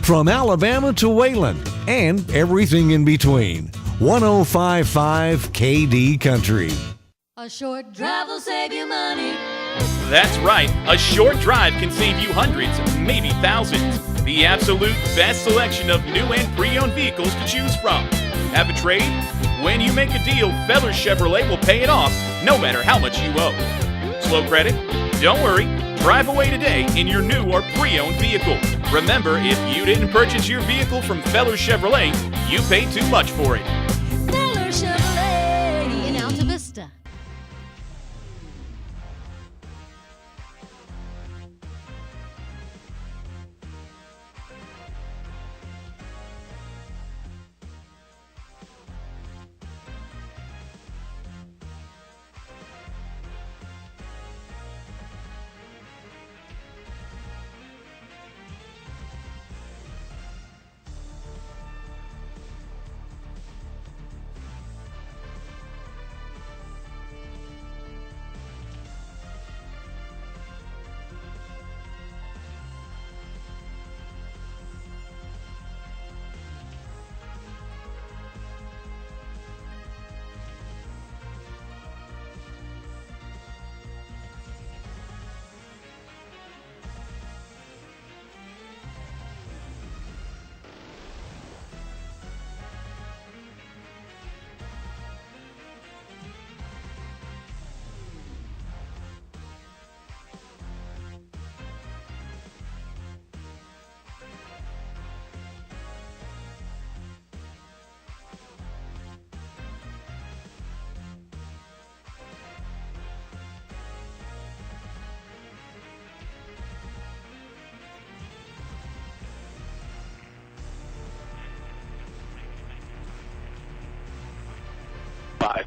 From Alabama to Wayland and everything in between. 105.5 KD Country. A short drive will save you money. That's right. A short drive can save you hundreds, maybe thousands. The absolute best selection of new and pre-owned vehicles to choose from. Have a trade? When you make a deal, Feller Chevrolet will pay it off, no matter how much you owe. Slow credit? Don't worry. Drive away today in your new or pre-owned vehicle. Remember, if you didn't purchase your vehicle from Feller Chevrolet, you paid too much for it. Feller Chevrolet in Altavista.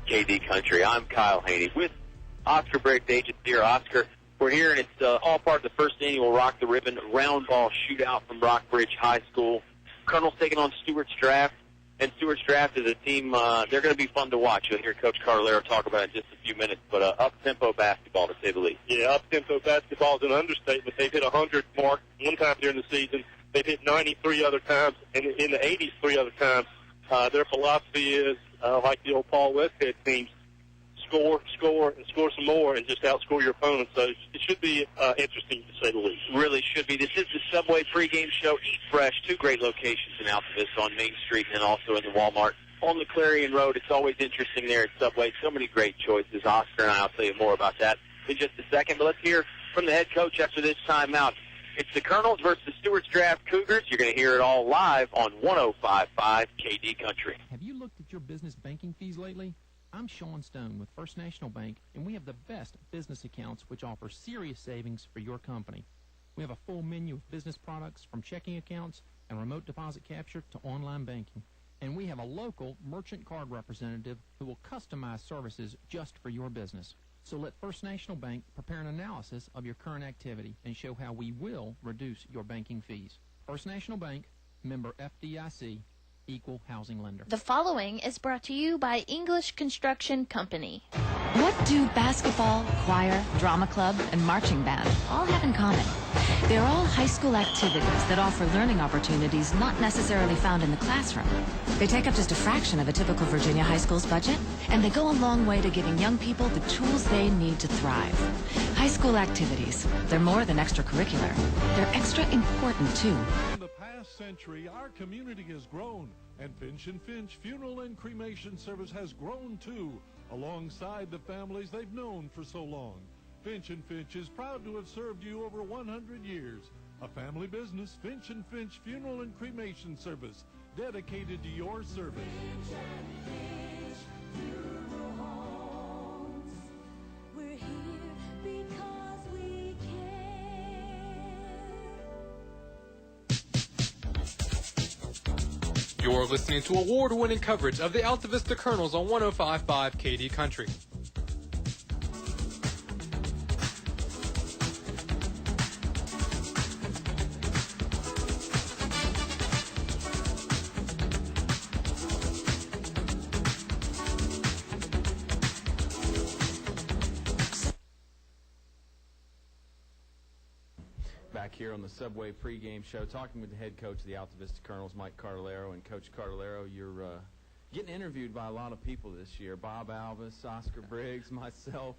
KD Country. I'm Kyle Hoehne with Oscar Briggs, agent here. Oscar, we're here, and it's all part of the first annual Rock the Ribbon round ball shootout from Rockbridge High School. Colonel's taking on Stuarts Draft, and Stuarts Draft is a team, they're going to be fun to watch. You'll hear Coach Carlero talk about it in just a few minutes, but up-tempo basketball, to say the least. Yeah, up-tempo basketball is an understatement. They've hit 100 mark one time during the season. They've hit 93 other times, and in the 80s 3 other times. Their philosophy is, like the old Paul Westhead teams, score, and score some more, and just outscore your opponents. So it should be interesting, to say the least. Really should be. This is the Subway pregame show. Eat Fresh, 2 great locations in Altavista on Main Street and also in the Walmart on the Clarion Road. It's always interesting there at Subway. So many great choices. Oscar and I'll tell you more about that in just a second. But let's hear from the head coach after this timeout. It's the Colonels versus Stuarts Draft Cougars. You're going to hear it all live on 105.5 KD Country. Have you looked at your business banking fees lately? I'm Sean Stone with First National Bank, and we have the best business accounts which offer serious savings for your company. We have a full menu of business products from checking accounts and remote deposit capture to online banking. And we have a local merchant card representative who will customize services just for your business. So let First National Bank prepare an analysis of your current activity and show how we will reduce your banking fees. First National Bank, member FDIC, equal housing lender. The following is brought to you by English Construction Company. What do basketball, choir, drama club, and marching band all have in common? They're all high school activities that offer learning opportunities not necessarily found in the classroom. They take up just a fraction of a typical Virginia high school's budget, and they go a long way to giving young people the tools they need to thrive. High school activities, they're more than extracurricular. They're extra important, too. In the past century, our community has grown, and Finch & Finch Funeral and Cremation Service has grown, too, alongside the families they've known for so long. Finch & Finch is proud to have served you over 100 years. A family business, Finch & Finch Funeral and Cremation Service, dedicated to your service. Finch Funeral Homes. We're here because we care. You're listening to award-winning coverage of the Altavista Colonels on 105.5 KD Country. Back here on the Subway pregame show, talking with the head coach of the Altavista Colonels, Mike Cardellaro. And Coach Cardellaro, you're getting interviewed by a lot of people this year. Bob Alvis, Oscar Briggs, myself.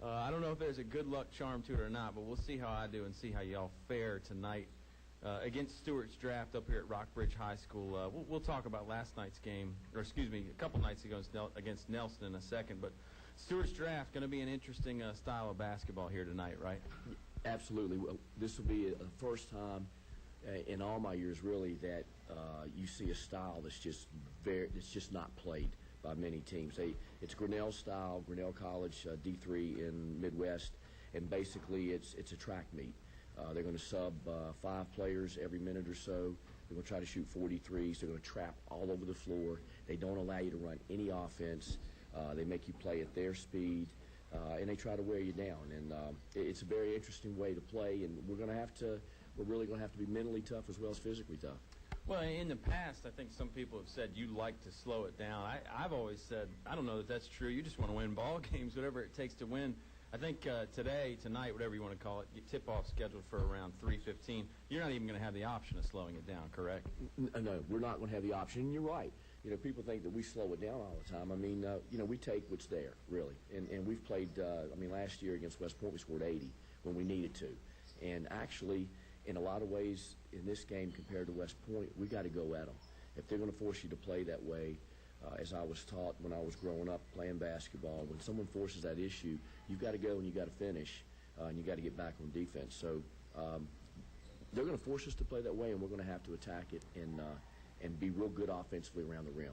I don't know if there's a good luck charm to it or not, but we'll see how I do and see how y'all fare tonight against Stuarts draft up here at Rockbridge High School. We'll talk about last night's game, or excuse me, a couple nights ago against Nelson in a second. But Stuarts draft going to be an interesting style of basketball here tonight, right? Absolutely. Well, this will be the first time in all my years, really, that you see a style that's just not played by many teams. It's Grinnell style, Grinnell College D3 in Midwest, and basically it's a track meet. They're going to sub 5 players every minute or so. They're going to try to shoot 43s. They're going to trap all over the floor. They don't allow you to run any offense. They make you play at their speed, and they try to wear you down. And it's a very interesting way to play, and we're really going to have to be mentally tough as well as physically tough. Well, in the past, I think some people have said you like to slow it down. I've always said, I don't know that that's true. You just want to win ball games, whatever it takes to win. I think tonight, whatever you want to call it, tip-off scheduled for around 3:15. You're not even going to have the option of slowing it down, correct? No, we're not going to have the option. And you're right. You know, people think that we slow it down all the time. I mean, we take what's there, really. And we've played, last year against West Point, we scored 80 when we needed to. And actually, in a lot of ways, in this game compared to West Point, we got to go at them. If they're going to force you to play that way, as I was taught when I was growing up playing basketball, when someone forces that issue, you've got to go and you've got to finish, and you've got to get back on defense. So they're going to force us to play that way, and we're going to have to attack it and be real good offensively around the rim.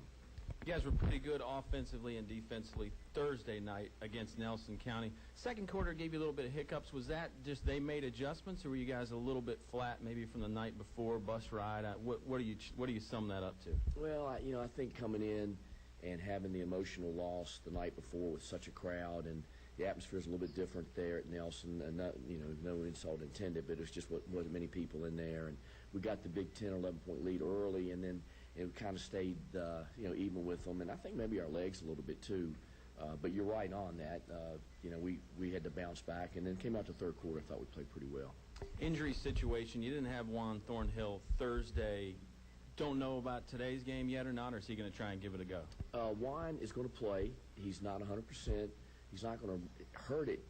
You guys were pretty good offensively and defensively Thursday night against Nelson County. Second quarter gave you a little bit of hiccups. Was that just they made adjustments, or were you guys a little bit flat maybe from the night before, bus ride? What do you sum that up to? Well, I think coming in and having the emotional loss the night before with such a crowd, and the atmosphere is a little bit different there at Nelson, and no insult intended, but it was just wasn't many people in there, and we got the big 10 or 11-point lead early, and then it kind of stayed even with them, and I think maybe our legs a little bit too. But you're right on that. We had to bounce back, and then came out to third quarter. I thought we played pretty well. Injury situation. You didn't have Juan Thornhill Thursday. Don't know about today's game yet or not, or is he going to try and give it a go? Juan is going to play. He's not 100%. He's not going to hurt it,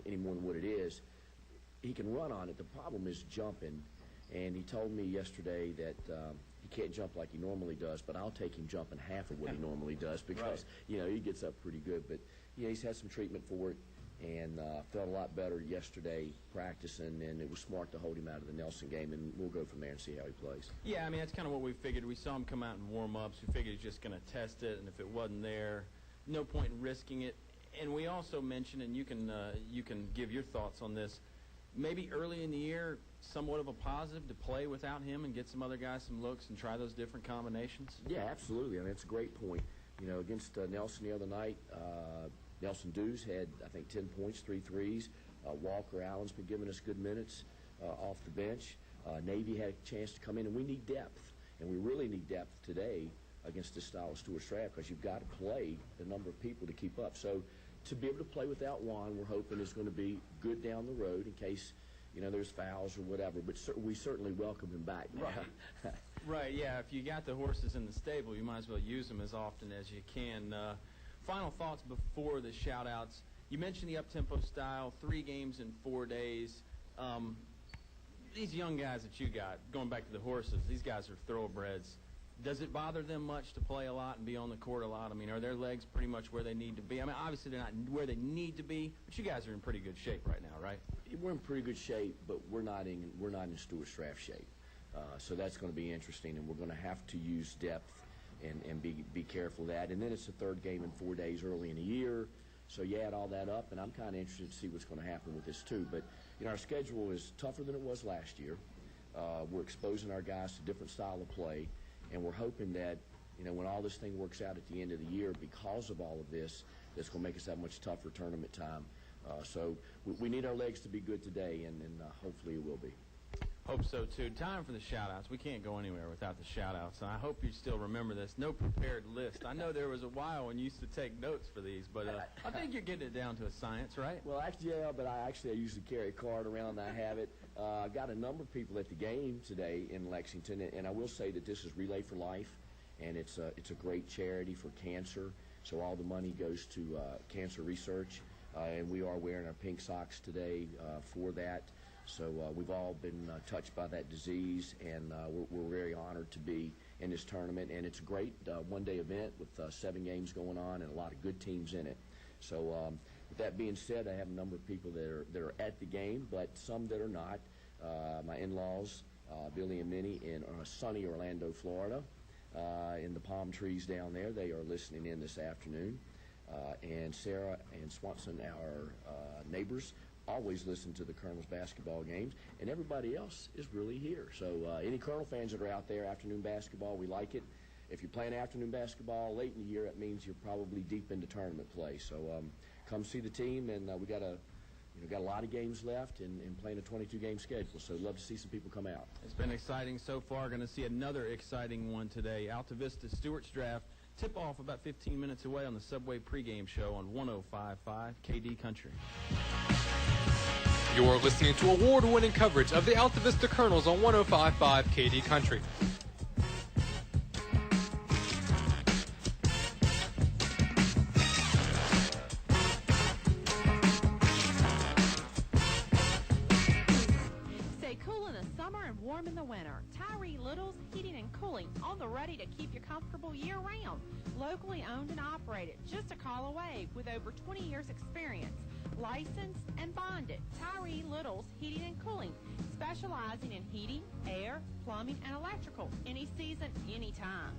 any more than what it is. He can run on it. The problem is jumping, and he told me yesterday that he can't jump like he normally does, but I'll take him jumping half of what he normally does because, right. He gets up pretty good. But, he's had some treatment for it and felt a lot better yesterday practicing, and it was smart to hold him out of the Nelson game, and we'll go from there and see how he plays. Yeah, that's kind of what we figured. We saw him come out in warm-ups. We figured he's just going to test it, and if it wasn't there, no point in risking it. And we also mentioned, and you can give your thoughts on this, maybe early in the year, somewhat of a positive to play without him and get some other guys some looks and try those different combinations? Yeah, absolutely. It's a great point. Against Nelson the other night, Nelson Dews had, I think, 10 points, 3 threes. Walker Allen's been giving us good minutes off the bench. Navy had a chance to come in, and we need depth. And we really need depth today against this style of Stuarts draft because you've got to play the number of people to keep up. So to be able to play without Juan, we're hoping is going to be good down the road in case there's fouls or whatever, but we certainly welcome him back. Right. Right, yeah. If you got the horses in the stable, you might as well use them as often as you can. Final thoughts before the shout-outs. You mentioned the up-tempo style, 3 games in 4 days. These young guys that you got, going back to the horses, these guys are thoroughbreds. Does it bother them much to play a lot and be on the court a lot? Are their legs pretty much where they need to be? Obviously they're not where they need to be, but you guys are in pretty good shape right now, right? We're in pretty good shape, but we're not in Stuarts draft shape. So that's going to be interesting, and we're going to have to use depth and be careful of that. And then it's the 3rd game in 4 days early in the year. So you add all that up, and I'm kind of interested to see what's going to happen with this too. But our schedule is tougher than it was last year. We're exposing our guys to different style of play. And we're hoping that, when all this thing works out at the end of the year, because of all of this, that's going to make us that much tougher tournament time. So we need our legs to be good today, and hopefully it will be. Hope so, too. Time for the shout-outs. We can't go anywhere without the shout-outs, and I hope you still remember this. No prepared list. I know there was a while when you used to take notes for these, but I think you're getting it down to a science, right? Well, actually, yeah, but I usually carry a card around, and I have it. I've got a number of people at the game today in Lexington, and I will say that this is Relay for Life, and it's a great charity for cancer. So all the money goes to cancer research, and we are wearing our pink socks today for that. So we've all been touched by that disease, and we're very honored to be in this tournament. And it's a great one-day event with 7 games going on and a lot of good teams in it. So with that being said, I have a number of people that are at the game, but some that are not. My in-laws, Billy and Minnie, in sunny Orlando, Florida, in the palm trees down there. They are listening in this afternoon. And Sarah and Swanson, our neighbors, always listen to the Colonels basketball games, and everybody else is really here. So any Colonel fans that are out there, afternoon basketball, we like it. If you're playing afternoon basketball late in the year, that means you're probably deep into tournament play. So come see the team, and we got a lot of games left and playing a 22-game schedule, so love to see some people come out. It's been exciting so far. Going to see another exciting one today. Altavista Stuarts draft tip-off about 15 minutes away on the Subway pregame show on 105.5 KD Country. You're listening to award-winning coverage of the Altavista Colonels on 105.5 KD Country. Stay cool in the summer and warm in the winter. Tyree Little's Heating and Cooling, on the ready to keep you comfortable year-round. Locally owned and operated, just a call away, with over 20 years experience. Licensed and bonded. Tyree Little's Heating and Cooling, specializing in heating, air, plumbing, and electrical, any season, anytime.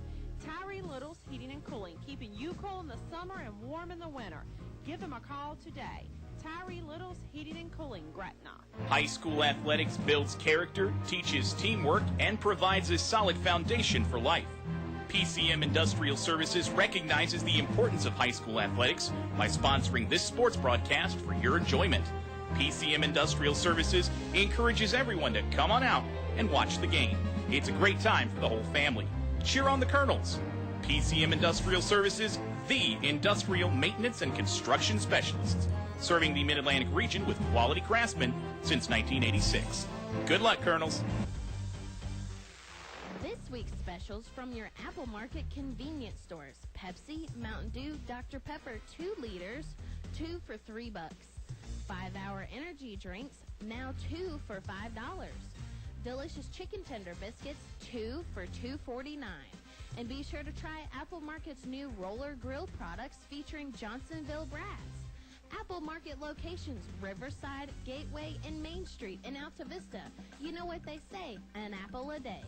Tyree Little's Heating and Cooling, keeping you cool in the summer and warm in the winter. Give them a call today. Tyree Little's Heating and Cooling, Gretna. High school athletics builds character, teaches teamwork, and provides a solid foundation for life. PCM Industrial Services recognizes the importance of high school athletics by sponsoring this sports broadcast for your enjoyment. PCM Industrial Services encourages everyone to come on out and watch the game. It's a great time for the whole family. Cheer on the Colonels. PCM Industrial Services, the industrial maintenance and construction specialists, serving the Mid-Atlantic region with quality craftsmen since 1986. Good luck, Colonels. This week's specials from your Apple Market convenience stores. Pepsi, Mountain Dew, Dr. Pepper, 2 liters, 2 for $3. 5-hour energy drinks, now 2 for $5. Delicious chicken tender biscuits, 2 for $2.49. And be sure to try Apple Market's new roller grill products featuring Johnsonville brass. Apple Market locations, Riverside, Gateway, and Main Street in Altavista. You know what they say, an apple a day.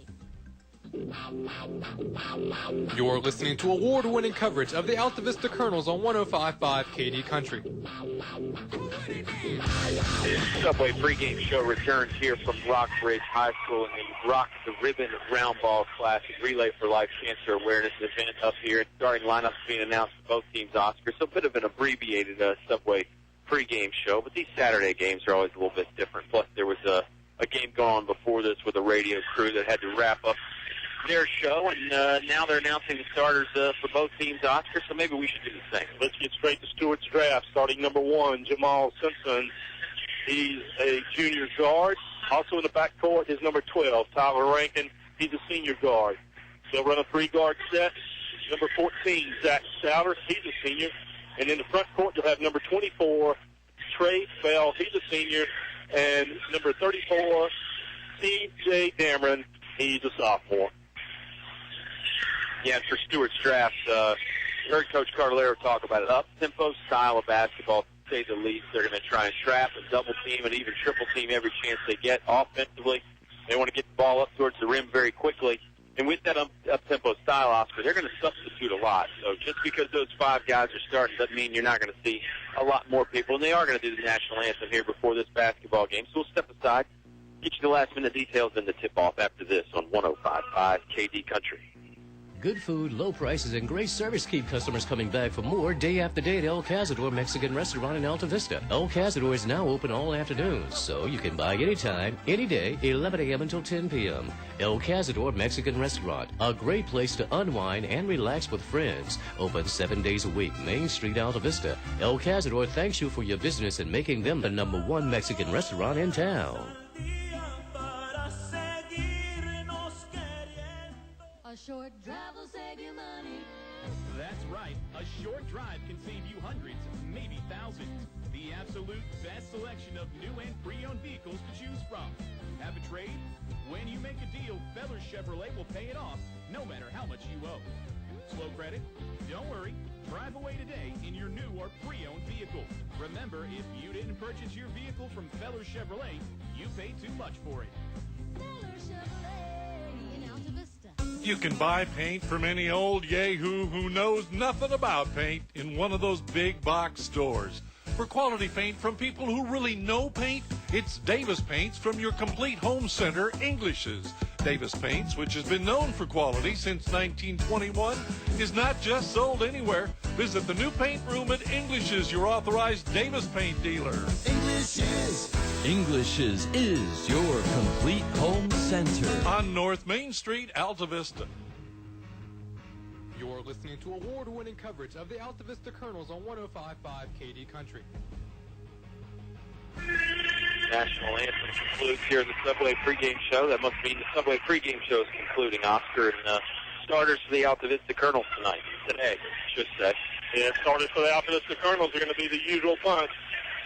You're listening to award-winning coverage of the Altavista Colonels on 105.5 KD Country. This Subway pregame show returns here from Rockbridge High School in the Rock the Ribbon Round Ball Classic Relay for Life Cancer Awareness event up here. Starting lineups being announced for both teams, Oscar. So a bit of an abbreviated Subway pregame show, but these Saturday games are always a little bit different. Plus, there was a game going on before this with a radio crew that had to wrap up their show, and now they're announcing the starters for both teams, Oscar, so maybe we should do the same. Let's get straight to Stuarts draft. Starting number 1, Jamal Simpson. He's a junior guard. Also in the backcourt is number 12, Tyler Rankin. He's a senior guard. They'll run a 3-guard set. Number 14, Zach Souders. He's a senior. And in the front court, you'll have number 24, Trey Bell. He's a senior. And number 34, C.J. Dameron. He's a sophomore. Yeah, for Stuarts draft, heard Coach Cardellaro talk about it. Up-tempo style of basketball, to say the least. They're going to try and trap and double team and even triple team every chance they get offensively. They want to get the ball up towards the rim very quickly. And with that up-tempo style, Oscar, they're going to substitute a lot. So just because those 5 guys are starting doesn't mean you're not going to see a lot more people. And they are going to do the national anthem here before this basketball game. So we'll step aside, get you the last-minute details and the tip-off after this on 105.5 KD Country. Good food, low prices, and great service keep customers coming back for more day after day at El Cazador Mexican Restaurant in Altavista. El Cazador is now open all afternoons, so you can buy anytime, any day, 11 a.m. until 10 p.m. El Cazador Mexican Restaurant, a great place to unwind and relax with friends. Open 7 days a week, Main Street, Altavista. El Cazador thanks you for your business and making them the #1 Mexican restaurant in town. A short drive will save you money. That's right. A short drive can save you hundreds, maybe thousands. The absolute best selection of new and pre-owned vehicles to choose from. Have a trade? When you make a deal, Feller Chevrolet will pay it off, no matter how much you owe. Slow credit? Don't worry. Drive away today in your new or pre-owned vehicle. Remember, if you didn't purchase your vehicle from Feller Chevrolet, you paid too much for it. Feller Chevrolet in Altavista. You can buy paint from any old yahoo who knows nothing about paint in one of those big box stores. For quality paint from people who really know paint, it's Davis Paints from your complete home center, English's. Davis Paints, which has been known for quality since 1921, is not just sold anywhere. Visit the new paint room at English's, your authorized Davis Paint dealer. English's is your complete home center. On North Main Street, Altavista. You're listening to award-winning coverage of the Altavista Colonels on 105.5 KD Country. National anthem concludes here in the Subway pregame show. That must mean the Subway pregame show is concluding, Oscar, and starters for the Altavista Colonels today, I should say. Yeah, starters for the Altavista Colonels are going to be the usual bunch.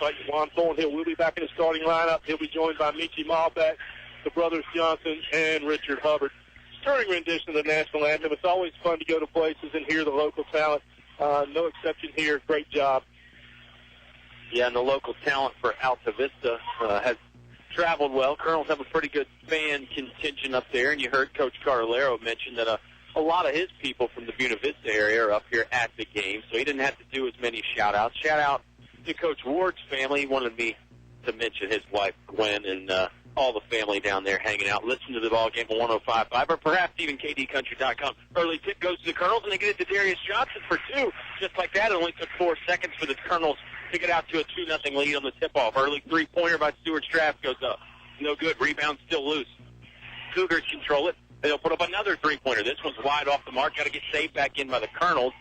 Like Juan Thornhill will be back in the starting lineup. He'll be joined by Michi Malbeck, the brothers Johnson, and Richard Hubbard. Stirring rendition of the national anthem. It's always fun to go to places and hear the local talent. No exception here. Great job. Yeah, and the local talent for Altavista has traveled well. Colonels have a pretty good fan contingent up there, and you heard Coach Carlero mention that a lot of his people from the Buena Vista area are up here at the game, so he didn't have to do as many shout-outs. Shout-out to Coach Ward's family. He wanted me to mention his wife, Gwen, and all the family down there hanging out. Listen to the ball game on 105.5, or perhaps even KDCountry.com. Early tip goes to the Colonels, and they get it to Darius Johnson for two. Just like that, it only took 4 seconds for the Colonels to get out to a 2-0 lead on the tip-off. Early three-pointer by Stuarts draft goes up. No good. Rebound still loose. Cougars control it. They'll put up another three-pointer. This one's wide off the mark. Got to get saved back in by the Colonels.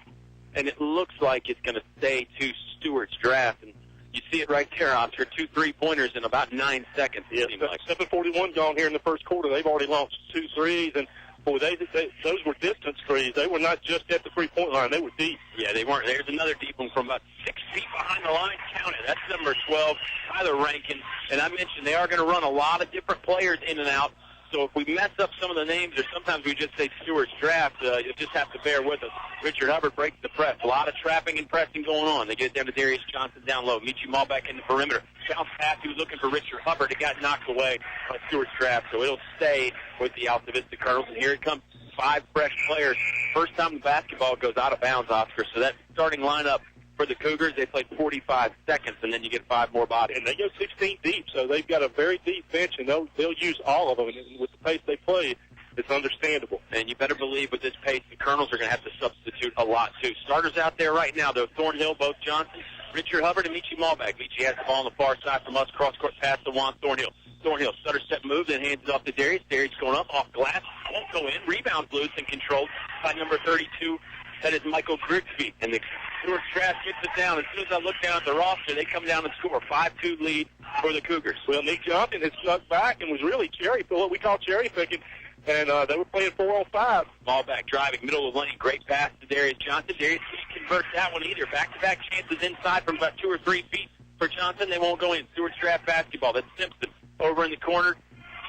And it looks like it's going to stay to Stuarts draft. And you see it right there, Oscar. 2 3-pointers in about 9 seconds. Yeah, 7:41 gone here in the first quarter. They've already launched 2 threes, and boy, those were distance threes. They were not just at the 3-point line. They were deep. Yeah, they weren't. There's another deep one from about 6 feet behind the line. Count it. That's number 12, Tyler Rankin. And I mentioned they are going to run a lot of different players in and out. So if we mess up some of the names, or sometimes we just say Stuarts draft, you'll just have to bear with us. Richard Hubbard breaks the press. A lot of trapping and pressing going on. They get it down to Darius Johnson down low. Michi Malbeck in the perimeter. Bounce pass. He was looking for Richard Hubbard. It got knocked away by Stuarts draft. So it'll stay with the Altavista Colonels. And here it comes. 5 fresh players. First time the basketball goes out of bounds, Oscar. So that starting lineup for the Cougars, they played 45 seconds, and then you get 5 more bodies. And they go 16 deep, so they've got a very deep bench, and they'll use all of them. And with the pace they play, it's understandable. And you better believe with this pace, the Colonels are going to have to substitute a lot, too. Starters out there right now, though, Thornhill, both Johnson, Richard Hubbard, and Michi Malbeck. Michi has the ball on the far side from us, cross-court pass to Juan Thornhill. Thornhill, stutter step move, then hands it off to Darius. Darius going up, off glass, won't go in. Rebound loose and controlled by number 32. That is Michael Grigsby. And the Stuarts draft gets it down. As soon as I look down at the roster, they come down and score. 5-2 lead for the Cougars. Well, Nick Johnson had snuck back and was really what we call cherry picking. And they were playing 4-on-5. Ball back, driving, middle of the lane. Great pass to Darius Johnson. Darius can't convert that one either. Back-to-back chances inside from about 2 or 3 feet for Johnson. They won't go in. Stuarts draft basketball. That's Simpson over in the corner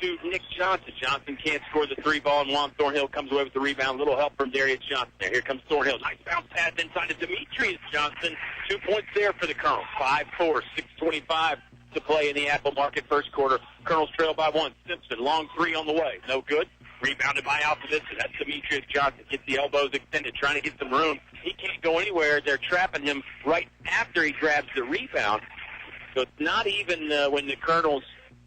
to Nick Johnson. Johnson can't score the 3 ball, and Juan Thornhill comes away with the rebound. Little help from Darius Johnson there. Here comes Thornhill. Nice bounce pass inside to Demetrius Johnson. 2 points there for the Colonels. 5-4, 6:25 to play in the Apple Market first quarter. Colonels trail by 1. Simpson, long 3 on the way. No good. Rebounded by Altavista. That's Demetrius Johnson. Gets the elbows extended, trying to get some room. He can't go anywhere. They're trapping him right after he grabs the rebound. So it's not even when the Colonels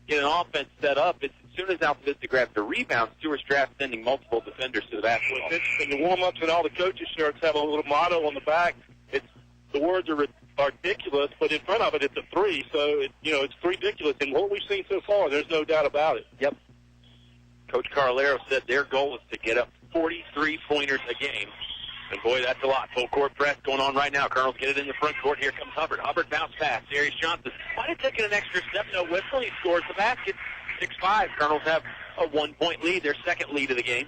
get an offense set up. It's as soon as Altavista grabs the rebound, Stuarts draft sending multiple defenders to the basketball. Well, it's interesting. The warm-ups and all the coaches' shirts have a little motto on the back. The words are ridiculous, but in front of it, it's a 3. So, it's ridiculous. And what we've seen so far, there's no doubt about it. Yep. Coach Carlero said their goal is to get up 43 pointers a game. And, boy, that's a lot. Full court press going on right now. Colonels get it in the front court. Here comes Hubbard. Hubbard bounce pass. Darius Johnson might have taken an extra step. No whistle. He scores the basket. 6-5. Colonels have a 1-point lead, their second lead of the game.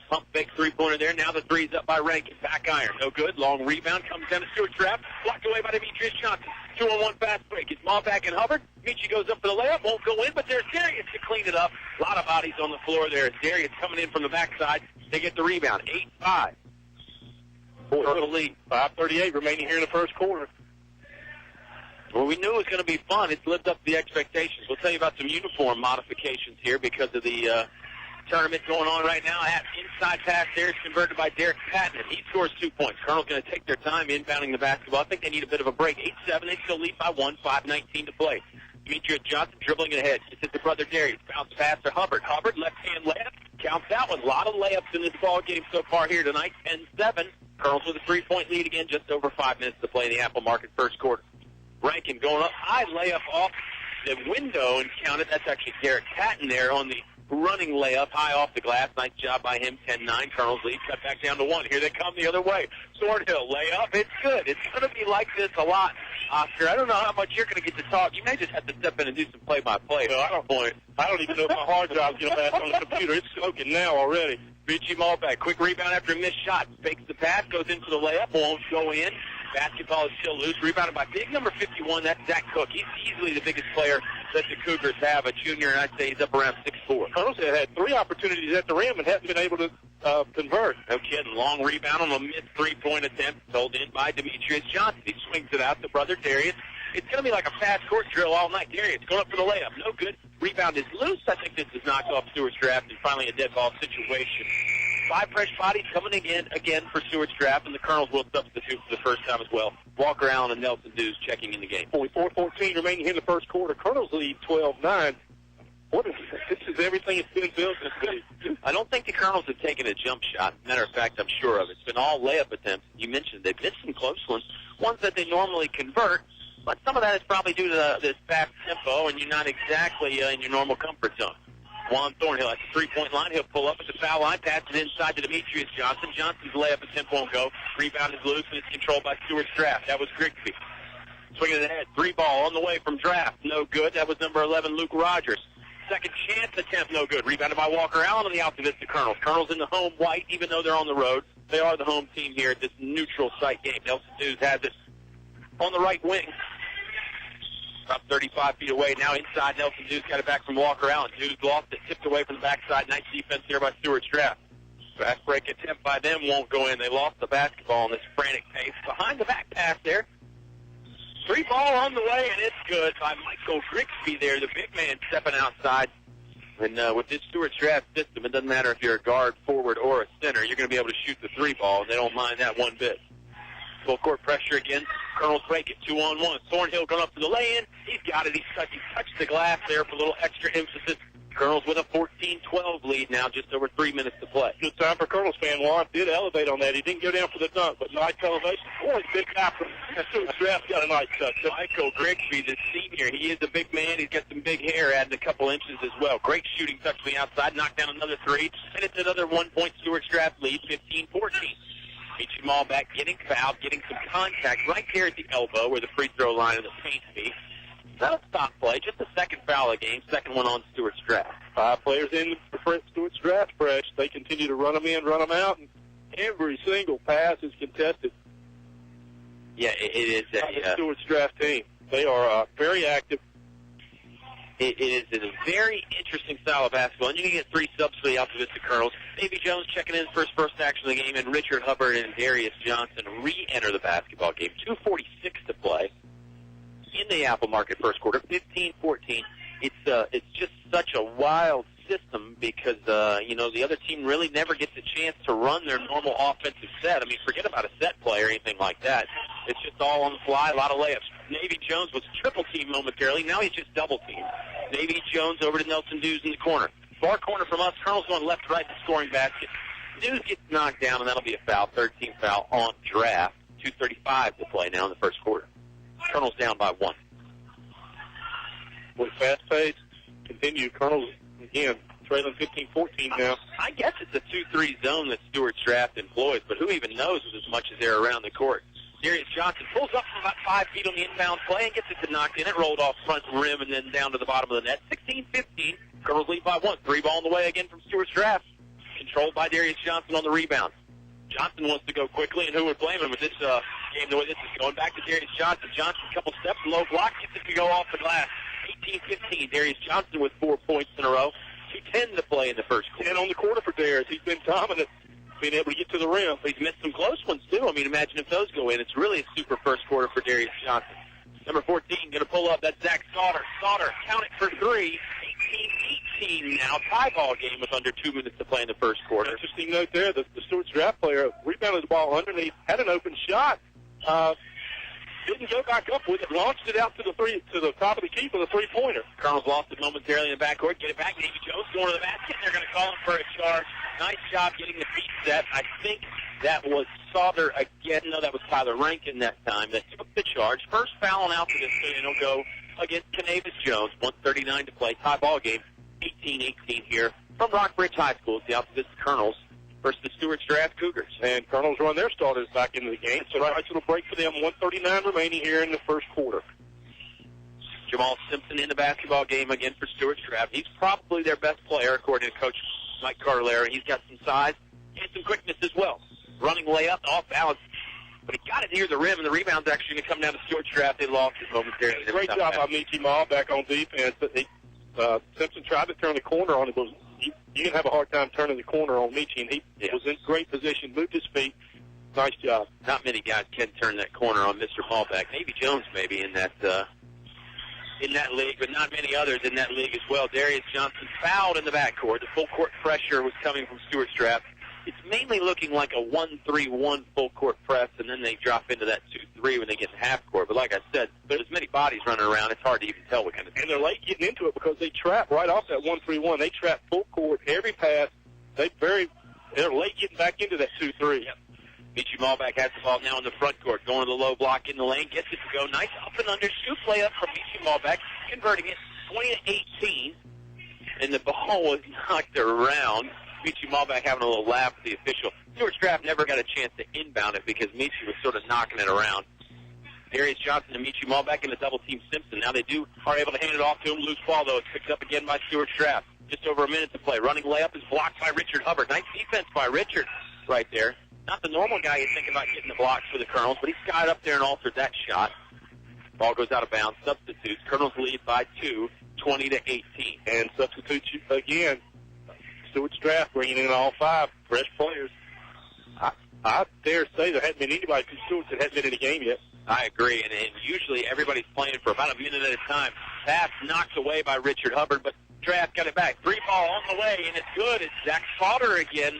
Pump fake three-pointer there. Now the three's up by Rankin. Back iron. No good. Long rebound. Comes down to Stuarts' trap. Blocked away by Demetrius Johnson. 2-on-1 fast break. It's Maul back and Hubbard. Michi goes up for the layup. Won't go in, but there's Darius to clean it up. A lot of bodies on the floor there. Darius coming in from the backside. They get the rebound. 8-5. Turtle lead. 5:38 remaining here in the first quarter. Well, we knew it was going to be fun. It's lived up to the expectations. We'll tell you about some uniform modifications here because of the tournament going on right now. Inside pass there is converted by Derek Patton, and he scores 2 points. Colonel's going to take their time inbounding the basketball. I think they need a bit of a break. 8-7, they still lead by 1, 5:19 to play. Demetrius Johnson dribbling it ahead. It's to brother Darius. Bounce pass to Hubbard. Hubbard, left-hand layup. Counts that one. A lot of layups in this ball game so far here tonight. 10-7. Colonels with a 3-point lead again. Just over 5 minutes to play in the Apple Market first quarter. Rankin going up high, layup off the window and counted. That's actually Derek Patton there on the running layup high off the glass. Nice job by him. 10-9. Colonels lead. Cut back down to 1. Here they come the other way. Swordhill layup. It's good. It's going to be like this a lot, Oscar. I don't know how much you're going to get to talk. You may just have to step in and do some play-by-play. No, I don't even know if my hard drive's going to last on the computer. It's smoking now already. Richie Malbeck, quick rebound after a missed shot. Fakes the pass, goes into the layup, won't go in. Basketball is still loose. Rebounded by big number 51. That's Zach Cook. He's easily the biggest player that the Cougars have, a junior, and I'd say he's up around 6'4". Colonels have had 3 opportunities at the rim and haven't been able to convert. No kidding. Long rebound on a missed three-point attempt. Sold in by Demetrius Johnson. He swings it out to brother Darius. It's going to be like a fast court drill all night. Darius going up for the layup. No good. Rebound is loose. I think this is knocked off Stuarts' draft and finally a dead ball situation. 5 fresh bodies coming again for Stuarts' draft, and the Colonels will substitute for the first time as well. Walker Allen and Nelson Dews checking in the game. Only 4:14 remaining here in the first quarter. Colonels lead 12-9. This is everything it's been built to be. I don't think the Colonels have taken a jump shot. Matter of fact, I'm sure of it. It's been all layup attempts. You mentioned they've missed some close ones that they normally convert. But some of that is probably due to this fast tempo, and you're not exactly in your normal comfort zone. Juan Thornhill at the 3-point line. He'll pull up at the foul line, pass it inside to Demetrius Johnson. Johnson's layup attempt won't go. Rebound is loose, and it's controlled by Stuarts' draft. That was Grigsby. Swinging it ahead. 3 ball on the way from draft. No good. That was number 11, Luke Rogers. Second chance attempt, no good. Rebounded by Walker Allen on the Altavista Colonels. Colonels in the home white, even though they're on the road. They are the home team here at this neutral site game. Nelson Dews has it on the right wing. About 35 feet away. Now inside, Nelson Dews got it back from Walker Allen. Dews lost it, tipped away from the backside. Nice defense here by Stuarts' draft. Fast break attempt by them won't go in. They lost the basketball in this frantic pace. Behind the back pass there. 3 ball on the way, and it's good by Michael Grigsby there, the big man stepping outside. And with this Stuarts' draft system, it doesn't matter if you're a guard, forward, or a center. You're going to be able to shoot the 3 ball, and they don't mind that one bit. Full court pressure again. Colonels break it 2-on-1. Thornhill going up to the lay-in. He's got it. He touched the glass there for a little extra emphasis. Colonels with a 14-12 lead now, just over 3 minutes to play. Good time for Colonels fan. Warren did elevate on that. He didn't go down for the dunk, but nice elevation. Boy, big guy from Stuarts' draft got a nice touch. Michael Grigsby, the senior, he is a big man. He's got some big hair, adding a couple inches as well. Great shooting touch from the outside. Knocked down another 3, and it's another 1-point Stuarts' draft lead, 15-14. Michi Malbeck getting fouled, getting some contact right there at the elbow where the free throw line of the paint be. Not a stop play, just a second foul of the game, second one on Stuarts' draft. 5 players in for Stuarts' draft fresh. They continue to run them in, run them out, and every single pass is contested. Yeah, it is a Stuarts' draft team. They are very active. It is a very interesting style of basketball, and you can get 3 subs for the Altavista Colonels. Davy Jones checking in for his first action of the game, and Richard Hubbard and Darius Johnson re-enter the basketball game. 2:46 to play in the Apple Market first quarter, 15-14. It's just such a wild system because the other team really never gets a chance to run their normal offensive set. I mean, forget about a set play or anything like that. It's just all on the fly, a lot of layups. Navy Jones was triple teamed momentarily. Now he's just double teamed. Navy Jones over to Nelson Dews in the corner. Far corner from us. Colonel's going left to right to scoring basket. Dews gets knocked down, and that'll be a foul. 13th foul on draft. 2:35 to play now in the first quarter. Colonel's down by 1. With fast pace, continue. Colonels, again, trailing 15-14 now. I guess it's a 2-3 zone that Stuarts' draft employs, but who even knows as much as they're around the court. Darius Johnson pulls up from about 5 feet on the inbound play and gets it to knock in. It rolled off front rim and then down to the bottom of the net. 16-15. Colonels lead by 1. 3 ball on the way again from Stuarts' draft. controlled by Darius Johnson on the rebound. Johnson wants to go quickly, and who would blame him with this game the way this is going? Back to Darius Johnson. Johnson, a couple steps, low block, gets it to go off the glass. 18-15. Darius Johnson with 4 points in a row. 2:10 to play in the first quarter. And on the quarter for Darius, he's been dominant, being able to get to the rim. He's missed some close ones, too. I mean, imagine if those go in. It's really a super first quarter for Darius Johnson. Number 14, going to pull up. That's Zach Sauter. Sauter, count it for 3. 18-18 now. Tie ball game with under 2 minutes to play in the first quarter. Interesting note there, the Stuarts draft player rebounded the ball underneath, had an open shot, didn't go back up with it, launched it out to the top of the key for the three-pointer. Colonels lost it momentarily in the backcourt. Get it back. Navy Jones going to the basket. They're going to call him for a charge. Nice job getting the feet set. I think that was Sauter again. No, that was Tyler Rankin that time that took the charge. First foul on Altavista, and it'll go against Canavis Jones. 1:39 to play. Tie ball game. 18-18 here from Rockbridge High School. It's the Altavista Colonels versus the Stuarts Draft Cougars. And Colonels run their starters back into the game. So nice little break for them. 1:39 remaining here in the first quarter. Jamal Simpson in the basketball game again for Stuarts Draft. He's probably their best player, according to Coach Mike Carlera. He's got some size and some quickness as well. Running layup, off balance. But he got it near the rim, and the rebound's actually going to come down to Stuarts Draft. They lost it momentarily. Great job by Michi Mall back on defense. Simpson tried to turn the corner on it. You can have a hard time turning the corner on Michi, and he was in great position, moved his feet. Nice job. Not many guys can turn that corner on Mr. Ballback. Maybe Jones maybe in that league, but not many others in that league as well. Darius Johnson fouled in the backcourt. The full court pressure was coming from Stuarts Draft. It's mainly looking like a 1-3-1 full court press, and then they drop into that 2-3 when they get to half court. But like I said, there's as many bodies running around, it's hard to even tell what kind of. And they're late getting into it because they trap right off that 1-3-1. They trap full court every pass. They're late getting back into that 2-3. Yep. Michi Malback has the ball now in the front court, going to the low block in the lane, gets it to go. Nice up and under scoop layup from Michi Malback, converting it 20-18, and the ball was knocked around. Michi Malback having a little laugh with the official. Stuarts Draft never got a chance to inbound it because Michi was sort of knocking it around. Darius Johnson and Michi Malback in the double team Simpson. Now they are able to hand it off to him. Loose ball, though. It's picked up again by Stuarts Draft. Just over a minute to play. Running layup is blocked by Richard Hubbard. Nice defense by Richard right there. Not the normal guy you think about getting the blocks for the Colonels, but he skied up there and altered that shot. Ball goes out of bounds. Substitutes. Colonels lead by 2, 20-18. And substitutes again. Stuarts Draft bringing in all 5 fresh players. I dare say there hadn't been anybody from Stuarts that hadn't been in the game yet. I agree, and usually everybody's playing for about a minute at a time. Pass knocked away by Richard Hubbard, but Draft got it back. 3 ball on the way, and it's good. It's Zach Sauter again.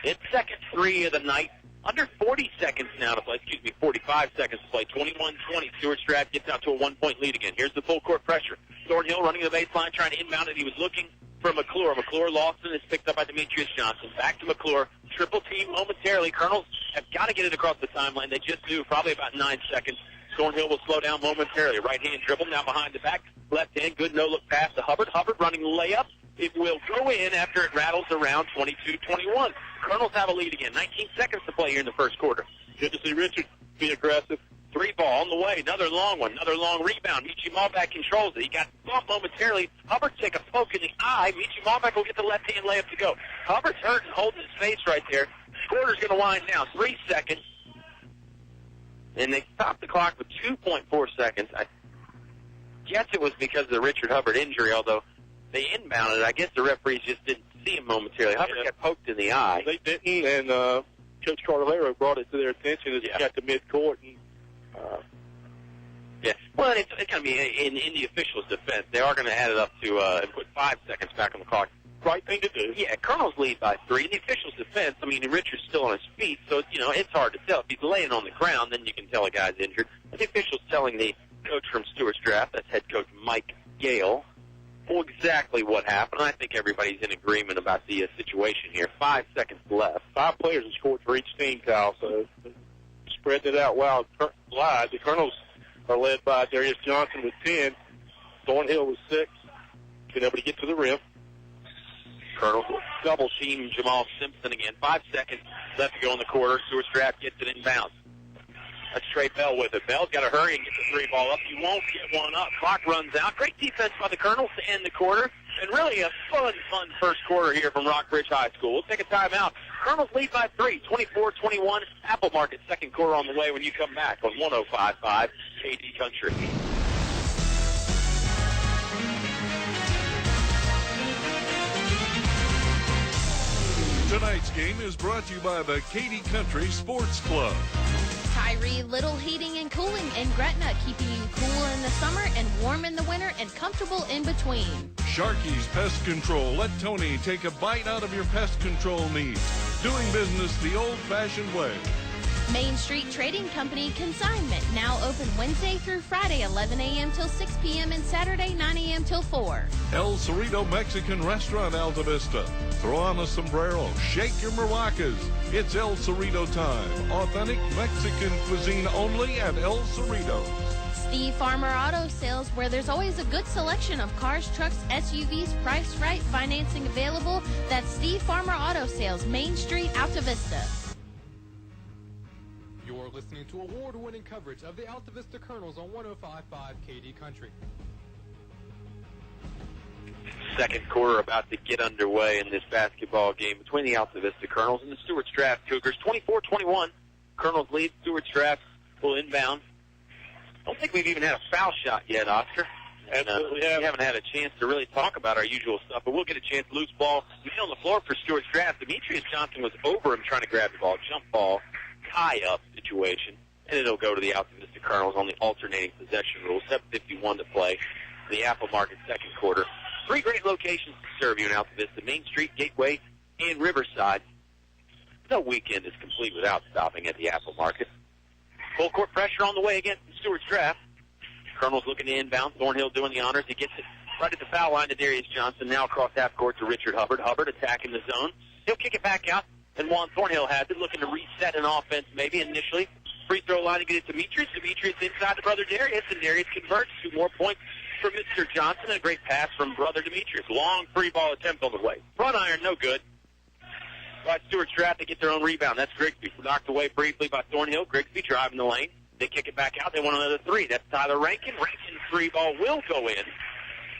It's second 3 of the night. Under 40 seconds now to play. 45 seconds to play. 21-20. Stuarts Draft gets out to a 1-point lead again. Here's the full court pressure. Thornhill running the baseline, trying to inbound it. He was looking for McClure. McClure lost and is picked up by Demetrius Johnson. Back to McClure. Triple team momentarily. Colonels have got to get it across the timeline. They just do. Probably about 9 seconds. Thornhill will slow down momentarily. Right hand dribble. Now behind the back. Left hand. Good no-look pass to Hubbard. Hubbard running layup. It will go in after it rattles around 22-21. Colonels have a lead again. 19 seconds to play here in the first quarter. Good to see Richard be aggressive. 3 ball on the way. Another long one. Another long rebound. Michi Malback controls it. He got bumped momentarily. Hubbard take a poke in the eye. Michi Malback will get the left-hand layup to go. Hubbard's hurt and holding his face right there. Quarter's going to wind down. 3 seconds. And they stopped the clock with 2.4 seconds. I guess it was because of the Richard Hubbard injury, although they inbounded. I guess the referees just didn't see him momentarily. Hubbard got poked in the eye. They didn't, and Coach Carvalero brought it to their attention as he got to midcourt. And, well, it's going to be in the officials' defense. They are going to add it up to and put 5 seconds back on the clock. Right thing to do. Yeah, Colonels lead by 3. In the officials' defense, I mean, Richard's still on his feet, so, it's hard to tell. If he's laying on the ground, then you can tell a guy's injured. But the official's telling the coach from Stuarts Draft, that's head coach Mike Gale, exactly what happened. I think everybody's in agreement about the situation here. 5 seconds left. 5 players have scored for each team, Kyle, so spread it out wide. The Colonels are led by Darius Johnson with 10. Thornhill with 6. Been able to get to the rim. Colonels double team Jamal Simpson again. 5 seconds left to go in the quarter. Stuarts Draft gets it inbounds. That's Trey Bell with it. Bell's got to hurry and get the 3 ball up. He won't get one up. Clock runs out. Great defense by the Colonels to end the quarter. And really a fun first quarter here from Rockbridge High School. We'll take a timeout. Colonels lead by 3, 24-21. Apple Market second quarter on the way when you come back on 105.5 KD Country. Tonight's game is brought to you by the Katy Country Sports Club. Tyree Little Heating and Cooling in Gretna, keeping you cool in the summer and warm in the winter and comfortable in between. Sharky's Pest Control. Let Tony take a bite out of your pest control needs. Doing business the old-fashioned way. Main Street Trading Company Consignment, now open Wednesday through Friday, 11 a.m. till 6 p.m. and Saturday, 9 a.m. till 4. El Cerrito Mexican Restaurant, Altavista. Throw on a sombrero, shake your maracas. It's El Cerrito time. Authentic Mexican cuisine only at El Cerrito. Steve Farmer Auto Sales, where there's always a good selection of cars, trucks, SUVs, priced right, financing available. That's Steve Farmer Auto Sales, Main Street, Altavista. You're listening to award-winning coverage of the Altavista Colonels on 105.5 KD Country. Second quarter about to get underway in this basketball game between the Altavista Colonels and the Stuarts Draft Cougars. 24-21. Colonels lead. Stuarts Draft will inbound. I don't think we've even had a foul shot yet, Oscar. Absolutely We haven't had a chance to really talk about our usual stuff, but we'll get a chance. Loose ball. On the floor for Stuarts Draft. Demetrius Johnson was over him trying to grab the ball. Jump ball. Tie-up situation. And it'll go to the Altavista Colonels on the alternating possession rule. 7:51 to play. The Apple Market second quarter. 3 great locations to serve you in Altavista: Main Street, Gateway, and Riverside. No weekend is complete without stopping at the Apple Market. Full court pressure on the way against the Stuarts Draft. Colonels looking to inbound. Thornhill doing the honors. He gets it right at the foul line to Darius Johnson. Now across half court to Richard Hubbard. Hubbard attacking the zone. He'll kick it back out. And Juan Thornhill has it, looking to reset an offense maybe initially. Free throw line to get it to Demetrius. Demetrius inside to brother Darius, and Darius converts. 2 more points for Mr. Johnson, and a great pass from brother Demetrius. Long free ball attempt on the way. Front iron, no good. By Stuarts Draft to get their own rebound. That's Grigsby. Knocked away briefly by Thornhill. Grigsby driving the lane. They kick it back out. They want another 3. That's Tyler Rankin. Rankin's 3 ball will go in.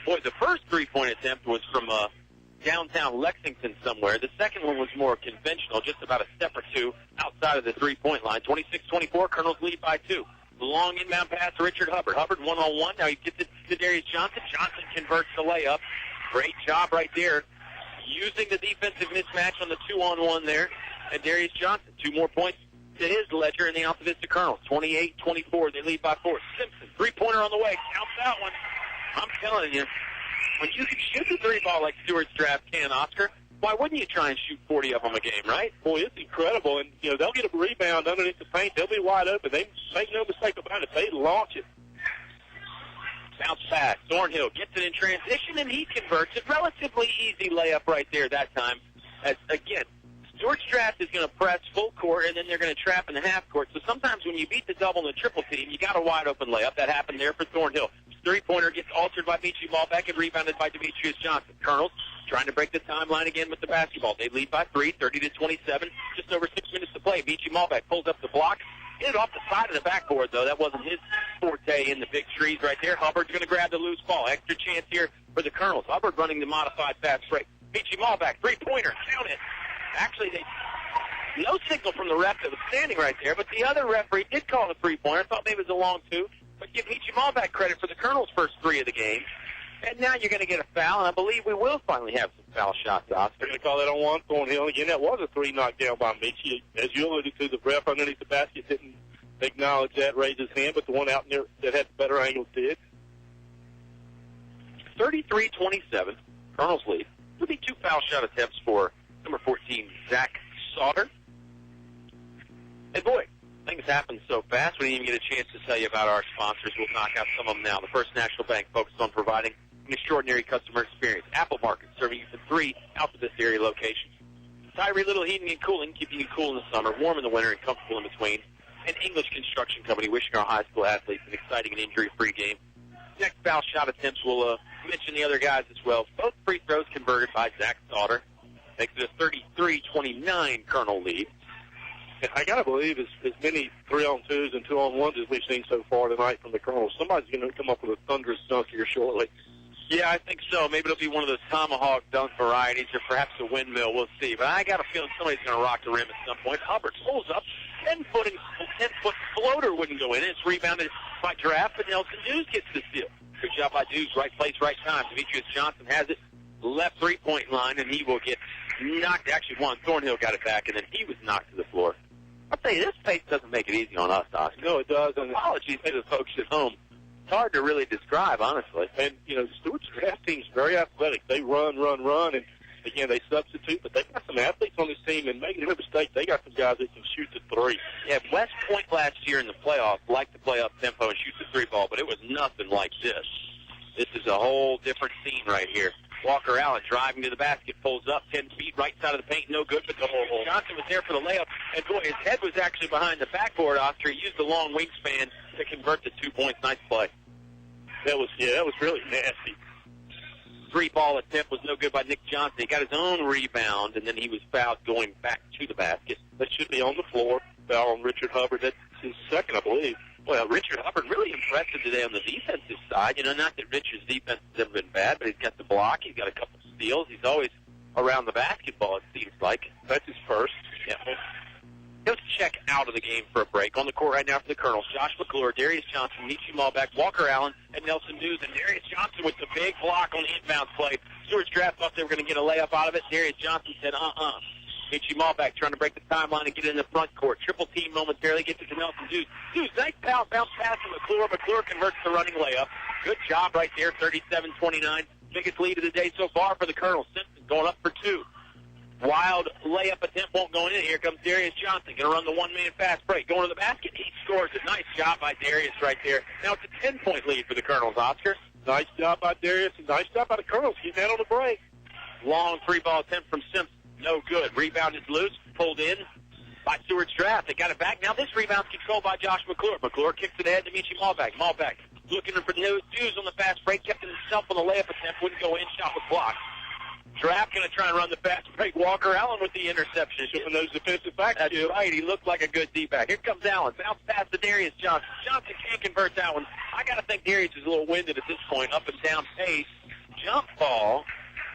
Boy, the first 3-point attempt was from downtown Lexington somewhere. The second one was more conventional, just about a step or 2 outside of the 3-point line. 26-24, Colonels lead by 2. The long inbound pass to Richard Hubbard. Hubbard one-on-one. Now he gets it to Darius Johnson. Johnson converts the layup. Great job right there, using the defensive mismatch on the 2-on-1 there. And Darius Johnson, 2 more points to his ledger in the Altavista Colonels. 28-24, they lead by 4. Simpson, 3-pointer on the way. Count that one. I'm telling you, when you can shoot the 3 ball like Stuarts Draft can, Oscar, why wouldn't you try and shoot 40 of them a game, right? Boy, it's incredible. And, they'll get a rebound underneath the paint. They'll be wide open. They make no mistake about it. They launch it. Bounce pass. Thornhill gets it in transition, and he converts it. Relatively easy layup right there that time. As, again, Stuarts Draft is going to press full court, and then they're going to trap in the half court. So sometimes when you beat the double and the triple team, you got a wide open layup. That happened there for Thornhill. 3-pointer gets altered by Michi Ballback and rebounded by Demetrius Johnson. Colonels trying to break the timeline again with the basketball. They lead by 3, 30-27. Just over 6 minutes to play. Michi Ballback pulls up the block. Hit it off the side of the backboard, though. That wasn't his forte in the big trees right there. Hubbard's going to grab the loose ball. Extra chance here for the Colonels. Hubbard running the modified fast break. Michi Ballback, 3-pointer. Count it. Actually, no signal from the ref that was standing right there, but the other referee did call the 3-pointer. I thought maybe it was a long 2. But give Michi Ballback credit for the Colonels' first 3 of the game. And now you're going to get a foul, and I believe we will finally have some foul shots, Oscar. They're going to call that on Juan Thornhill. Again, that was a 3 knockdown by Michi. As you alluded to, the ref underneath the basket didn't acknowledge that, raised his hand, but the one out there that had the better angle did. 33-27, Colonels lead. There'll be 2 foul shot attempts for number 14, Zach Sauter. And boy, things happen so fast, we didn't even get a chance to tell you about our sponsors. We'll knock out some of them now. The First National Bank focused on providing an extraordinary customer experience. Apple Market, serving you from 3 Altavista area locations. Tyree Little Heating and Cooling, keeping you cool in the summer, warm in the winter, and comfortable in between. And English Construction Company, wishing our high school athletes an exciting and injury-free game. Next foul shot attempts, we'll mention the other guys as well. Both free throws converted by Zach Sauter. Makes it a 33-29 Colonel lead. I got to believe as many 3-on-2s and 2-on-1s as we've seen so far tonight from the Colonels. Somebody's going to come up with a thunderous dunk here shortly. Yeah, I think so. Maybe it'll be one of those tomahawk dunk varieties or perhaps a windmill. We'll see. But I got a feeling somebody's going to rock the rim at some point. Hubbard pulls up. 10-foot floater wouldn't go in. It's rebounded by Draft, but Nelson Dews gets the steal. Good job by Dews. Right place, right time. Demetrius Johnson has it. Left three-point line, and he will get knocked. Actually, Juan Thornhill got it back, and then he was knocked to the floor. I'll tell you, this pace doesn't make it easy on us, Oscar. No, it does. And apologies to the folks at home. It's hard to really describe, honestly. And, you know, the Stuarts draft team's very athletic. They run, and, again, they substitute, but they got some athletes on this team, and make no mistake, they got some guys that can shoot the three. Yeah, West Point last year in the playoffs liked to play up tempo and shoot the three ball, but it was nothing like this. This is a whole different scene right here. Walker Allen driving to the basket, pulls up 10 feet, right side of the paint, no good, but Johnson was there for the layup, and boy, his head was actually behind the backboard, Oscar. He used the long wingspan to convert the 2 points. Nice play. That was really nasty. Three ball attempt was no good by Nick Johnson. He got his own rebound, and then he was fouled going back to the basket. That should be on the floor. Foul on Richard Hubbard. That's his second, I believe. Well, Richard Hubbard really impressive today on the defensive side. You know, not that Richard's defense has ever been bad, but he's got the block. He's got a couple steals. He's always around the basketball, it seems like. That's his first. Yeah. He'll check out of the game for a break. On the court right now for the Colonels, Josh McClure, Darius Johnson, Nietzsche Malbeck, Walker Allen, and Nelson Dews. And Darius Johnson with the big block on the inbounds play. Stuarts draft thought they were going to get a layup out of it. Darius Johnson said, Nietzsche Malbeck trying to break the timeline and get in the front court. Triple team momentarily, gets it to Nelson Dews. Dews, nice bounce pass to McClure. McClure converts the running layup. Good job right there, 37-29. Biggest lead of the day so far for the Colonels. Simpson going up for two. Wild layup attempt won't go in. Here comes Darius Johnson. Going to run the one-man fast break. Going to the basket. He scores it. Nice job by Darius right there. Now it's a 10-point lead for the Colonels, Oscar. Nice job by Darius. And nice job by the Colonels. Getting that on the break. Long three-ball attempt from Simpson. No good. Rebound is loose. Pulled in by Stuarts draft. They got it back. Now this rebound's controlled by Josh McClure. McClure kicks it ahead to Nietzsche Malbeck. Malbeck looking for Dews on the fast break. Kept it himself on the layup attempt. Wouldn't go in. Shot was blocked. Draft going to try and run the fast break. Walker Allen with the interception. Showing those defensive backs. That's right. He looked like a good D-back. Here comes Allen. Bounce pass to Darius Johnson. Johnson can't convert that one. I got to think Darius is a little winded at this point. Up and down pace. Jump ball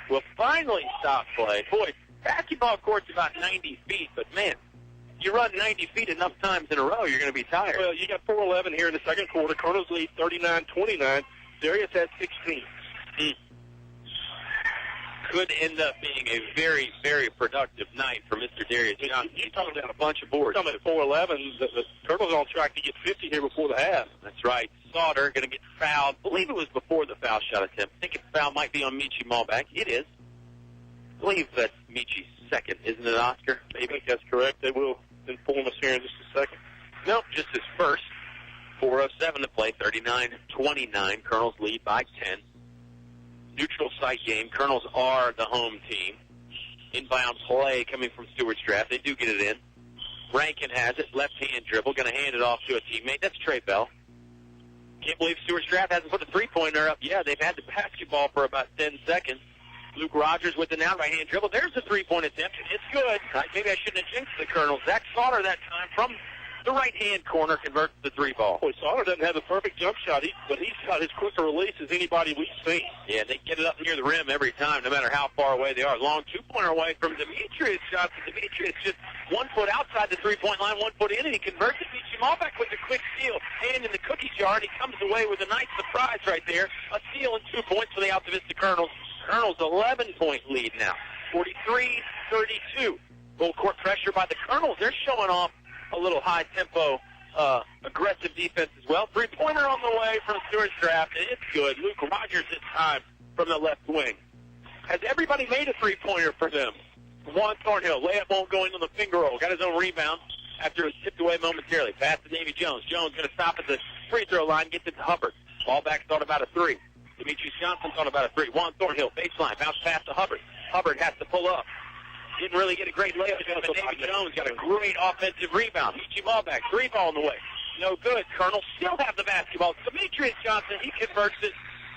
will finally stop play. Boy, basketball court's about 90 feet, but man, you run 90 feet enough times in a row, you're going to be tired. Well, you got 4:11 here in the second quarter. Colonels lead 39-29. Darius has 16. Could end up being a very, very productive night for Mr. Darius Johnson. He's talking about a bunch of boards. Talking about 4:11, the Colonels are on track to get 50 here before the half. That's right. Sauter going to get fouled. I believe it was before the foul shot attempt. I think the foul might be on Nietzsche Malbeck. It is. I believe that's Nietzsche's second, isn't it, Oscar? Maybe. I think that's correct. They will inform us here in just a second. Nope, just his first. 4:07 to play, 39-29. Colonels lead by 10. Neutral site game. Colonels are the home team. Inbound play coming from Stuarts draft. They do get it in. Rankin has it. Left-hand dribble. Going to hand it off to a teammate. That's Trey Bell. Can't believe Stuarts draft hasn't put the three-pointer up. Yeah, they've had the basketball for about 10 seconds. Luke Rogers with the now right-hand dribble. There's the three-point attempt. It's good. Maybe I shouldn't have jinxed the Colonels. Zach Sauter that time from the right-hand corner converts the three ball. Boy, Sauter doesn't have a perfect jump shot, but he's got as quick a release as anybody we've seen. Yeah, they get it up near the rim every time, no matter how far away they are. Long two-pointer away from Demetrius Johnson. Demetrius just 1 foot outside the three-point line, 1 foot in, and he converts it. Nietzsche Malbeck with a quick steal. Hand in the cookie jar, and he comes away with a nice surprise right there. A steal and 2 points for the Altavista Colonels. Colonels 11-point lead now, 43-32. Full court pressure by the Colonels. They're showing off a little high-tempo, aggressive defense as well. Three-pointer on the way from Stuarts draft, and it's good. Luke Rogers this time from the left wing. Has everybody made a three-pointer for them? Juan Thornhill, layup won't go in on the finger roll. Got his own rebound after it was tipped away momentarily. Pass to Davy Jones. Jones going to stop at the free throw line, gets it to Hubbard. Ball back thought about a three. Demetrius Johnson thought about a three. Juan Thornhill, baseline, bounce pass to Hubbard. Hubbard has to pull up. Didn't really get a great layup, but Davy Jones got a great offensive rebound. Nietzsche Malbeck, three ball in the way. No good. Colonel still have the basketball. Demetrius Johnson, he converts it.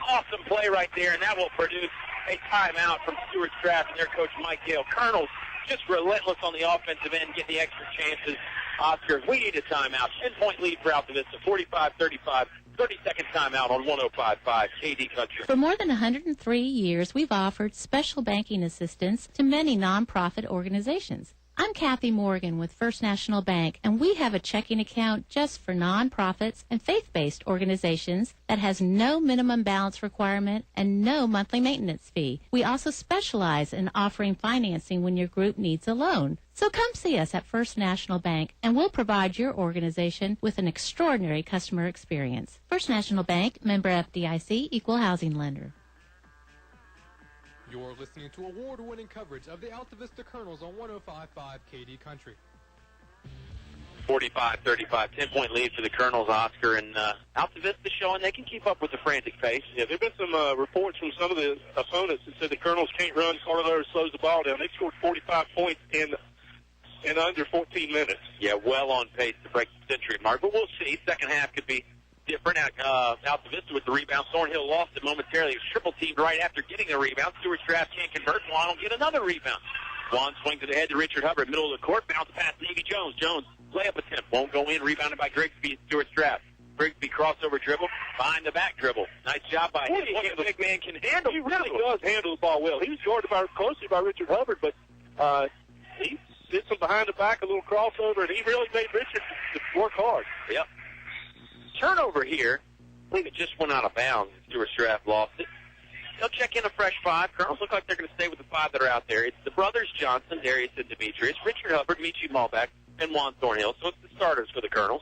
Awesome play right there, and that will produce a timeout from Stuarts draft and their coach, Mike Gale. Colonels just relentless on the offensive end, get the extra chances. Oscar, we need a timeout. 10-point lead for Altavista, 45-35. 30-second timeout on 105.5 KD Country. For more than 103 years, we've offered special banking assistance to many nonprofit organizations. I'm Kathy Morgan with First National Bank, and we have a checking account just for nonprofits and faith-based organizations that has no minimum balance requirement and no monthly maintenance fee. We also specialize in offering financing when your group needs a loan. So come see us at First National Bank, and we'll provide your organization with an extraordinary customer experience. First National Bank, member FDIC, equal housing lender. You're listening to award-winning coverage of the Altavista Colonels on 105.5 KD Country. 45-35, 10-point lead for the Colonels, Oscar, and Altavista showing they can keep up with the frantic pace. Yeah, there have been some reports from some of the opponents that said the Colonels can't run. Carter slows the ball down. They scored 45 points in under 14 minutes. Yeah, well on pace to break the century mark, but we'll see. Second half could be different. Altavista with the rebound. Thornhill lost it momentarily. He was triple-teamed right after getting the rebound. Stuarts draft can't convert. Juan will get another rebound. Juan swings it ahead to Richard Hubbard, middle of the court. Bounce pass Navy Jones. Jones, layup attempt. Won't go in. Rebounded by Grigsby. Stuarts draft. Grigsby crossover dribble. Behind the back dribble. Nice job by him. What the big man can handle. He really does handle the ball well. He was guarded closely by Richard Hubbard, but he sits him behind the back, a little crossover, and he really made Richard work hard. Yep. Turnover here. I believe it just went out of bounds. Stuarts draft lost it. They'll check in a fresh five. Colonels look like they're going to stay with the five that are out there. It's the brothers Johnson, Darius, and Demetrius, Richard Hubbard, Michi Malbeck, and Juan Thornhill. So it's the starters for the Colonels.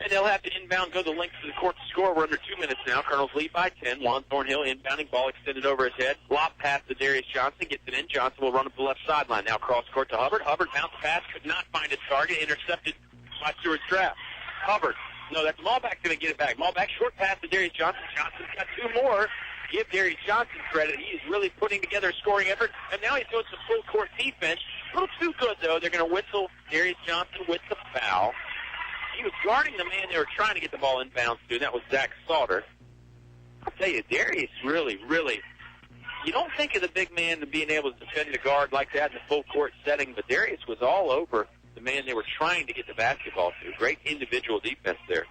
And they'll have to inbound, go the length of the court to score. We're under 2 minutes now. Colonels lead by 10. Juan Thornhill inbounding, ball extended over his head. Lob pass to Darius Johnson, gets it in. Johnson will run up the left sideline. Now cross court to Hubbard. Hubbard bounce pass, could not find his target, intercepted by Stuarts draft. Hubbard. No, that's Malbeck going to get it back. Malbeck, short pass to Darius Johnson. Johnson's got two more. Give Darius Johnson credit. He is really putting together a scoring effort, and now he's doing some full-court defense. A little too good, though. They're going to whistle Darius Johnson with the foul. He was guarding the man they were trying to get the ball inbounds to, and that was Zach Sauter. I'll tell you, Darius really, you don't think of the big man to being able to defend the guard like that in a full-court setting, but Darius was all over the man they were trying to get the basketball to. Great individual defense there.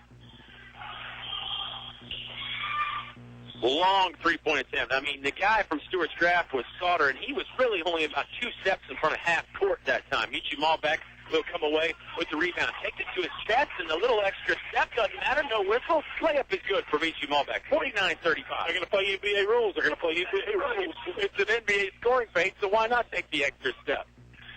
Long three-point attempt. I mean, the guy from Stuarts draft was Sauter, and he was really only about 2 steps in front of half court that time. Michi Malbeck will come away with the rebound. Takes it to his chest, and a little extra step. Doesn't matter. No whistle. Layup is good for Michi Malbeck. 49-35. They're going to play NBA rules. They're going to play NBA rules. It's an NBA scoring feint, so why not take the extra step?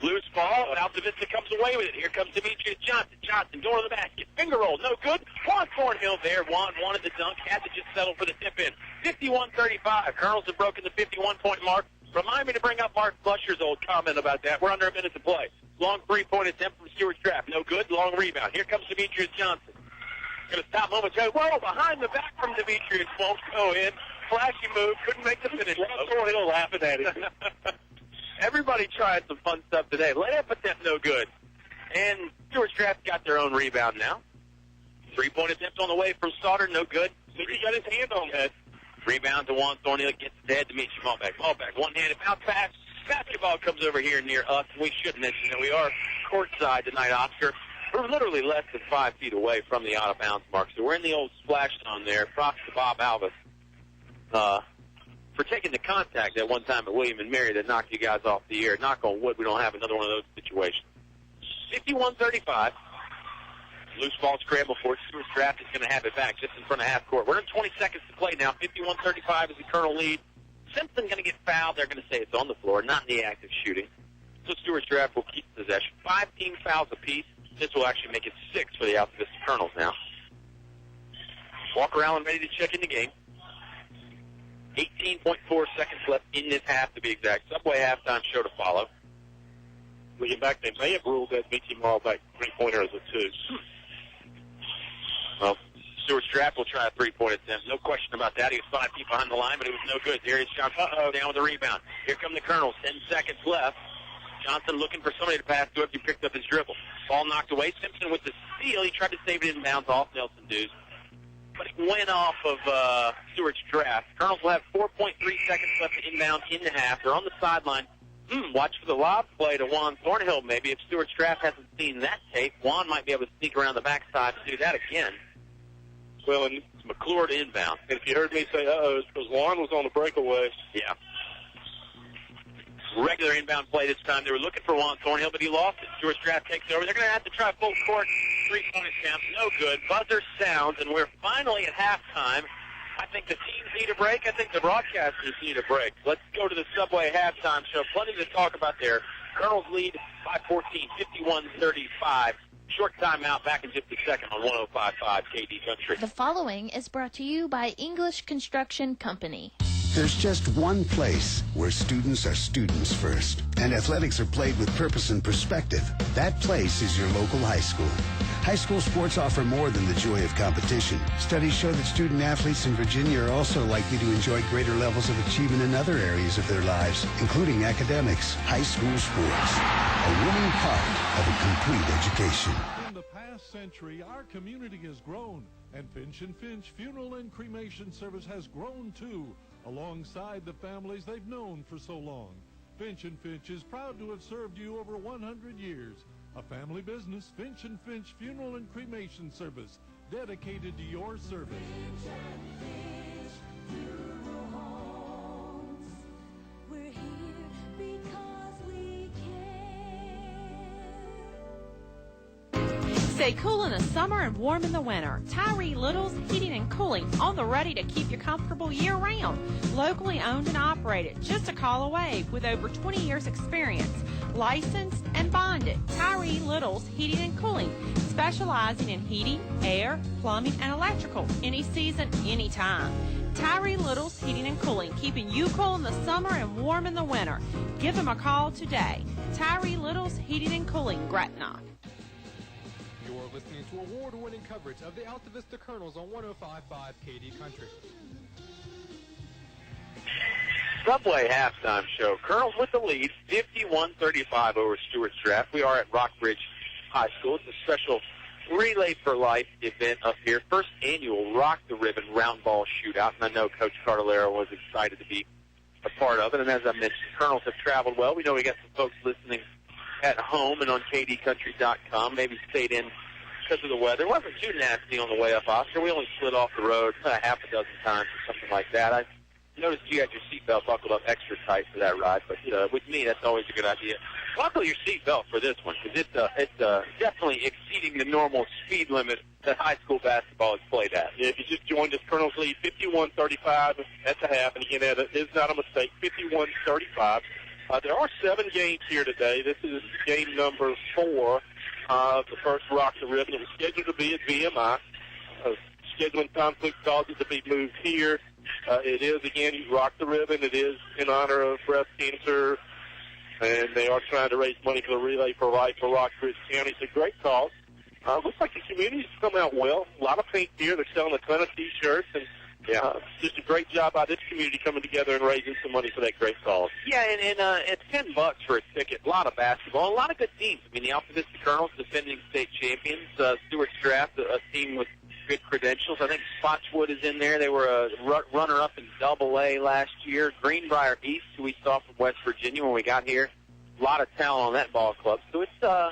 Loose ball, and Altavista comes away with it. Here comes Demetrius Johnson. Johnson going to the basket. Finger roll, no good. Juan Thornhill there. Juan wanted the dunk. Had to just settle for the tip-in. 51-35. Colonels have broken the 51-point mark. Remind me to bring up Mark Flusher's old comment about that. We're under a minute to play. Long three-point attempt from Stuarts draft. No good. Long rebound. Here comes Demetrius Johnson. Going to stop momentarily. Whoa, behind the back from Demetrius. Won't go in. Flashy move. Couldn't make the finish. Thornhill laughing at him. Everybody tried some fun stuff today. Layup attempt, no good. And Stuarts draft got their own rebound now. Three-point attempt on the way from Sauter, no good. He got his hand on that. Rebound to Juan Thornhill, gets it ahead to Michi Malbeck. Malbeck, one-handed bounce pass. Basketball comes over here near us. We should mention that we are courtside tonight, Oscar. We're literally less than 5 feet away from the out-of-bounds mark. So we're in the old splash zone there. Props to Bob Alvis for taking the contact that one time at William and Mary that knocked you guys off the air. Knock on wood, we don't have another one of those situations. 51-35. Loose ball scramble for it. Stuarts draft is going to have it back just in front of half court. We're in 20 seconds to play now. 51-35 is the Colonel lead. Simpson going to get fouled. They're going to say it's on the floor, not in the act of shooting. So Stuarts draft will keep possession. 5 team fouls apiece. This will actually make it 6 for the Altavista Colonels now. Walker Allen ready to check in the game. 18.4 seconds left in this half, to be exact. Subway halftime show to follow. Looking back, they may have ruled that Michi Malbeck three-pointer as a 2. Well, Stuarts draft will try a three-point attempt. No question about that. He was 5 feet behind the line, but it was no good. Darius Johnson down with the rebound. Here come the Colonels. 10 seconds left. Johnson looking for somebody to pass to if he picked up his dribble. Ball knocked away. Simpson with the steal. He tried to save it in bounds off Nelson Dews, but it went off of Stuarts draft. Colonels will have 4.3 seconds left to inbound in the half. They're on the sideline. Watch for the lob play to Juan Thornhill maybe. If Stuarts draft hasn't seen that tape, Juan might be able to sneak around the backside to do that again. Well, and McClure to inbound. if you heard me say, uh-oh, it's because Juan was on the breakaway. Yeah. Regular inbound play this time. They were looking for Juan Thornhill, but he lost it. Stuarts draft takes over. They're going to have to try full court. 3-point attempt. No good. Buzzer sounds, and we're finally at halftime. I think the teams need a break. I think the broadcasters need a break. Let's go to the Subway halftime show. Plenty to talk about there. Colonels lead by 14, 51-35. Short timeout, back in just a second on 105.5 KD Country. The following is brought to you by English Construction Company. There's just one place where students are students first, and athletics are played with purpose and perspective. That place is your local high school. High school sports offer more than the joy of competition. Studies show that student athletes in Virginia are also likely to enjoy greater levels of achievement in other areas of their lives, including academics. High school sports, a winning part of a complete education. In the past century, our community has grown, and Finch & Finch Funeral and Cremation Service has grown too, alongside the families they've known for so long. Finch & Finch is proud to have served you over 100 years. A family business, Finch & Finch Funeral and Cremation Service, dedicated to your service. We're here because we care. Stay cool in the summer and warm in the winter. Tyree Little's Heating and Cooling, on the ready to keep you comfortable year-round. Locally owned and operated, just a call away, with over 20 years experience. Licensed and bonded. Tyree Little's Heating and Cooling, specializing in heating, air, plumbing, and electrical. Any season, anytime. Tyree Little's Heating and Cooling, keeping you cool in the summer and warm in the winter. Give them a call today. Tyree Little's Heating and Cooling, Gretna. You're listening to award-winning coverage of the Altavista Colonels on 105.5 KD Country. Subway halftime show. Colonels with the lead, 51-35 over Stuarts draft. We are at Rockbridge High School. It's a special Relay for Life event up here. First annual Rock the Ribbon round ball shootout. And I know Coach Cartolero was excited to be a part of it. And as I mentioned, Colonels have traveled well. We know we got some folks listening at home and on kdcountry.com. Maybe stayed in because of the weather. It wasn't too nasty on the way up, Oscar. We only slid off the road half a dozen times or something like that. I noticed you had your seatbelt buckled up extra tight for that ride, but with me, that's always a good idea. Buckle your seatbelt for this one, because it's definitely exceeding the normal speed limit that high school basketball is played at. Yeah, if you just joined us, Colonels lead 51-35 at the half, and again, that is not a mistake, 51-35. There are 7 games here today. This is game number 4 of the first Rock the Ribbon. It was scheduled to be at VMI. Scheduling conflict caused it to be moved here. It is, again, Rock the Ribbon. It is in honor of breast cancer, and they are trying to raise money for the Relay for Life for Rockbridge County. It's a great cause. Looks like the community's come out well. A lot of pink here. They're selling a ton of T-shirts, and just a great job by this community coming together and raising some money for that great cause. Yeah, and it's $10 for a ticket. A lot of basketball, a lot of good teams. I mean, the Altavista Colonels, defending state champions. Stuarts draft, a team with good credentials. I think Spotswood is in there. They were a runner-up in Double-A last year. Greenbrier East, who we saw from West Virginia when we got here. A lot of talent on that ball club. So it's a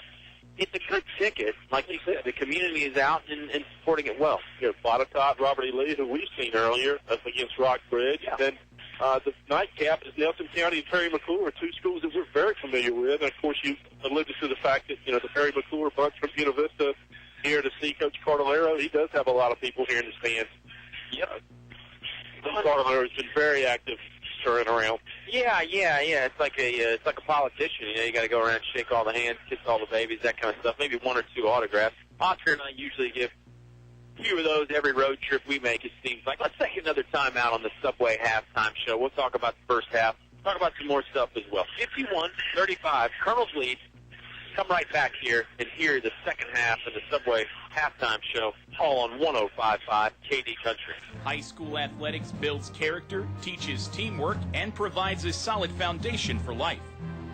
good ticket. Like you said, the community is out and supporting it well. You know, Botetourt, Robert E. Lee, who we've seen earlier, up against Rockbridge. Yeah. And then the nightcap is Nelson County and Perry McClure, 2 schools that we're very familiar with. And, of course, you alluded to the fact that, the Perry McClure bunch from Buena Vista here to see Coach Cartolero. He does have a lot of people here in the stands. Yep. Cartolero has been very active stirring around. Yeah. It's like a politician. You got to go around, shake all the hands, kiss all the babies, that kind of stuff. Maybe 1 or 2 autographs. Oscar and I usually give a few of those every road trip we make, it seems like. Let's take another time out on the Subway halftime show. We'll talk about the first half. Talk about some more stuff as well. 51-35, Colonels lead. Come right back here and hear the second half of the Subway halftime show, all on 105.5 KD Country. High school athletics builds character, teaches teamwork, and provides a solid foundation for life.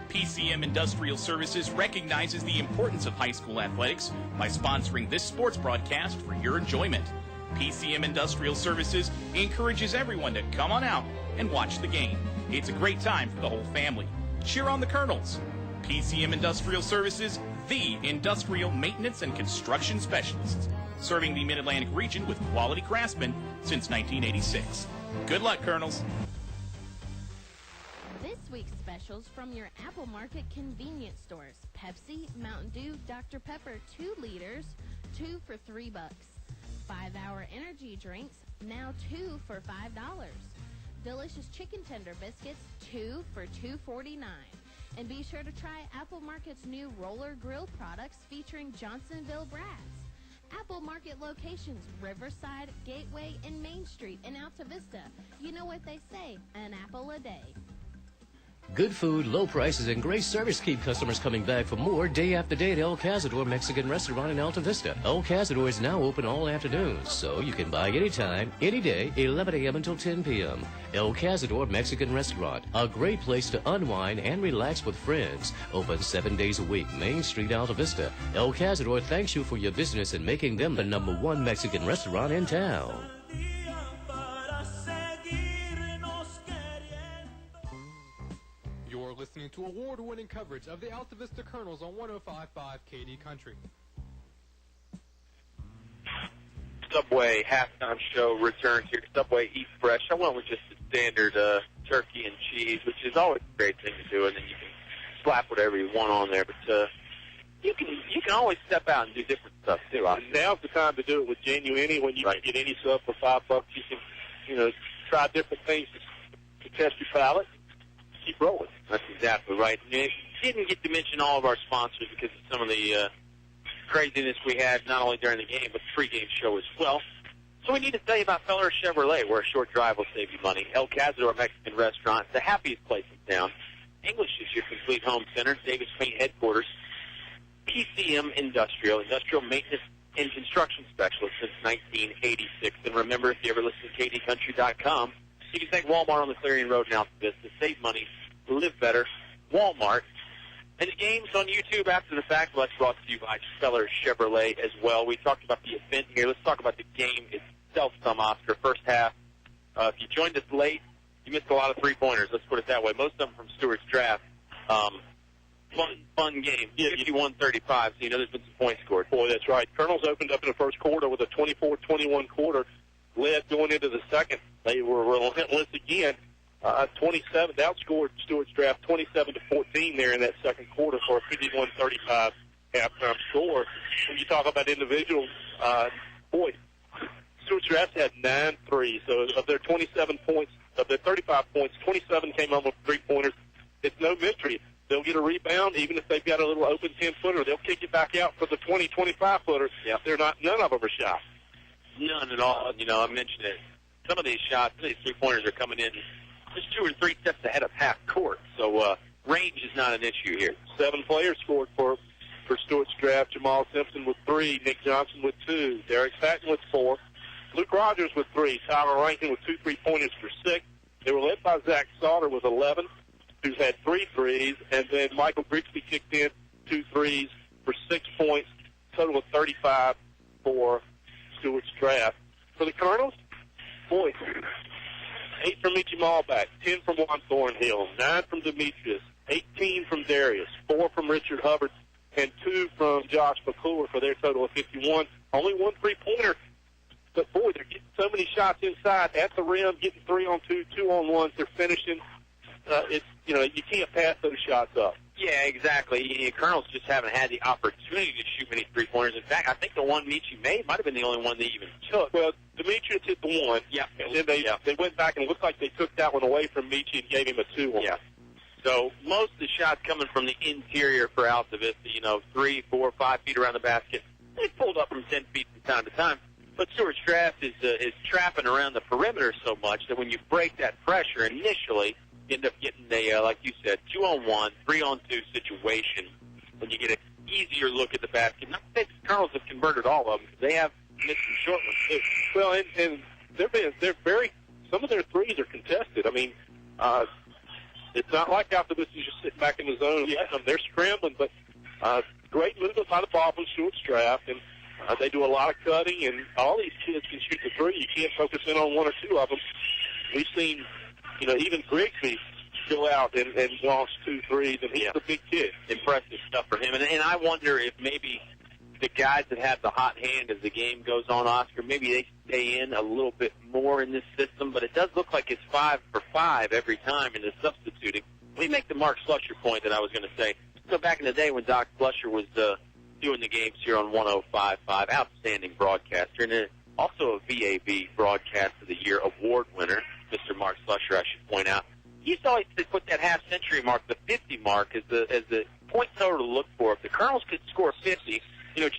PCM Industrial Services recognizes the importance of high school athletics by sponsoring this sports broadcast for your enjoyment. PCM Industrial Services encourages everyone to come on out and watch the game. It's a great time for the whole family. Cheer on the Colonels. PCM Industrial Services, the industrial maintenance and construction specialists. serving the Mid-Atlantic region with quality craftsmen since 1986. Good luck, Colonels. This week's specials from your Apple Market convenience stores. Pepsi, Mountain Dew, Dr. Pepper, 2 liters, 2 for $3. 5-hour energy drinks, now 2 for $5. Delicious chicken tender biscuits, 2 for $2.49. And be sure to try Apple Market's new roller grill products featuring Johnsonville Brass. Apple Market locations, Riverside, Gateway, and Main Street in Altavista. You know what they say, an apple a day. Good food, low prices, and great service keep customers coming back for more day after day at El Cazador Mexican Restaurant in Altavista. El Cazador is now open all afternoons, so you can buy anytime, any day, 11 a.m. until 10 p.m. El Cazador Mexican Restaurant, a great place to unwind and relax with friends. Open 7 days a week, Main Street, Altavista. El Cazador thanks you for your business and making them the #1 Mexican restaurant in town. You're listening to award-winning coverage of the Altavista Colonels on 105.5 KD Country. Subway halftime show returns here. Subway Eat Fresh. I went with just the standard turkey and cheese, which is always a great thing to do, and then you can slap whatever you want on there. But you can always step out and do different stuff too. Now's the time to do it with Genuine. When you can get any sub for $5, you can try different things to test your palate. Keep rolling. That's exactly right. And didn't get to mention all of our sponsors because of some of the craziness we had not only during the game but the pregame show as well. So we need to tell you about Feller Chevrolet, where a short drive will save you money. El Cazador Mexican Restaurant, the happiest place in town. English is your complete home center. Davis Paint headquarters. PCM Industrial maintenance and construction specialist since 1986. And remember, if you ever listen to kdcountry.com, you can thank Walmart on the Clarion Road in Altavista. Save money, live better. Walmart. And the game's on YouTube after the fact. Well, that's brought to you by Feller Chevrolet as well. We talked about the event here. Let's talk about the game itself, Oscar. First half. If you joined us late, you missed a lot of three-pointers. Let's put it that way. Most of them from Stuarts draft. Fun game. 51-35, so you know there's been some points scored. Boy, that's right. Colonels opened up in the first quarter with a 24-21 quarter. Led going into the second. They were relentless again. 27, outscored Stuarts draft 27-14 there in that second quarter for a 51-35 halftime score. When you talk about individuals, Stuarts draft had 9 threes. So of their 27 points, of their 35 points, 27 came home with three-pointers. It's no mystery. They'll get a rebound, even if they've got a little open 10-footer. They'll kick it back out for the 20, 25-footer. Yeah. None of them are shot. None at all. I mentioned it. Some of these shots, some of these three-pointers are coming in just 2 or 3 steps ahead of half court. So range is not an issue here. 7 players scored for Stuarts draft. Jamal Simpson with 3, Nick Johnson with 2, Derek Patton with 4, Luke Rogers with 3, Tyler Rankin with 2 3-pointers for 6. They were led by Zach Sauter with 11, who's had 3 threes, and then Michael Grigsby kicked in 2 threes for 6 points, total of 35 for Stuarts draft. For the Colonels, 8 from Michi Malback, 10 from Juan Thornhill, 9 from Demetrius, 18 from Darius, 4 from Richard Hubbard, and 2 from Josh McClure for their total of 51. Only 1 3-pointer, but they're getting so many shots inside at the rim, getting 3-on-2, 2-on-1s. They're finishing. You can't pass those shots up. Yeah, exactly. Colonels just haven't had the opportunity to shoot many three-pointers. In fact, I think the one Michi made might have been the only one they even took. Well, Demetrius hit the one. Yeah. And then they went back and looked like they took that one away from Michi and gave him a 2-1. Yeah. So most of the shots coming from the interior for Altavista, 3, 4, 5 feet around the basket. They pulled up from 10 feet from time to time. But Stuarts draft is trapping around the perimeter so much that when you break that pressure initially, you end up getting a, like you said, 2-on-1, 3-on-2 situation when you get an easier look at the basket. Not that the Colonels have converted all of them, because they have missed some short ones too. Well, and some of their threes are contested. I mean, it's not like Altavista's just sitting back in the zone. Yeah. They're scrambling, but great movement by the ball from Stuarts draft, and they do a lot of cutting, and all these kids can shoot the three. You can't focus in on 1 or 2 of them. We've seen, even Grigsby go out and launch 2 threes, and he's a big kid. Impressive stuff for him. And I wonder if maybe the guys that have the hot hand as the game goes on, Oscar, maybe they stay in a little bit more in this system, but it does look like it's 5 for 5 every time in the substituting. Let me make the Mark Slusher point that I was going to say. So back in the day when Doc Slusher was doing the games here on 105.5, outstanding broadcaster, and also a VAB Broadcast of the Year award winner, Mr. Mark Slusher, I should point out. He used to always put that half-century mark, the 50 mark, as the point total to look for. If the Colonels could score 50,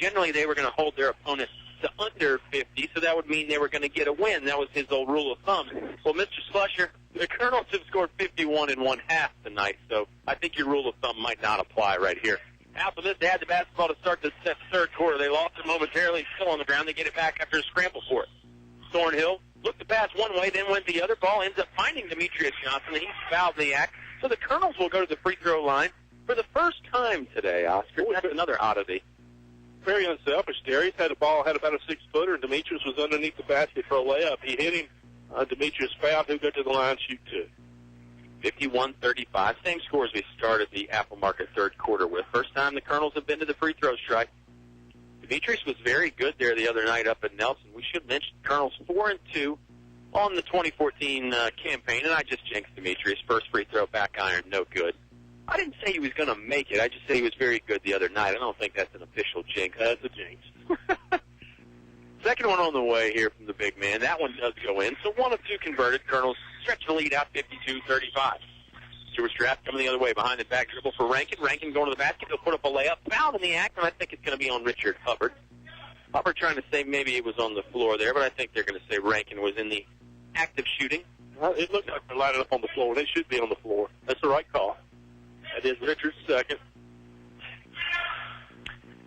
generally they were going to hold their opponent to under 50, so that would mean they were going to get a win. That was his old rule of thumb. Well, Mr. Slusher, the Colonels have scored 51 in 1/2 tonight, so I think your rule of thumb might not apply right here. After this, they had the basketball to start the third quarter. They lost it momentarily, still on the ground. They get it back after a scramble for it. Thornhill looked to pass one way, then went the other. Ball ends up finding Demetrius Johnson, and he fouled the act. So the Colonels will go to the free throw line for the first time today, Oscar. That's another oddity. Very unselfish. Darius had the ball, had about a 6-footer, and Demetrius was underneath the basket for a layup. He hit him. Demetrius fouled. He'll go to the line, shoot 2. 51-35. Same score as we started the Apple Market third quarter with. First time the Colonels have been to the free throw strike. Demetrius was very good there the other night up at Nelson. We should mention Colonels 4-2 on the 2014 campaign, and I just jinxed Demetrius. First free throw, back iron, no good. I didn't say he was going to make it. I just said he was very good the other night. I don't think that's an official jinx. That's a jinx. Second one on the way here from the big man. That one does go in. So 1 of 2 converted. Colonels stretch the lead out 52-35. Stuarts draft coming the other way. Behind the back dribble for Rankin. Rankin going to the basket. He'll put up a layup. Fouled in the act, and I think it's going to be on Richard Hubbard. Hubbard trying to say maybe it was on the floor there, but I think they're going to say Rankin was in the act of shooting. It looked like they're lining up on the floor. They should be on the floor. That's the right call. That is Richard's second.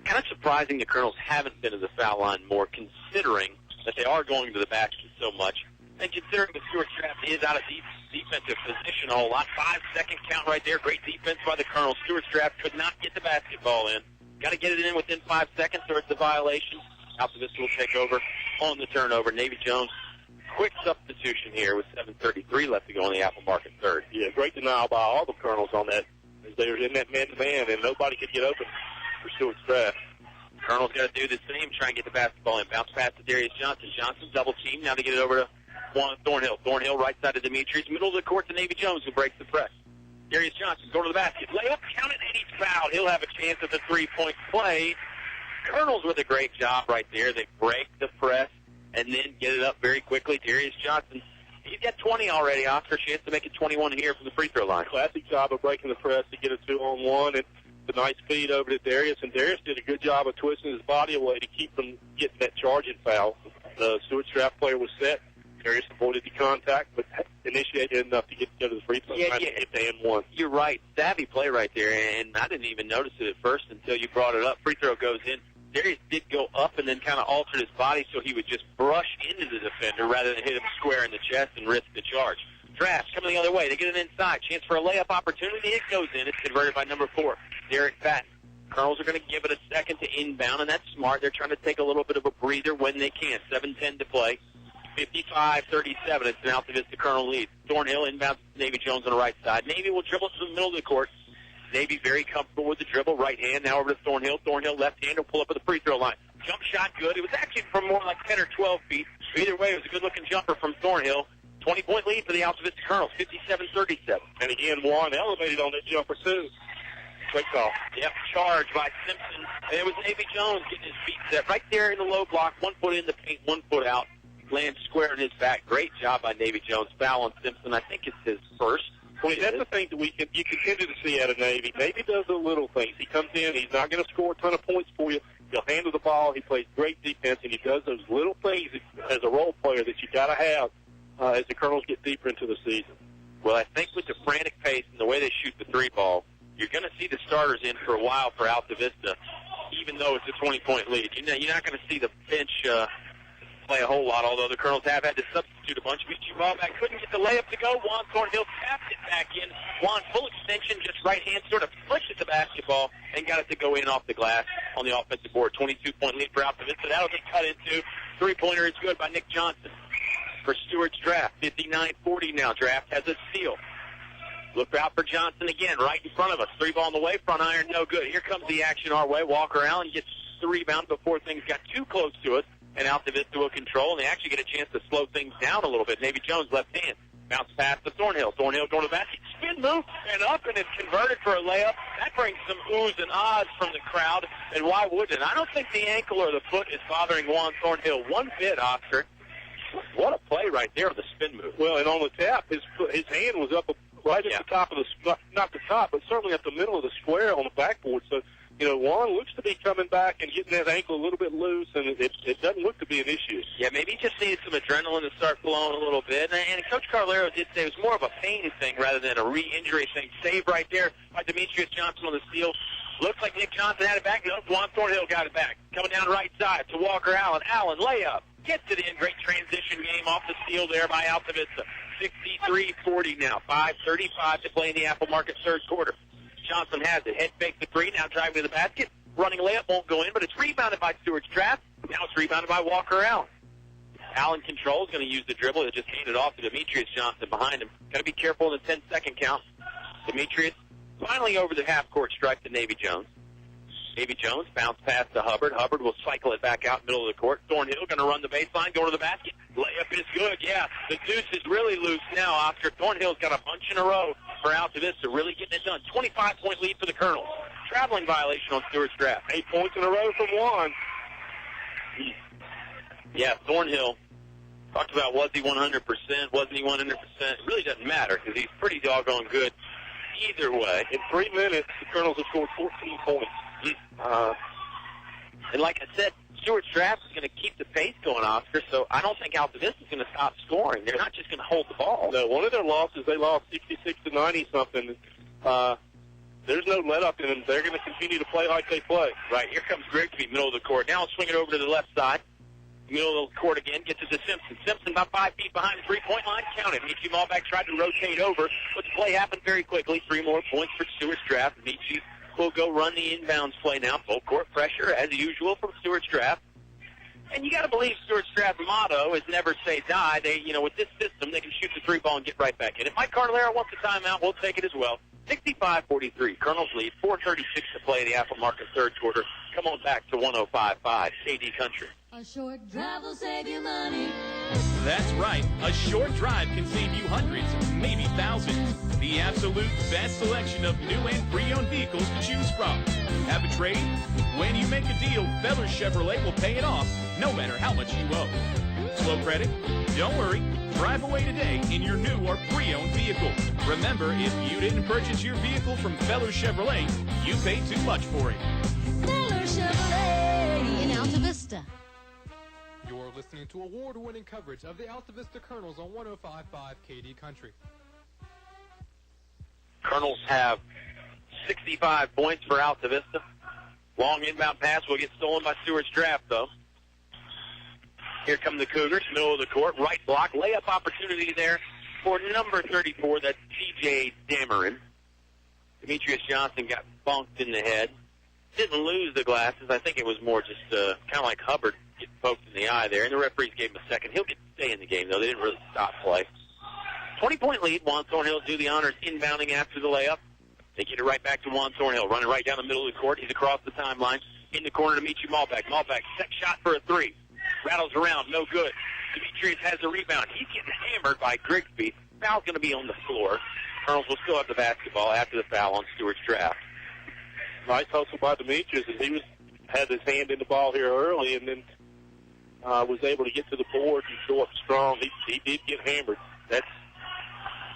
Kind of surprising the Colonels haven't been to the foul line more, considering that they are going to the basket so much. And considering the Stuarts draft is out of defensive position a whole lot. 5-second count right there. Great defense by the Colonels. Stuarts draft could not get the basketball in. Got to get it in within 5 seconds or it's a violation. Altavista will take over on the turnover. Navy Jones, quick substitution here with 7:33 left to go in the Apple Market third. Yeah, great denial by all the Colonels on that. They were in that man-to-man, and nobody could get open for Stuarts draft. Colonels got to do the same, try and get the basketball in. Bounce pass to Darius Johnson. Johnson double team. Now to get it over to Thornhill. Thornhill right side of Demetrius. Middle of the court to Navy Jones, who breaks the press. Darius Johnson going to the basket. Layup, count it, and he's fouled. He'll have a chance at the three-point play. Colonels with a great job right there. They break the press and then get it up very quickly. Darius Johnson, he's got 20 already, Oscar. Chance to make it 21 here from the free throw line. Classic job of breaking the press to get a 2-on-1. And the nice feed over to Darius. And Darius did a good job of twisting his body away to keep from getting that charging foul. The Stuarts draft player was set. Darius avoided the contact, but initiated enough to go to the free throw line to get the and one. You're right. Savvy play right there, and I didn't even notice it at first until you brought it up. Free throw goes in. Darius did go up and then kind of altered his body so he would just brush into the defender rather than hit him square in the chest and risk the charge. Draft coming the other way. They get it inside. Chance for a layup opportunity. It goes in. It's converted by number 4, Derek Patton. Colonels are going to give it a second to inbound, and that's smart. They're trying to take a little bit of a breather when they can. 7:10 to play. 55-37. It's an Altavista Colonel lead. Thornhill inbounds Navy Jones on the right side. Navy will dribble to the middle of the court. Navy very comfortable with the dribble. Right hand now over to Thornhill. Thornhill left hand will pull up at the free throw line. Jump shot good. It was actually from more like 10 or 12 feet. Either way, it was a good-looking jumper from Thornhill. 20-point lead for the Altavista Colonels, 57-37. And again, Juan elevated on that jumper, too. Great call. Yep, charge by Simpson. And it was Navy Jones getting his feet set right there in the low block. 1 foot in the paint, 1 foot out. Lands square in his back. Great job by Navy Jones. Foul on Simpson. I think it's his first. Well, that's the thing that you continue to see out of Navy. Navy does the little things. He comes in. He's not going to score a ton of points for you. He'll handle the ball. He plays great defense, and he does those little things as a role player that you got to have as the Colonels get deeper into the season. Well, I think with the frantic pace and the way they shoot the three ball, you're going to see the starters in for a while for Altavista, even though it's a 20-point lead. You're not going to see the bench play a whole lot, although the Colonels have had to substitute a bunch. Beachy ball back, couldn't get the layup to go. Juan Thornhill tapped it back in. Juan full extension, just right hand sort of flicked at the basketball and got it to go in off the glass on the offensive board. 22-point lead for Altavista. That'll get cut into. Three-pointer is good by Nick Johnson. For Stuarts draft, 59-40 now. Draft has a steal. Look out for Johnson again, right in front of us. Three ball on the way, front iron, no good. Here comes the action our way. Walker Allen gets the rebound before things got too close to us, and Altavista will control, and they actually get a chance to slow things down a little bit. Navy Jones left hand. Bounce pass to Thornhill. Thornhill going to the basket. Spin move and up, and it's converted for a layup. That brings some oohs and ahs from the crowd, and why wouldn't? I don't think the ankle or the foot is bothering Juan Thornhill one bit, Oscar. What a play right there with the spin move. Well, and on the tap, his hand was up right at the top of not the top, but certainly at the middle of the square on the backboard. So, Juan looks to be coming back and getting that ankle a little bit loose, and it doesn't look to be an issue. Yeah, maybe he just needs some adrenaline to start flowing a little bit. And Coach Carlero did say it was more of a pain thing rather than a re-injury thing. Save right there by Demetrius Johnson on the steal. Looks like Nick Johnson had it back. No, Juan Thornhill got it back. Coming down right side to Walker Allen. Allen, layup. Gets it in. Great transition game off the steal there by Altavista. 63-40 now. 5:35 to play in the Apple Market third quarter. Johnson has it. Head fake the three. Now driving to the basket. Running layup won't go in, but it's rebounded by Stuarts Draft. Now it's rebounded by Walker Allen. Allen controls. Going to use the dribble. It just handed off to Demetrius Johnson behind him. Got to be careful in the 10-second count. Demetrius finally over the half-court stripe to Navy Jones. Navy Jones bounce pass to Hubbard. Hubbard will cycle it back out middle of the court. Thornhill going to run the baseline, go to the basket. Layup is good, yeah. The deuce is really loose now, Oscar. Thornhill's got a bunch in a row for Altavista, really getting it done. 25-point lead for the Colonels. Traveling violation on Stuarts Draft. 8 points in a row from Juan. Yeah, Thornhill. Talked about was he 100%, wasn't he 100%? It really doesn't matter because he's pretty doggone good either way. In 3 minutes, the Colonels have scored 14 points. And like I said, Stuarts Draft is going to keep the pace going, Oscar, so I don't think Altavista is going to stop scoring. They're not just going to hold the ball. No, one of their losses, they lost 66-90-something. There's no let-up in them. They're going to continue to play like they play. Right, here comes Grigsby, middle of the court. Now swing it over to the left side. Middle of the court again, gets it to Simpson. Simpson about 5 feet behind the three-point line. Count it. Michi Malbeck tried to rotate over, but the play happened very quickly. 3 more points for Stuarts Draft. Michi will go run the inbounds play now. Full court pressure, as usual, from Stuarts Draft. And you got to believe Stuarts Draft's motto is never say die. They, with this system, they can shoot the 3 ball and get right back in. If Mike Carlero wants a timeout, we'll take it as well. 65-43. Colonels lead. 4:36 to play in the Apple Market third quarter. Come on back to 105.5 KD Country. A short drive will save you money. That's right. A short drive can save you hundreds, maybe thousands. The absolute best selection of new and pre-owned vehicles to choose from. Have a trade? When you make a deal, Feller Chevrolet will pay it off, no matter how much you owe. Slow credit? Don't worry. Drive away today in your new or pre-owned vehicle. Remember, if you didn't purchase your vehicle from Feller Chevrolet, you paid too much for it. Feller Chevrolet in Altavista. You're listening to award-winning coverage of the Altavista Colonels on 105.5 KD Country. Colonels have 65 points for Altavista. Long inbound pass will get stolen by Stuarts Draft, though. Here come the Cougars, middle of the court, right block, layup opportunity there for number 34, that's T.J. Dameron. Demetrius Johnson got bonked in the head. Didn't lose the glasses. I think it was more just kind of like Hubbard getting poked in the eye there, and the referees gave him a second. He'll get to stay in the game, though. They didn't really stop play. 20-point lead. Juan Thornhill do the honors inbounding after the layup. They get it right back to Juan Thornhill, running right down the middle of the court. He's across the timeline. In the corner to Michi Malbeck. Malbeck, set shot for a 3. Rattles around, no good. Demetrius has the rebound. He's getting hammered by Grigsby. Foul's going to be on the floor. Colonels will still have the basketball after the foul on Stuarts Draft. Nice hustle by Demetrius, as he had his hand in the ball here early, and then was able to get to the board and show up strong. He did get hammered.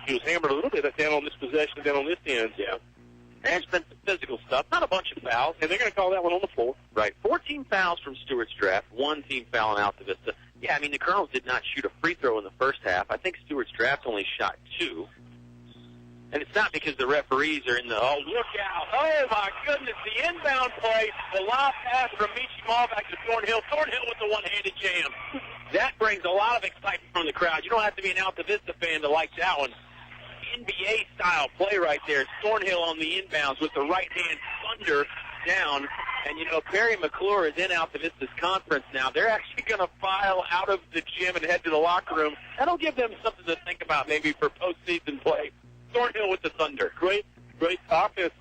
He was hammered a little bit down on this possession, down on this end. Yeah. There's been some physical stuff, not a bunch of fouls. And they're going to call that one on the floor. Right. 14 fouls from Stuarts Draft, 1 team foul in Altavista. Yeah, I mean, the Colonels did not shoot a free throw in the first half. I think Stuarts Draft only shot 2. And it's not because the referees are in the, oh, look out. Oh, my goodness, the inbound play, the lob pass from Michi Malbeck to Thornhill. Thornhill with the one-handed jam. That brings a lot of excitement from the crowd. You don't have to be an Altavista fan to like that one. NBA-style play right there. Thornhill on the inbounds with the right hand thunder down. And, Perry McClure is in Altavista's conference now. They're actually going to file out of the gym and head to the locker room. That'll give them something to think about maybe for postseason play. Thornhill with the thunder. Great offense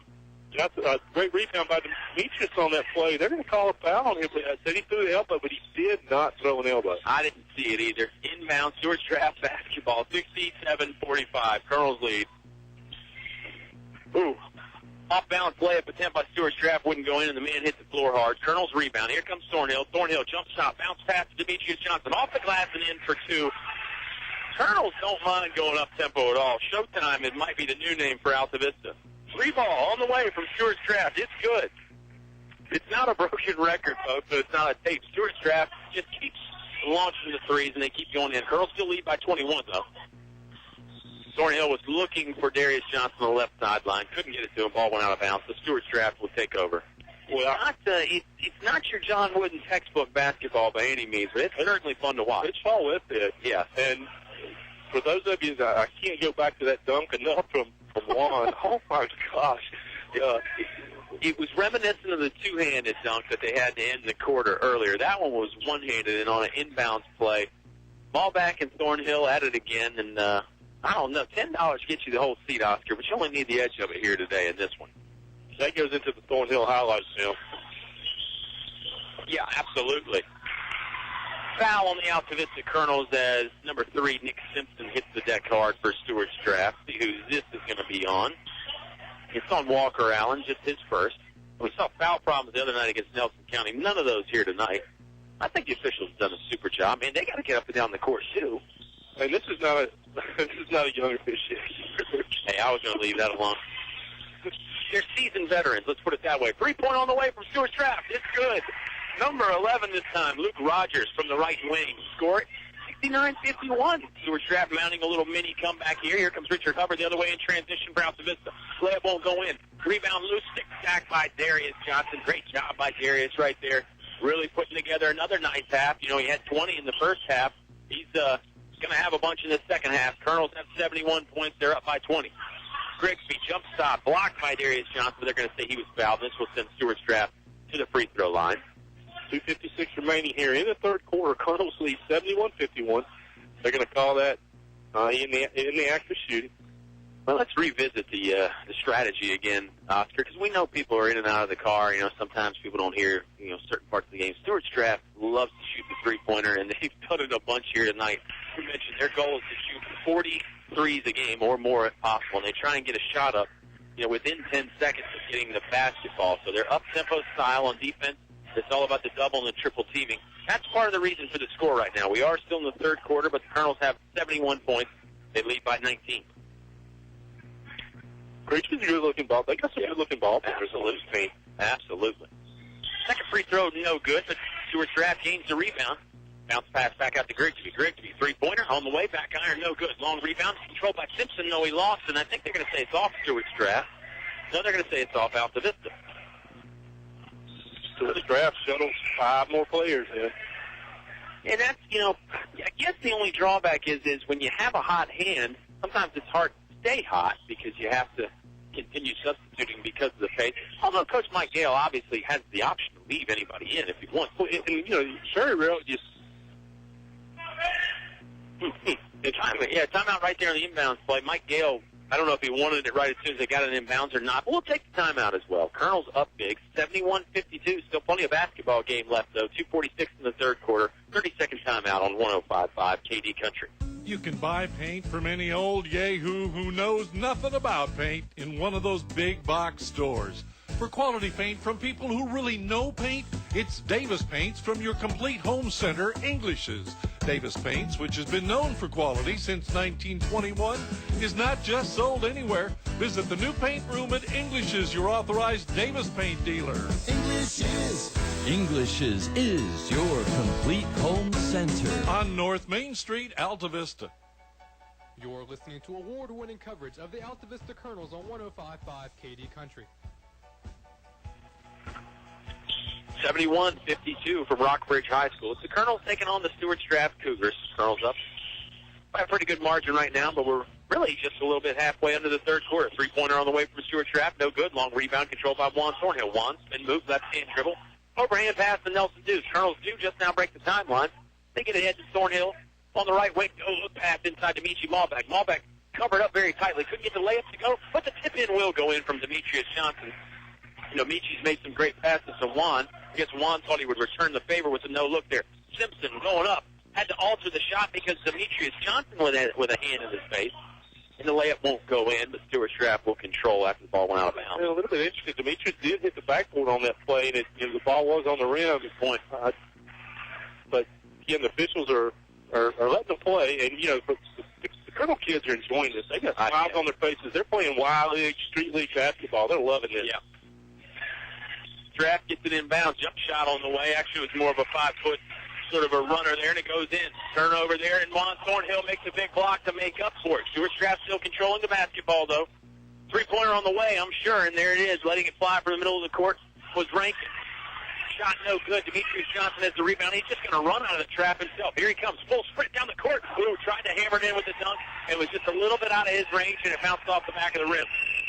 That's a great rebound by Demetrius on that play. They're going to call a foul on him. Said he threw the elbow, but he did not throw an elbow. I didn't see it either. Inbound, Stuarts draft basketball, 67-45. Colonels lead. Ooh. Off-balance layup attempt by Stuarts draft wouldn't go in, and the man hit the floor hard. Colonels rebound. Here comes Thornhill. Thornhill jump shot, bounce pass to Demetrius Johnson. Off the glass and in for two. Colonels don't mind going up-tempo at all. Showtime, it might be the new name for Altavista. Three ball on the way from Stuarts draft. It's good. It's not a broken record, folks, but it's not a tape. Stuarts draft just keeps launching the threes, and they keep going in. Colonels still lead by 21, though. Thornhill was looking for Darius Johnson on the left sideline. Couldn't get it to him. Ball went out of bounds. The Stuarts draft will take over. Well, it's not your John Wooden textbook basketball by any means, but it's certainly fun to watch. It's all with it. Yeah. And for those of you that I can't go back to that dunk enough from Juan. Oh, my gosh. It was reminiscent of the two-handed dunk that they had to end the quarter earlier. That one was one-handed and on an inbounds play. Ball back in Thornhill at it again, and I don't know, $10 gets you the whole seat, Oscar, but you only need the edge of it here today in this one. That goes into the Thornhill highlights film. Yeah, absolutely. Foul on the Altavista Colonels as number 3, Nick Simpson, hits the deck hard for Stuarts draft. See who this is going to be on. It's on Walker Allen, just his first. We saw foul problems the other night against Nelson County. None of those here tonight. I think the officials have done a super job. Man, they got to get up and down the court, too. And this is not a young official. Hey, I was going to leave that alone. They're seasoned veterans, let's put it that way. 3-point on the way from Stuarts draft. It's good. Number 11 this time, Luke Rogers from the right wing. Score it 69-51. Stuarts draft mounting a little mini comeback here. Here comes Richard Hubbard the other way in transition for Altavista. Layup won't go in. Rebound loose, stick stack by Darius Johnson. Great job by Darius right there. Really putting together another nice half. You know, he had 20 in the first half. He's going to have a bunch in the second half. Colonels have 71 points. They're up by 20. Grigsby jump stop blocked by Darius Johnson. They're going to say he was fouled. This will send Stuarts draft to the free throw line. 2:56 remaining here in the third quarter. Colonels lead 71-51. They're going to call that in the act of shooting. Well, let's revisit the strategy again, Oscar, because we know people are in and out of the car. You know, sometimes people don't hear, you know, certain parts of the game. Stuarts draft loves to shoot the three-pointer, and they've done it a bunch here tonight. We mentioned their goal is to shoot 40 threes a game or more if possible, and they try and get a shot up, you know, within 10 seconds of getting the basketball. So they're up-tempo style on defense. It's all about the double and the triple teaming. That's part of the reason for the score right now. We are still in the third quarter, but the Colonels have 71 points. They lead by 19. Briggs is a good-looking ball. They got some good-looking ball players on this team. Absolutely. Second free throw, no good, but Stuarts draft gains the rebound. Bounce pass back out to Grigsby. Grigsby, three-pointer on the way. Back iron, no good. Long rebound. Controlled by Simpson, though he lost, and I think they're going to say it's off Stuarts draft. No, they're going to say it's off Altavista. Stuarts draft shuttles 5 more players in. And that's, you know, I guess the only drawback is when you have a hot hand, sometimes it's hard to stay hot because you have to continue substituting because of the pace. Although Coach Mike Gale obviously has the option to leave anybody in if he wants. And, you know, very rarely just... timeout right there on the inbounds play. Mike Gale, I don't know if he wanted it right as soon as they got it in bounds or not, but we'll take the timeout as well. Colonels up big, 71-52. Still plenty of basketball game left, though. 2:46 in the third quarter. 30-second timeout on 105.5 KD Country. You can buy paint from any old yahoo who knows nothing about paint in one of those big box stores. For quality paint from people who really know paint, it's Davis Paints from your complete home center, English's. Davis Paints, which has been known for quality since 1921, is not just sold anywhere. Visit the new paint room at English's, your authorized Davis Paint dealer. English's is your complete home center. On North Main Street, Altavista. You're listening to award-winning coverage of the Altavista Colonels on 105.5 KD Country. 71-52 from Rockbridge High School. It's the Colonels taking on the Stuarts draft Cougars. Colonels up by a pretty good margin right now, but we're really just a little bit halfway into the third quarter. Three-pointer on the way from Stuarts draft, no good. Long rebound controlled by Juan Thornhill. Juan spin move, left-hand dribble. Overhand pass to Nelson Deuce. Colonels do just now break the timeline. They get ahead to Thornhill on the right wing. Oh, look pass inside Demetrius Malbeck. Malbeck covered up very tightly. Couldn't get the layup to go, but the tip-in will go in from Demetrius Johnson. Michi's made some great passes to Juan. I guess Juan thought he would return the favor with a no-look there. Simpson going up. Had to alter the shot because Demetrius Johnson with a hand in his face. And the layup won't go in, but Stuart Straff will control after the ball went out of bounds. A little bit interesting. Demetrius did hit the backboard on that play, and the ball was on the rim. Good point. But, again, the officials are letting them play, and, the Colonel kids are enjoying this. They got smiles on their faces. They're playing wild league, street league basketball. They're loving this. Yeah. Straff gets it inbounds. Jump shot on the way. Actually, it was more of a 5-foot sort of a runner there, and it goes in. Turnover there, and Juan Thornhill makes a big block to make up for it. Stuart Straff still controlling the basketball, though. Three-pointer on the way, I'm sure, and there it is. Letting it fly from the middle of the court was Rankin. Shot no good. Demetrius Johnson has the rebound. He's just going to run out of the trap himself. Here he comes. Full sprint down the court. Blue tried to hammer it in with the dunk. It was just a little bit out of his range, and it bounced off the back of the rim.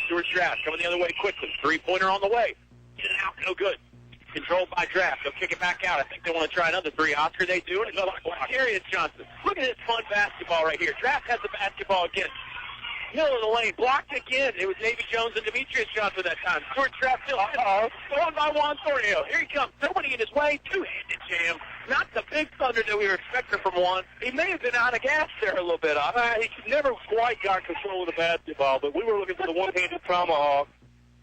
Stuart Straff coming the other way quickly. Three-pointer on the way. In and out. No good. Controlled by Draft. They'll kick it back out. I think they want to try another three. Oscar, they do. And it's Darius Johnson. Look at this fun basketball right here. Draft has the basketball again. Middle of the lane. Blocked again. It was Davy Jones and Demetrius Johnson that time. Stuart Draft still going by Juan Thornhill. Here he comes. Nobody in his way. Two-handed jam. Not the big thunder that we were expecting from Juan. He may have been out of gas there a little bit. He never quite got control of the basketball, but we were looking for the one-handed tomahawk.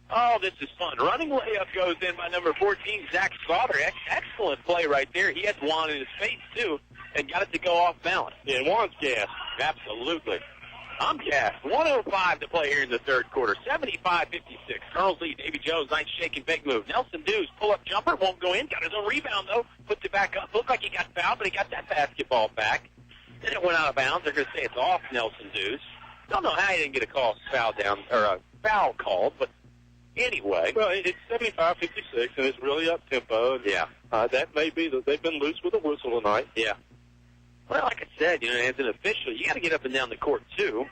Oh, this is fun. Running layup goes in by number 14, Zach Slaughter. Excellent play right there. He had Juan in his face, too, and got it to go off balance. Yeah, and Juan's gassed. Absolutely. I'm gassed. 1:05 to play here in the third quarter. 75-56. Colonel's lead. Davy Jones, nice shake and bake move. Nelson Dews, pull-up jumper, won't go in. Got his own rebound, though. Puts it back up. Looked like he got fouled, but he got that basketball back. Then it went out of bounds. They're going to say it's off Nelson Dews. Don't know how he didn't get a foul called, but anyway. Well, it's 75-56, and it's really up-tempo. Yeah. That may be that they've been loose with a whistle tonight. Yeah. Well, like I said, as an official, you got to get up and down the court, too.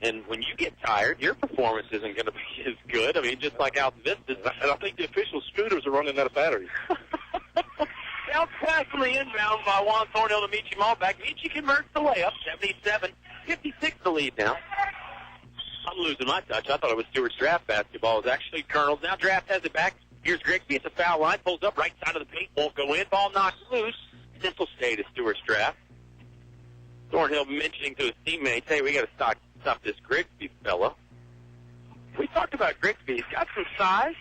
And when you get tired, your performance isn't going to be as good. I mean, just like Altavista. And I think the official scooters are running out of batteries. Bounce pass from the inbound by Juan Thornhill to Michi Malbeck. Michi converts the layup. 77-56 the lead now. I'm losing my touch. I thought it was Stuart Draft basketball. It was actually Colonel's. Now Draft has it back. Here's Grigsby at the foul line. Pulls up right side of the paint. Won't go in. Ball knocks loose. This will stay to Stuart's Draft. Thornhill mentioning to his teammates, hey, we got to stop this Grigsby fella. We talked about Grigsby. He's got some size.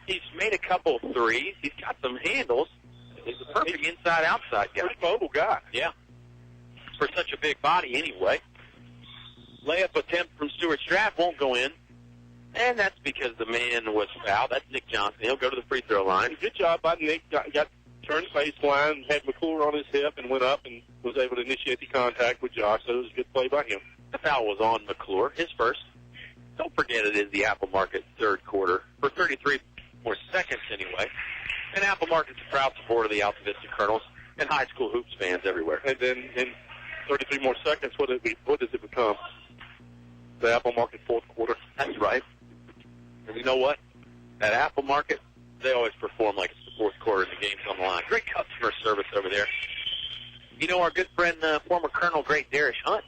He's made a couple of threes. He's got some handles. He's a perfect inside-outside guy. Pretty mobile guy. Yeah. For such a big body anyway. Layup attempt from Stuart Straff won't go in. And that's because the man was fouled. That's Nick Johnson. He'll go to the free throw line. Good job by Nick. Got turned baseline, had McClure on his hip, and went up and was able to initiate the contact with Josh. So it was a good play by him. The foul was on McClure, his first. Don't forget it is the Apple Market third quarter. For 33 more seconds anyway. And Apple Market's a proud supporter of the Altavista Colonels and high school hoops fans everywhere. And then in 33 more seconds, what does it become? The Apple Market fourth quarter. That's right. And you know what? At Apple Market, they always perform like it's the fourth quarter and the game's on the line. Great customer service over there. Our good friend, former Colonel, great Darish Hunt.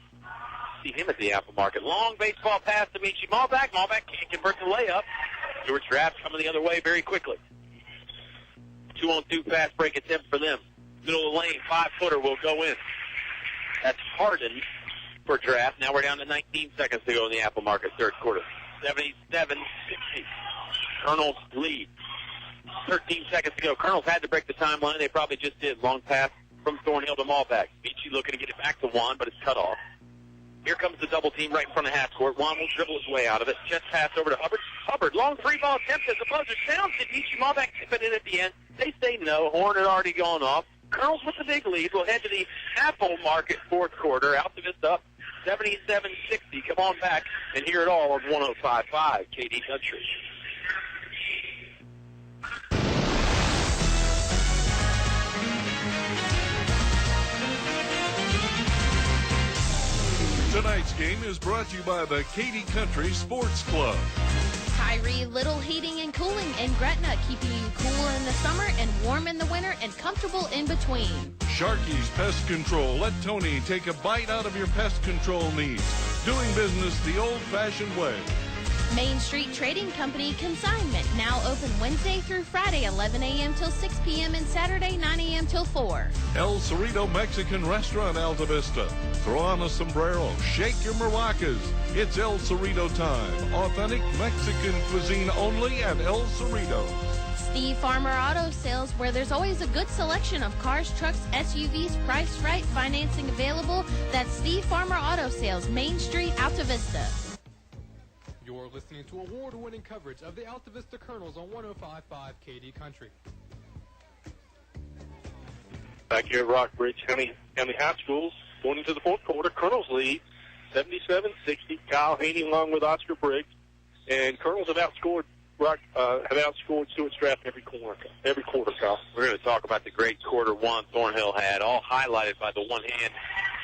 See him at the Apple Market. Long baseball pass to Michi Malbeck. Malbeck can't convert the layup. Stuart Draft coming the other way very quickly. 2-on-2 fast break attempt for them. Middle of the lane, 5-footer will go in. That's Harden for Draft. Now we're down to 19 seconds to go in the Apple Market third quarter. 77-60. Colonel's lead. 13 seconds to go. Colonel's had to break the timeline. They probably just did. Long pass from Thornhill to Malbeck. Michi looking to get it back to Juan, but it's cut off. Here comes the double team right in front of half court. Juan will dribble his way out of it. Chest pass over to Hubbard. Hubbard, long three-ball attempt as the buzzer sounds. Did Michi Malbeck tip it in at the end? They say no. Horn had already gone off. Colonels with the big lead. We'll head to the Apple Market fourth quarter. Altavista up 77-60. Come on back and hear it all on 105.5 KD Country. Tonight's game is brought to you by the Katy Country Sports Club. Tyree Little Heating and Cooling in Gretna, keeping you cool in the summer and warm in the winter and comfortable in between. Sharky's Pest Control. Let Tony take a bite out of your pest control needs. Doing business the old-fashioned way. Main Street Trading Company Consignment, now open Wednesday through Friday, 11 a.m. till 6 p.m. and Saturday, 9 a.m. till 4. El Cerrito Mexican Restaurant, Altavista. Throw on a sombrero, shake your maracas. It's El Cerrito time. Authentic Mexican cuisine only at El Cerrito. Steve Farmer Auto Sales, where there's always a good selection of cars, trucks, SUVs, priced right, financing available. That's Steve Farmer Auto Sales, Main Street, Altavista. You're listening to award-winning coverage of the Altavista Colonels on 105.5 KD Country. Back here at Rockbridge County High Schools, going into the fourth quarter, Colonels lead 77-60. Kyle Hoehne along with Oscar Briggs, and Colonels have outscored Stuarts Draft every quarter, Kyle. We're going to talk about the great quarter one Thornhill had, all highlighted by the one-hand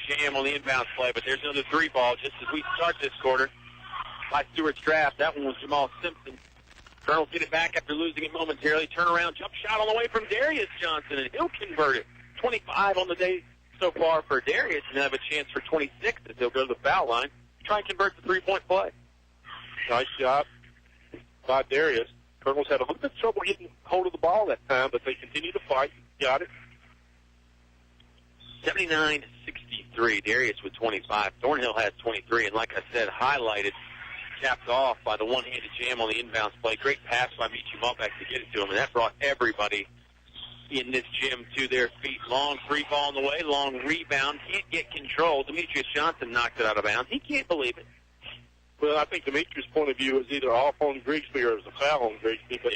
jam on the inbounds play. But there's another three ball just as we start this quarter by Stuarts Draft. That one was Jamal Simpson. Colonels get it back after losing it momentarily. Turnaround jump shot on the way from Darius Johnson, and he'll convert it. 25 on the day so far for Darius, and have a chance for 26 as he'll go to the foul line. Try and convert the three-point play. Nice job by Darius. Colonels had a little bit of trouble getting hold of the ball that time, but they continue to fight. Got it. 79-63. Darius with 25. Thornhill has 23, and like I said, highlighted, capped off by the one-handed jam on the inbounds play. Great pass by Michi Malbeck to get it to him, and that brought everybody in this gym to their feet. Long free ball on the way, long rebound. Can't get control. Demetrius Johnson knocked it out of bounds. He can't believe it. Well, I think Demetrius' point of view is either off on Grigsby or it was a foul on Grigsby, but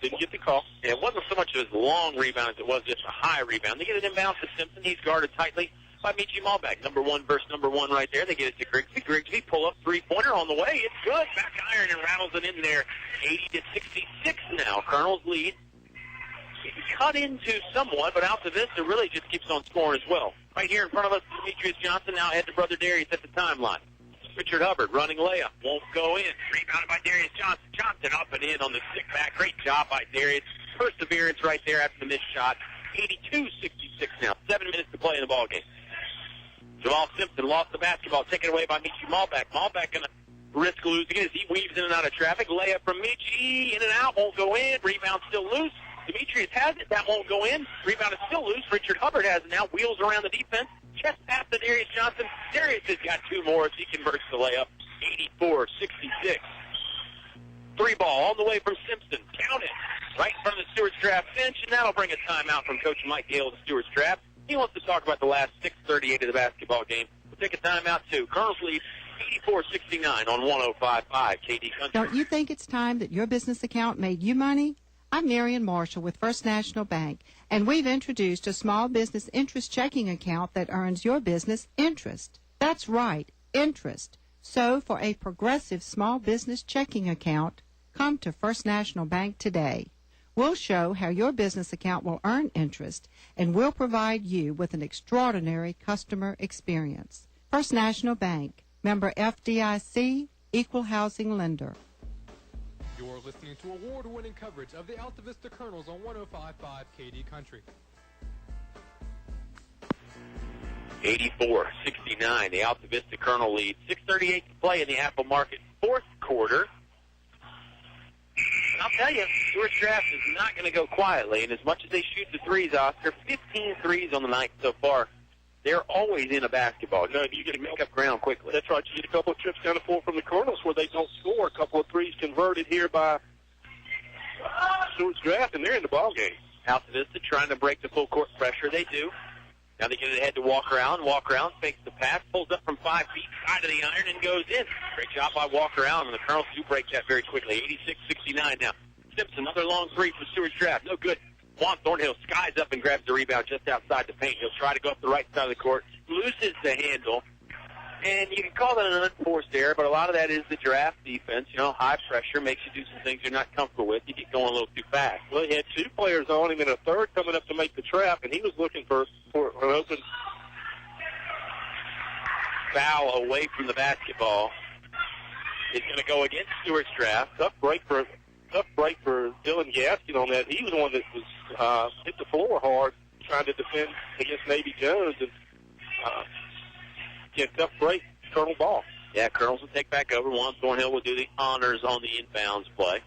didn't get the call. Yeah, it wasn't so much of his long rebound as it was just a high rebound. They get it inbound to Simpson. He's guarded tightly by Michi Malbeck. Number one versus number one right there. They get it to Grigsby. Grigsby pull up three-pointer on the way. It's good. Back iron and rattles it in there. 80-66 now. Colonels lead. It's cut into somewhat, but Altavista really just keeps on scoring as well. Right here in front of us, Demetrius Johnson now head to brother Darius at the timeline. Richard Hubbard running layup. Won't go in. Rebounded by Darius Johnson. Johnson up and in on the stick back. Great job by Darius. Perseverance right there after the missed shot. 82-66 now. 7 minutes to play in the ballgame. Jamal Simpson lost the basketball. Taken away by Michi Malbeck. Malbeck going to risk losing it as he weaves in and out of traffic. Layup from Michi. In and out. Won't go in. Rebound still loose. Demetrius has it. That won't go in. Rebound is still loose. Richard Hubbard has it now. Wheels around the defense. Chest pass to Darius Johnson. Darius has got two more as he converts the layup. 84-66. Three ball all the way from Simpson. Count it. Right in front of the Stuarts Draft bench, and that'll bring a timeout from Coach Mike Gale of the Stuarts Draft. He wants to talk about the last 6:38 of the basketball game. We'll take a timeout, too. Colonels lead 84-69 on 105.5 KD Country. Don't you think it's time that your business account made you money? I'm Marion Marshall with First National Bank, and we've introduced a small business interest checking account that earns your business interest. That's right, interest. So for a progressive small business checking account, come to First National Bank today. We'll show how your business account will earn interest, and we'll provide you with an extraordinary customer experience. First National Bank, member FDIC, equal housing lender. You're listening to award-winning coverage of the Altavista Colonels on 105.5 KD Country. 84-69, the Altavista Colonel lead. 6:38 to play in the Apple Market fourth quarter. And I'll tell you, Stuarts Draft is not going to go quietly. And as much as they shoot the threes, Oscar, 15 threes on the night so far, they're always in a basketball. You get to make up ground quickly. That's right. You get a couple of trips down the floor from the Colonels where they don't score. A couple of threes converted here by Stuarts Draft, and they're in the ballgame. Altavista trying to break the full court pressure. They do. Now they get it ahead to walk around, fakes the pass, pulls up from 5 feet, side of the iron, and goes in. Great job by walk around, and the Colonels do break that very quickly. 86-69 now. Simpson, another long three for Stuarts Draft. No good. Juan Thornhill skies up and grabs the rebound just outside the paint. He'll try to go up the right side of the court, loses the handle, and you can call that an unforced error, but a lot of that is the Draft defense. You know, high pressure makes you do some things you're not comfortable with. You get going a little too fast. Well, he had two players on him and a third coming up to make the trap, and he was looking for an open foul away from the basketball. It's going to go against Stuarts Draft. Tough break for Dylan Gaskin on that. He was the one that was hit the floor hard trying to defend against Navy Jones. And tough break, Colonel ball. Yeah, Colonels will take back over. Juan Thornhill will do the honors on the inbounds play.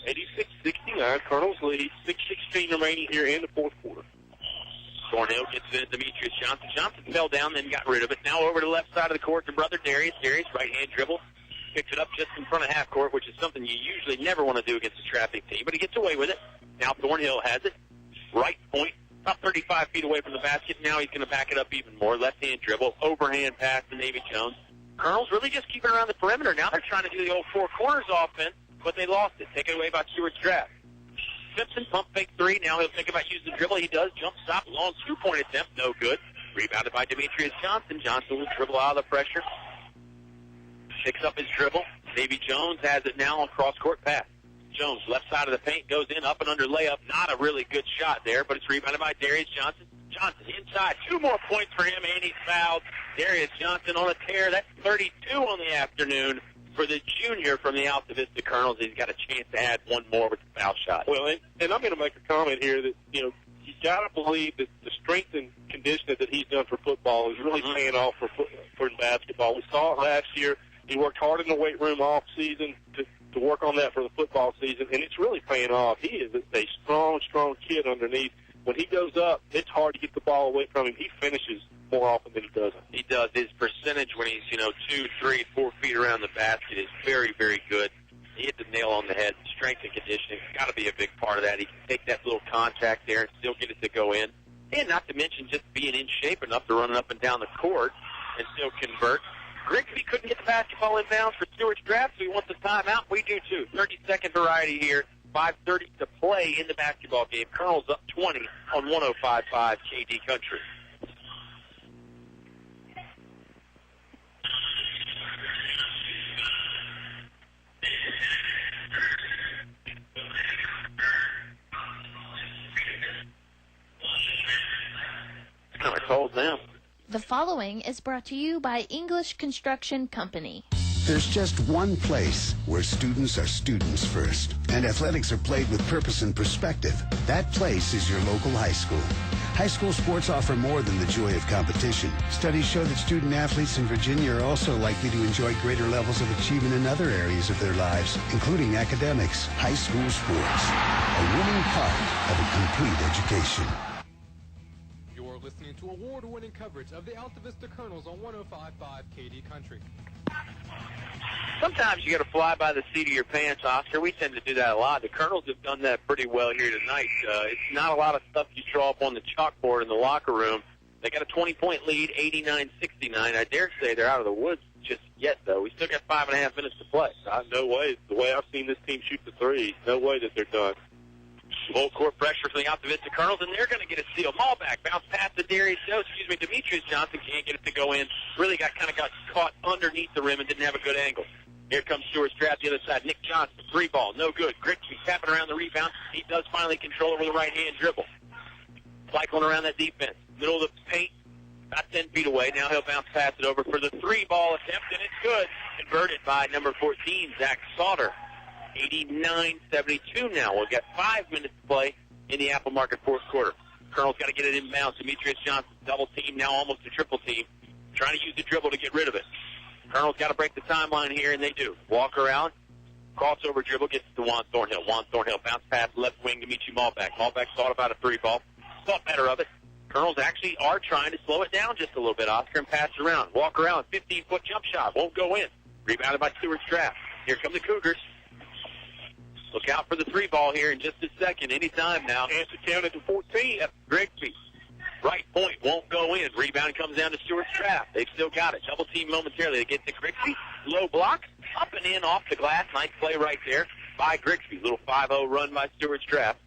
86-69, Colonels lead. 6:16 remaining here in the fourth quarter. Thornhill gets it to Demetrius Johnson. Johnson fell down, then got rid of it. Now over to the left side of the court to brother Darius. Darius, right-hand dribble. Picks it up just in front of half court, which is something you usually never want to do against a traffic team, but he gets away with it. Now Thornhill has it. Right point, about 35 feet away from the basket. Now he's going to back it up even more. Left-hand dribble, overhand pass to Navy Jones. Colonels really just keeping around the perimeter. Now they're trying to do the old four corners offense, but they lost it. Taken away by Stuarts draft. Simpson, pump fake three. Now he'll think about using the dribble. He does. Jump stop. Long two-point attempt. No good. Rebounded by Demetrius Johnson. Johnson will dribble out of the pressure. Picks up his dribble. Navy Jones has it now on cross-court pass. Jones, left side of the paint, goes in, up and under layup. Not a really good shot there, but it's rebounded by Darius Johnson. Johnson inside. 2 more points for him, and he's fouled. Darius Johnson on a tear. That's 32 on the afternoon for the junior from the Altavista Colonels. He's got a chance to add one more with the foul shot. Well, and I'm going to make a comment here that, you got to believe that the strength and conditioning that he's done for football is really paying off for basketball. We saw it last year. He worked hard in the weight room off season to work on that for the football season, and it's really paying off. He is a strong kid underneath. When he goes up, it's hard to get the ball away from him. He finishes more often than he doesn't. He does. His percentage when he's, 2, 3, 4 feet around the basket is very, very good. He hit the nail on the head. Strength and conditioning has got to be a big part of that. He can take that little contact there and still get it to go in. And not to mention just being in shape enough to run up and down the court and still convert. Grigsby couldn't get the basketball in bounds for Stuarts draft, so he wants a timeout. We do too. 30-second variety here. 5:30 to play in the basketball game. Colonels up 20 on 105.5 KD Country. Kind of cold now. The following is brought to you by English Construction Company. There's just one place where students are students first, and athletics are played with purpose and perspective. That place is your local high school. High school sports offer more than the joy of competition. Studies show that student athletes in Virginia are also likely to enjoy greater levels of achievement in other areas of their lives, including academics. High school sports, a winning part of a complete education. You're listening to award-winning coverage of the Altavista Colonels on 105.5 KD Country. Sometimes you got to fly by the seat of your pants, Oscar. We tend to do that a lot. The Colonels have done that pretty well here tonight. It's not a lot of stuff you draw up on the chalkboard in the locker room. They got a 20-point lead, 89-69. I dare say they're out of the woods just yet, though. We still got 5.5 minutes to play. No way. The way I've seen this team shoot the three, no way that they're done. Full court pressure from the Altavista Colonels, and they're going to get a steal. Ball back, bounce pass to Demetrius Johnson. Can't get it to go in. Really got caught underneath the rim and didn't have a good angle. Here comes Stuarts draft the other side. Nick Johnson, 3 ball, no good. Grigsby tapping around the rebound. He does finally control over the right-hand dribble. Cycling around that defense. Middle of the paint, about 10 feet away. Now he'll bounce pass it over for the 3-ball attempt, and it's good. Converted by number 14, Zach Sauter. 89-72 now. We've got 5 minutes to play in the Apple Market fourth quarter. Colonel's got to get it inbounds. Demetrius Johnson, double team, now almost a triple team. Trying to use the dribble to get rid of it. Colonel's got to break the timeline here, and they do. Walk around, crossover dribble, gets to Juan Thornhill. Juan Thornhill, bounce pass left wing to Michi Malbeck. Malbeck thought about a 3-ball. Thought better of it. Colonels actually are trying to slow it down just a little bit, Oscar, and pass it around. Walk around, 15-foot jump shot. Won't go in. Rebounded by Stuarts draft. Here come the Cougars. Look out for the 3-ball here in just a second. Anytime now. Answer counted to 14. Yep, Grigsby. Right point won't go in. Rebound comes down to Stuarts draft. They've still got it. Double team momentarily. They get to Grigsby. Low block. Up and in off the glass. Nice play right there by Grigsby. Little 5-0 run by Stuarts draft.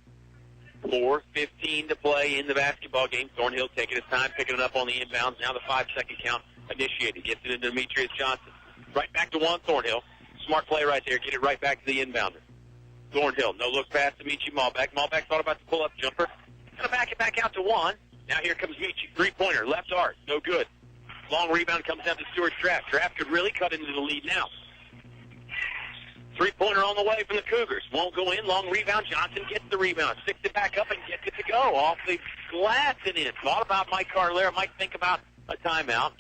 4:15 to play in the basketball game. Thornhill taking his time, picking it up on the inbounds. Now the 5-second count initiated. Gets it into Demetrius Johnson. Right back to Juan Thornhill. Smart play right there. Get it right back to the inbounder. Thornhill, no look pass to Michi Malbeck. Malbeck thought about the pull-up jumper. Going to back it back out to Juan. Now here comes Michi. 3-pointer, left arc, no good. Long rebound comes down to Stuarts draft. Draft could really cut into the lead now. 3-pointer on the way from the Cougars. Won't go in. Long rebound. Johnson gets the rebound. Sticks it back up and gets it to go. Off the glass and in. Thought about Mike Carlera. Might think about a timeout.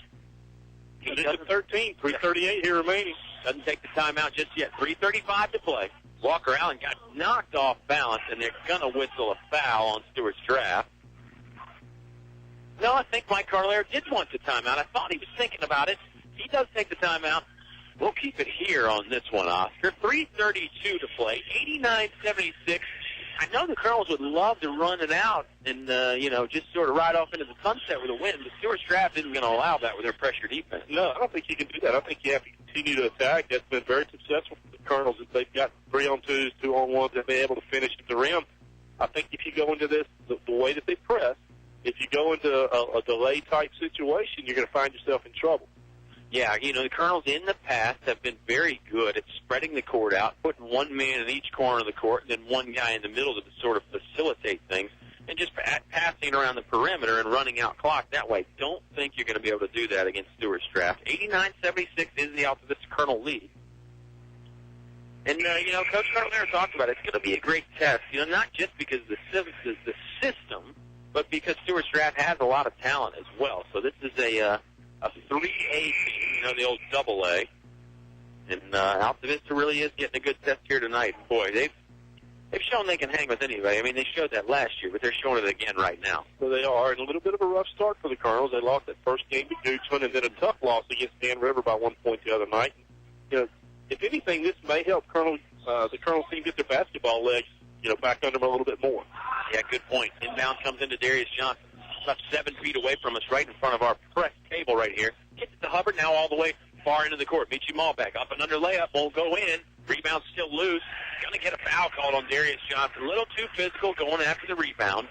And it's 13, 3:38 here remaining. Doesn't take the timeout just yet. 3:35 to play. Walker Allen got knocked off balance, and they're going to whistle a foul on Stuarts Draft. No, I think Mike Carlero did want the timeout. I thought he was thinking about it. He does take the timeout. We'll keep it here on this one, Oscar. 3:32 to play. 89-76. I know the Colonels would love to run it out and, just sort of ride off into the sunset with a win, but Stuarts Draft isn't going to allow that with their pressure defense. No, I don't think you can do that. I think you have to continue to attack. That's been very successful for the Colonels. If they've got 3-on-2s, 2-on-1s, they've been able to finish at the rim. I think if you go into this the way that they press, if you go into a delay-type situation, you're going to find yourself in trouble. Yeah, the Colonels in the past have been very good at spreading the court out, putting one man in each corner of the court, and then one guy in the middle to sort of facilitate things, and just passing around the perimeter and running out clock that way. Don't think you're going to be able to do that against Stuarts Draft. 89-76 is the Altavista Colonel lead. And, Coach Carlero talked about it. It's going to be a great test, not just because the system, but because Stuarts Draft has a lot of talent as well. So this is a 3A team, the old double A. And Altavista really is getting a good test here tonight. Boy, they've shown they can hang with anybody. I mean, they showed that last year, but they're showing it again right now. So they are. And a little bit of a rough start for the Colonels. They lost that first game to Goochland and then a tough loss against Dan River by 1 point the other night. If anything, this may help the Colonels team get their basketball legs, back under them a little bit more. Yeah, good point. Inbound comes into Darius Johnson. About 7 feet away from us, right in front of our press table right here. Gets it to Hubbard, now all the way far into the court. Michi Malbeck up and under layup, won't go in. Rebound still loose. Going to get a foul called on Darius Johnson. A little too physical going after the rebound.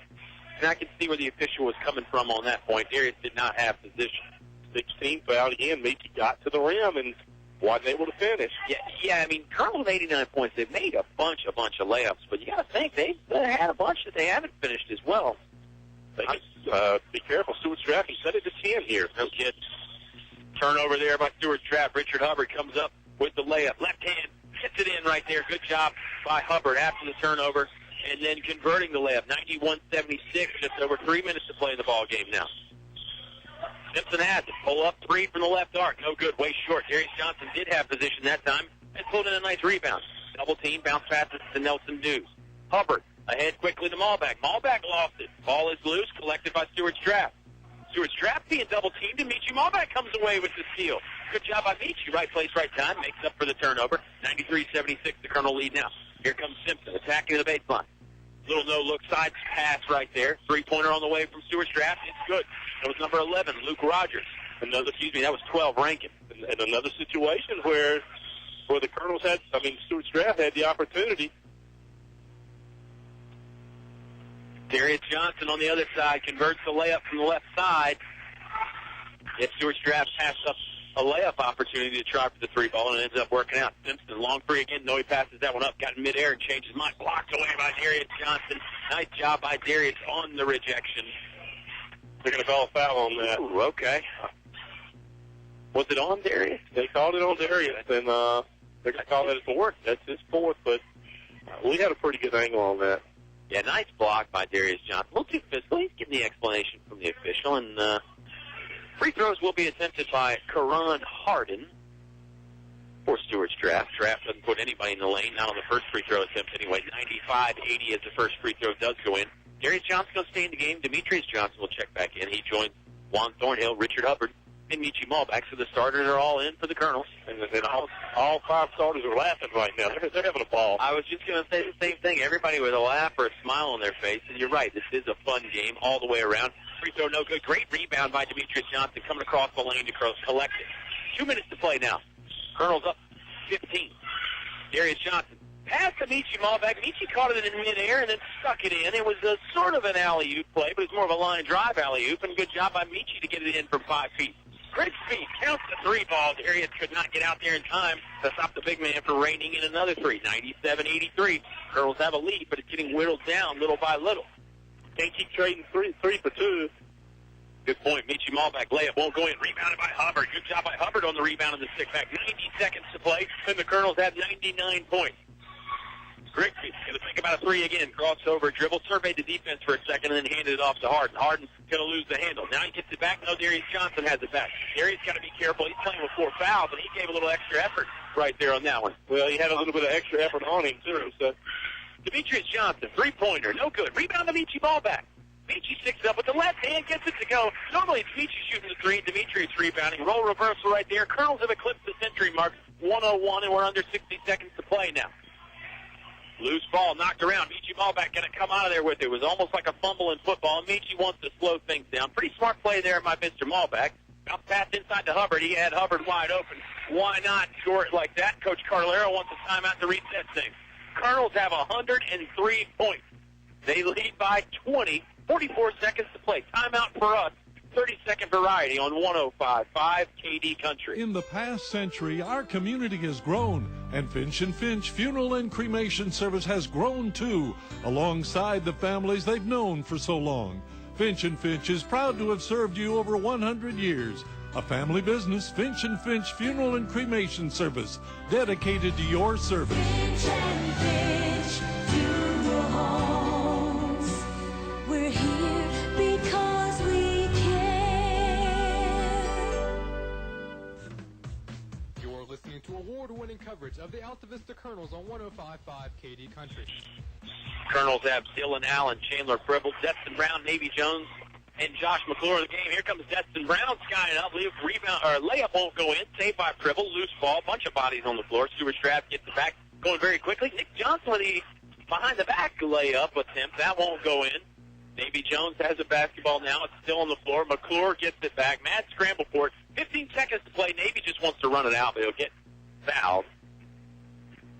And I can see where the official was coming from on that point. Darius did not have position. 16 foul again. Michi got to the rim and wasn't able to finish. Yeah. I mean, Colonel with 89 points. They've made a bunch of layups, but you got to think they had a bunch that they haven't finished as well. Be careful. Stuarts Draft, he set it to 10 here. No kidding. Turnover there by Stuarts Draft. Richard Hubbard comes up with the layup. Left hand, hits it in right there. Good job by Hubbard after the turnover. And then converting the layup. 91-76. Just over 3 minutes to play in the ball game now. Simpson has it. Pull up three from the left arc. No good. Way short. Darius Johnson did have position that time and pulled in a nice rebound. Double team. Bounce passes to Nelson Dews. Hubbard ahead quickly to Malbeck. Malbeck lost it. Ball is loose. Collected by Stuarts Draft. Stuarts Draft being double teamed, and Michi Malbeck comes away with the steal. Good job by Michi. Right place, right time. Makes up for the turnover. 93-76, the Colonel lead now. Here comes Simpson attacking the baseline. Little no-look side pass right there. Three-pointer on the way from Stuarts Draft. It's good. That was number 11, Luke Rogers. That was 12, Rankin. And another situation where the Colonels Stuarts Draft had the opportunity. Darius Johnson on the other side converts the layup from the left side. If Stuarts Draft passed up a layup opportunity to try for the three ball, and it ends up working out. Simpson, long three again. No, he passes that one up. Got in midair and changes mind. Blocked away by Darius Johnson. Nice job by Darius on the rejection. They're going to call a foul on that. Ooh, okay. Was it on Darius? They called it on Darius, and they're going to call that his fourth. That's his fourth, but we had a pretty good angle on that. Yeah, nice block by Darius Johnson. A little too physical. He's getting the explanation from the official. And free throws will be attempted by Karan Harden for Stuarts Draft. Draft doesn't put anybody in the lane, not on the first free throw attempt anyway. 95-80 as the first free throw does go in. Darius Johnson will stay in the game. Demetrius Johnson will check back in. He joins Juan Thornhill, Richard Hubbard, and Michi Malbeck. So the starters are all in for the Colonels. And all five starters are laughing right now. They're having a ball. I was just going to say the same thing. Everybody with a laugh or a smile on their face. And you're right. This is a fun game all the way around. Free throw, no good. Great rebound by Demetrius Johnson coming across the lane to collect it. 2 minutes to play now. Colonels up 15. Darius Johnson. Pass to Michi Malbeck. Michi caught it in midair and then stuck it in. It was a sort of an alley-oop play, but it was more of a line drive alley-oop. And good job by Michi to get it in from 5 feet. Great speed. Counts the three ball. Darius could not get out there in time to stop the big man from raining in another three. 97-83. Colonels have a lead, but it's getting whittled down little by little. Can't keep trading three for two. Good point. Michi Malbeck layup won't go in. Rebounded by Hubbard. Good job by Hubbard on the rebound of the stick back. 90 seconds to play, and the Colonels have 99 points. Briggs going to think about a three again. Crossover dribble, surveyed the defense for a second, and then handed it off to Harden. Harden's going to lose the handle. Now he gets it back. No, Darius Johnson has it back. Darius got to be careful. He's playing with 4 fouls, and he gave a little extra effort right there on that one. Well, he had a little bit of extra effort on him, too. So. Demetrius Johnson, three-pointer, no good. Rebound, Amici, ball back. Amici sticks up with the left hand, gets it to go. Normally, Amici shooting the three, Demetrius rebounding. Roll reversal right there. Colonels have eclipsed the century mark, 101, and we're under 60 seconds to play now. Loose ball, knocked around. Amici ball back, going to come out of there with it. It was almost like a fumble in football. Amici wants to slow things down. Pretty smart play there by Mr. Malbeck. Bounce pass inside to Hubbard. He had Hubbard wide open. Why not score it like that? Coach Carlero wants a timeout to reset things. Colonels have 103 points. They lead by 20. 44 seconds to play. Timeout for us. 30-second variety on 105.5 KD Country. In the past century, our community has grown, and Finch & Finch Funeral and Cremation Service has grown too, alongside the families they've known for so long. Finch & Finch is proud to have served you over 100 years. A family business, Finch & Finch Funeral and Cremation Service, dedicated to your service. Finch and Finch Funeral Homes. We're here because we care. You're listening to award-winning coverage of the Altavista Colonels on 105.5 KD Country. Colonels have Dylan Allen, Chandler Fribble, Destin Brown, Navy Jones, and Josh McClure in the game. Here comes Destin Brown, skying up. Rebound or layup won't go in. Saved by Fribble. Loose ball. Bunch of bodies on the floor. Stuart Strapp gets it back. Going very quickly. Nick Johnson with the behind the back layup attempt. That won't go in. Navy Jones has a basketball now. It's still on the floor. McClure gets it back. Mad scramble for it. 15 seconds to play. Navy just wants to run it out, but he'll get fouled.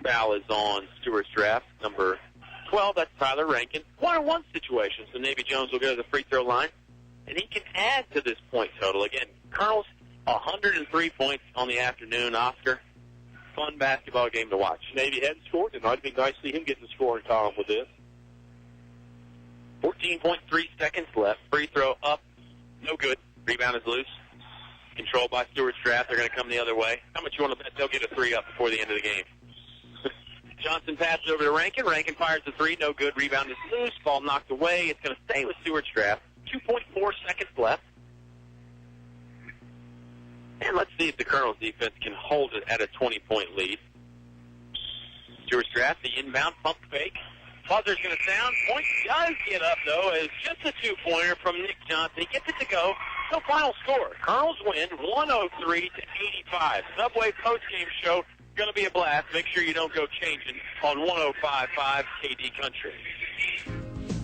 Foul is on Stuart Strapp, number 12. That's Tyler Rankin. 1-on-1 situation. So Navy Jones will go to the free throw line. And he can add to this point total. Again, Colonels, 103 points on the afternoon. Oscar, fun basketball game to watch. Navy hadn't scored tonight. It'd be nice to see him get in the scoring column with this. 14.3 seconds left. Free throw up. No good. Rebound is loose. Controlled by Stuart Strapp. They're going to come the other way. How much you want to bet they'll get a three up before the end of the game? Johnson passes over to Rankin. Rankin fires the three. No good. Rebound is loose. Ball knocked away. It's going to stay with Stuart Strapp. 2.4 seconds left. And let's see if the Colonels defense can hold it at a 20-point lead. Stuart Strapp, the inbound pump fake. Buzzer's going to sound. Point does get up, though, as just a two-pointer from Nick Johnson. He gets it to go. So final score. Colonels win 103-85. Subway post-game show. Going to be a blast. Make sure you don't go changing on 105.5 KD Country.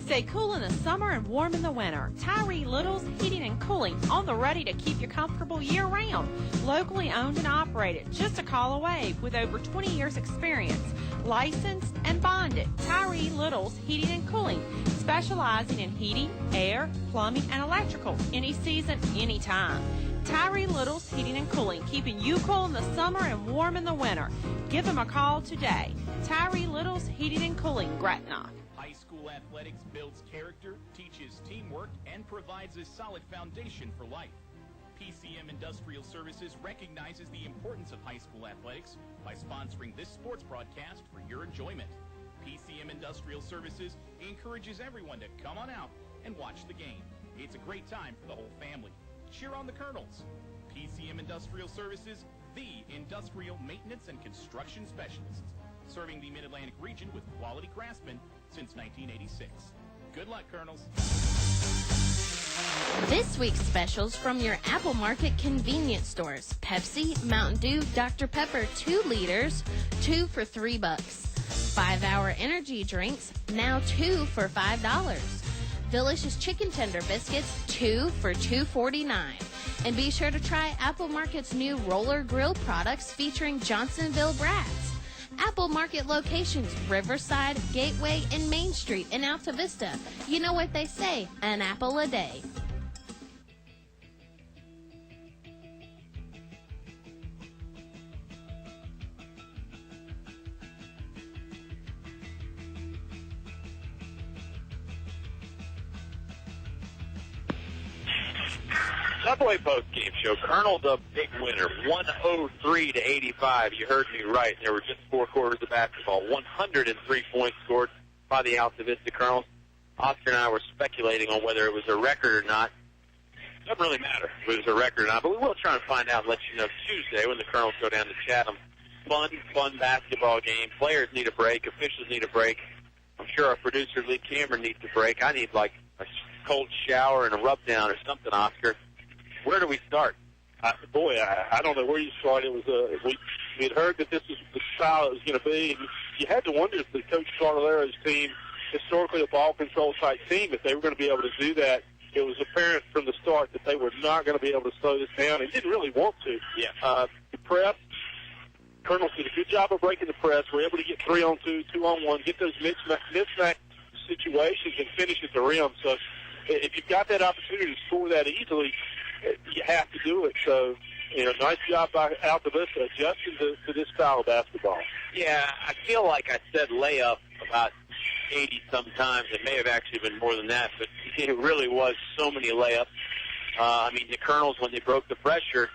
Stay cool in the summer and warm in the winter. Tyree Little's Heating and Cooling, on the ready to keep you comfortable year-round. Locally owned and operated, just a call away, with over 20 years experience. Licensed and bonded. Tyree Little's Heating and Cooling, specializing in heating, air, plumbing, and electrical. Any season, anytime. Tyree Little's Heating and Cooling, keeping you cool in the summer and warm in the winter. Give them a call today. Tyree Little's Heating and Cooling, Gretna. High school athletics builds character, teaches teamwork, and provides a solid foundation for life. PCM Industrial Services recognizes the importance of high school athletics by sponsoring this sports broadcast for your enjoyment. PCM Industrial Services encourages everyone to come on out and watch the game. It's a great time for the whole family. Cheer on the Colonels. PCM Industrial Services, the industrial maintenance and construction specialists, serving the Mid-Atlantic region with quality craftsmen since 1986. Good luck, Colonels. This week's specials from your Apple Market convenience stores. Pepsi, Mountain Dew, Dr. Pepper, 2 liters, 2 for $3. 5-hour energy drinks, now 2 for $5. Delicious chicken tender biscuits, 2 for $2.49. And be sure to try Apple Market's new roller grill products featuring Johnsonville brats. Apple Market locations, Riverside, Gateway, and Main Street in Altavista. You know what they say, an apple a day. Subway post game show. Colonel's a big winner, 103-85. You heard me right. There were just 4 quarters of basketball. 103 points scored by the Altavista Colonels. Oscar and I were speculating on whether it was a record or not. Doesn't really matter if it was a record or not, but we will try and find out and let you know Tuesday when the Colonels go down to Chatham. Fun basketball game. Players need a break. Officials need a break. I'm sure our producer, Lee Cameron, needs a break. I need, like, a cold shower and a rub-down or something, Oscar. Where do we start? I don't know where you start. It was we had heard that this was the style it was going to be, and you had to wonder if the Coach Cartalero's team, historically a ball control type team, if they were going to be able to do that. It was apparent from the start that they were not going to be able to slow this down, and didn't really want to. Yeah. The press, Colonels did a good job of breaking the press. We're able to get 3-on-2, 2-on-1, get those mismatch situations and finish at the rim. So if you've got that opportunity to score that easily, you have to do it. So, nice job by Altavista adjusting to this style of basketball. Yeah, I feel like I said layup about 80 sometimes. It may have actually been more than that, but it really was so many layups. The Colonels, when they broke the pressure,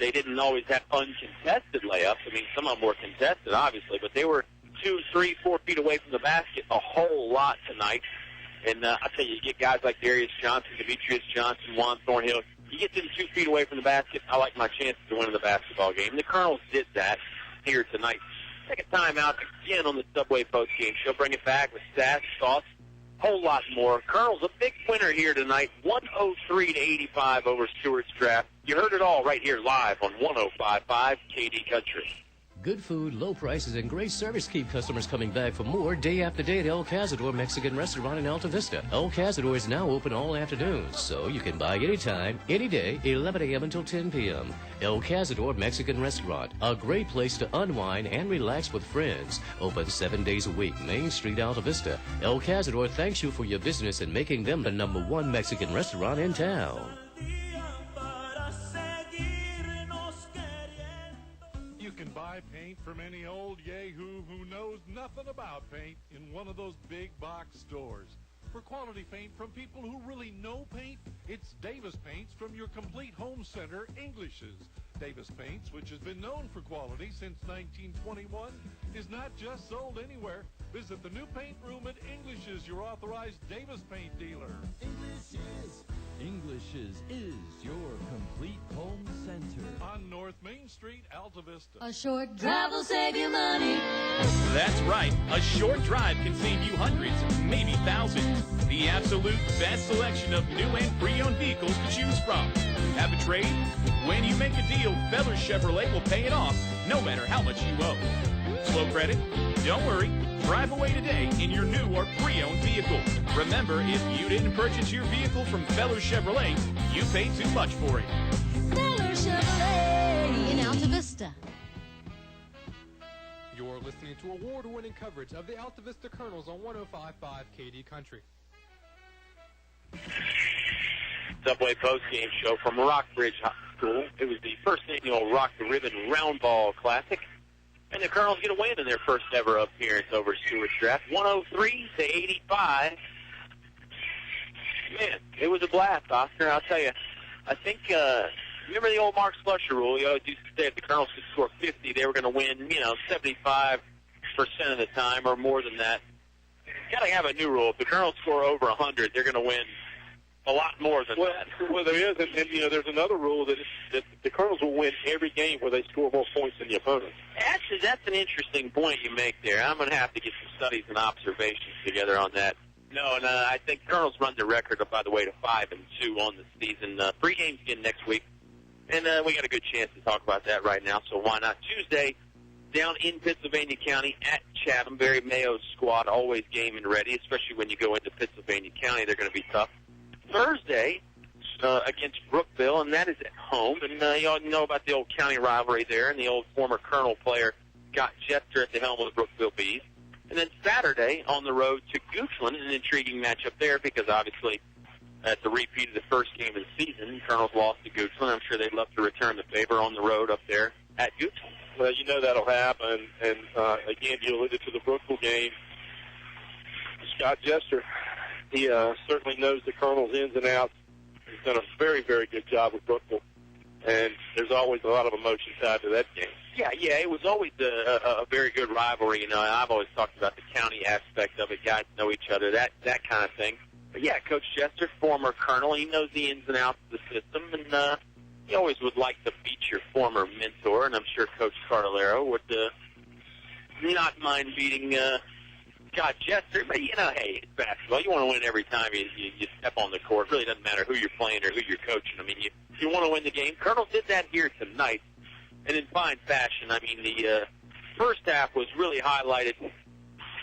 they didn't always have uncontested layups. Some of them were contested, obviously, but they were 2, 3, 4 feet away from the basket a whole lot tonight. And I tell you get guys like Darius Johnson, Demetrius Johnson, Juan Thornhill. You get them 2 feet away from the basket, I like my chances of winning the basketball game. And the Colonels did that here tonight. Take a time out again on the Subway post game show. Bring it back with stats, thoughts, whole lot more. Colonels a big winner here tonight, 103-85 over Stuarts draft. You heard it all right here live on 105.5 KD Country. Good food, low prices, and great service keep customers coming back for more day after day at El Cazador Mexican Restaurant in Altavista. El Cazador is now open all afternoons, so you can buy anytime, any day, 11 a.m. until 10 p.m. El Cazador Mexican Restaurant, a great place to unwind and relax with friends. Open 7 days a week, Main Street, Altavista. El Cazador thanks you for your business and making them the #1 Mexican restaurant in town. You can buy paint from any old yahoo who knows nothing about paint in one of those big box stores. For quality paint from people who really know paint, it's Davis Paints from your complete home center, English's. Davis Paints, which has been known for quality since 1921, is not just sold anywhere. Visit the new paint room at English's, your authorized Davis Paint dealer. English's is your complete home center. On North Main Street, Altavista. A short drive will save you money. That's right. A short drive can save you hundreds, maybe thousands. The absolute best selection of new and pre-owned vehicles to choose from. Have a trade? When you make a deal, Feller Chevrolet will pay it off, no matter how much you owe. Slow credit? Don't worry. Drive away today in your new or pre-owned vehicle. Remember, if you didn't purchase your vehicle from Feller Chevrolet, you paid too much for it. Feller Chevrolet in Altavista. You're listening to award-winning coverage of the Altavista Colonels on 105.5 KD Country. Subway post-game show from Rockbridge High School. It was the first annual Rock the Ribbon Round Ball Classic. And the Colonels get a win in their first ever appearance over Stuarts draft, 103-85. Man, it was a blast, Oscar. I'll tell you, I think, remember the old Mark Slusher rule? He always used to say if the Colonels could score 50, they were going to win, 75% of the time or more than that. Got to have a new rule. If the Colonels score over 100, they're going to win a lot more than that. Well, there is, and there's another rule that the Colonels will win every game where they score more points than the opponent. Actually, that's an interesting point you make there. I'm going to have to get some studies and observations together on that. No, and I think Colonels run the record, by the way, to 5-2 on the season. 3 games again next week, and we got a good chance to talk about that right now, so why not? Tuesday, down in Pennsylvania County at Chatham. Barry Mayo's squad always game and ready, especially when you go into Pennsylvania County. They're going to be tough. Thursday against Brookville, and that is at home. And you all know about the old county rivalry there, and the old former Colonel player Scott Jester at the helm of the Brookville Bees. And then Saturday on the road to Goochland, an intriguing matchup there because obviously it's a repeat of the first game of the season. Colonels lost to Goochland. I'm sure they'd love to return the favor on the road up there at Goochland. Well, you know that'll happen. And again, you alluded to the Brookville game. Scott Jester, he certainly knows the Colonels' ins and outs. He's done a very, very good job with Brookville, and there's always a lot of emotion tied to that game. Yeah, it was always a very good rivalry. You know, I've always talked about the county aspect of it. Guys know each other, that kind of thing. But yeah, Coach Chester, former colonel, he knows the ins and outs of the system, and he always would like to beat your former mentor, and I'm sure Coach Cardalero would not mind beating Scott Chester. But, you know, hey, it's basketball. You want to win every time you step on the court. It really doesn't matter who you're playing or who you're coaching. I mean, you want to win the game. Colonel did that here tonight, and in fine fashion. I mean, the first half was really highlighted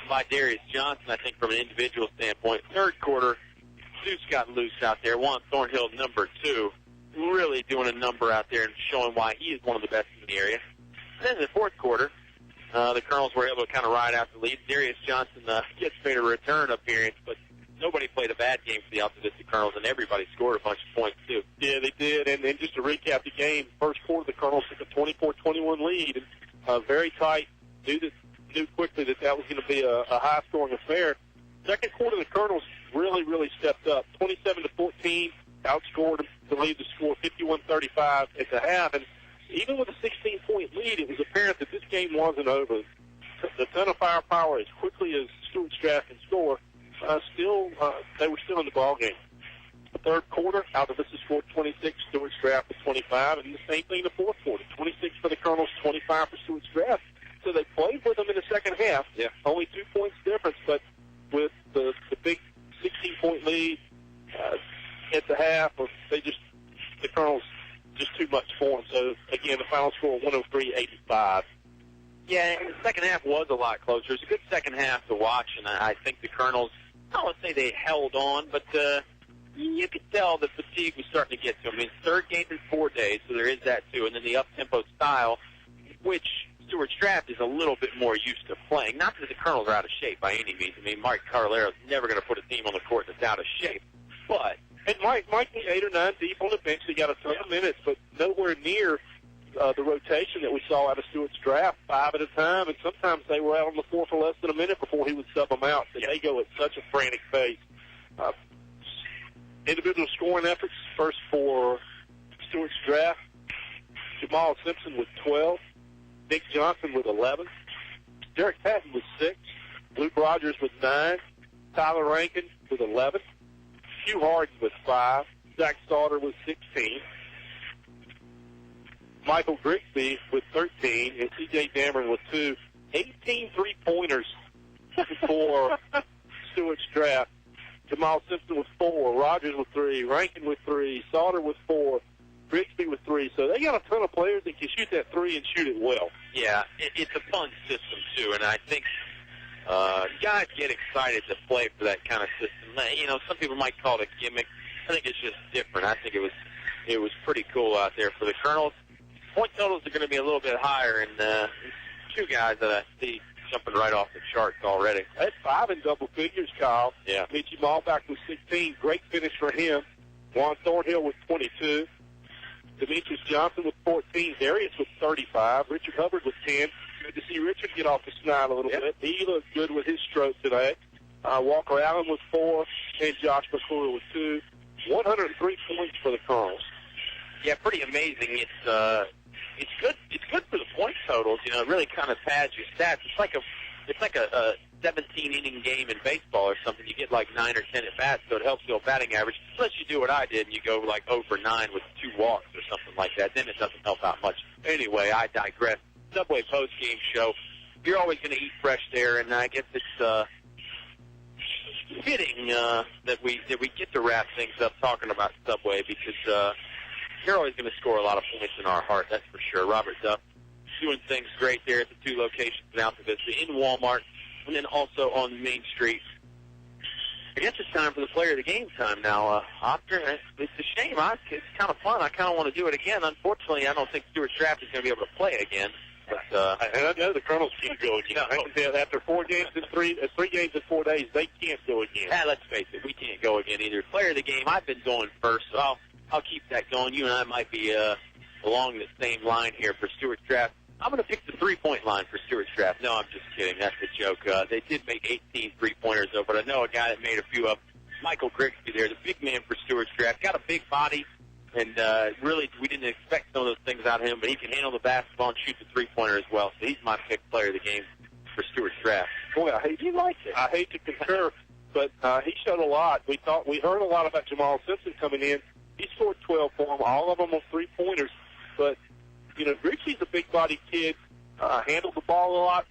by Darius Johnson, I think, from an individual standpoint. Third quarter, Zeus got loose out there. Juan Thornhill, number 2, really doing a number out there and showing why he is one of the best in the area. And then in the fourth quarter, the Colonels were able to kind of ride out the lead. Darius Johnson gets made a return appearance, but nobody played a bad game for the Altavista Colonels, and everybody scored a bunch of points, too. Yeah, they did. And just to recap the game, first quarter, the Colonels took a 24-21 lead. Very tight. Knew quickly that was going to be a high-scoring affair. Second quarter, the Colonels really, really stepped up. 27-14, outscored the lead to score 51-35 at the half. And even with a 16-point lead, it was apparent that this game wasn't over. The ton of firepower, as quickly as Stuarts Draft can score, they were still in the ball game. The third quarter, Altavista scored 26, Stuarts Draft with 25, and the same thing in the fourth quarter. 26 for the Colonels, 25 for Stuarts Draft. So they played with them in the second half. Yeah. Only 2 points difference, but with the big 16-point lead at the half, the Colonels just too much for them. So again, the final score 103-85. Yeah, and the second half was a lot closer. It was a good second half to watch, and I think the Colonels, I don't want to say they held on, but you could tell the fatigue was starting to get to them. I mean, third game in 4 days, so there is that too, and then the up-tempo style, which Stuarts Draft is a little bit more used to playing. Not that the Colonels are out of shape by any means. I mean, Mike Cardalero is never going to put a team on the court that's out of shape. But and Mike was 8 or 9 deep on the bench. He got a ton of minutes, but nowhere near the rotation that we saw out of Stuarts Draft, 5 at a time. And sometimes they were out on the floor for less than a minute before he would sub them out. And they go at such a frantic pace. Individual scoring efforts, first for Stuarts Draft, Jamal Simpson with 12. Nick Johnson with 11. Derek Patton with 6. Luke Rogers with 9. Tyler Rankin with 11. Hugh Harden with 5. Zach Sauter with 16. Michael Grigsby with 13. And C.J. Dameron with 2. 18 three-pointers for Stuarts Draft. Jamal Simpson with 4. Rogers with 3. Rankin with 3. Sauter with 4. Briggsby with 3. So they got a ton of players that can shoot that 3 and shoot it well. Yeah, it's a fun system, too, and I think guys get excited to play for that kind of system. You know, some people might call it a gimmick. I think it's just different. I think it was pretty cool out there for the Colonels. Point totals are going to be a little bit higher, and 2 guys that I see jumping right off the charts already. That's 5 in double figures, Kyle. Yeah. Mitchie Malback with 16. Great finish for him. Juan Thornhill with 22. Demetrius Johnson with 14. Darius with 35. Richard Hubbard with 10. Good to see Richard get off the snide a little bit. He looked good with his stroke today. Walker Allen with 4. And Josh McClure with 2. 103 points for the Colonels. Yeah, pretty amazing. It's good. It's good for the point totals. You know, it really kind of pads your stats. It's like a 17-inning game in baseball or something. You get like 9 or 10 at bats, so it helps your batting average. Unless you do what I did and you go like 0 for 9 with 2 walks or something like that, then it doesn't help out much. Anyway, I digress. Subway post-game show. You're always going to eat fresh there, and I guess it's fitting that we get to wrap things up talking about Subway because you're always going to score a lot of points in our heart, that's for sure. Robert Duff doing things great there at the 2 locations in Altavista, in Walmart, and then also on Main Street. I guess it's time for the player of the game time now, Oscar. It's a shame. It's kind of fun. I kind of want to do it again. Unfortunately, I don't think Stuarts Draft is going to be able to play again. But I know the Colonels can't go again. After 4 games in 3 games in 4 days, they can't go again. Let's face it, we can't go again either. Player of the game, I've been going first, so I'll keep that going. You and I might be along the same line here for Stuarts Draft. I'm going to pick the 3-point line for Stuarts Draft. No, I'm just kidding. That's a joke. They did make 18 3-pointers, though, but I know a guy that made a few up. Michael Grigsby there, the big man for Stuarts draft. Got a big body, and really we didn't expect some of those things out of him, but he can handle the basketball and shoot the three-pointer as well. So he's my pick player of the game for Stuarts draft. Boy, I hate to concur, but he showed a lot. We heard a lot about Jamal Simpson coming in. He scored 12 for him, all of them on three-pointers. But, Grigsby's a big-bodied kid, handled the ball a lot,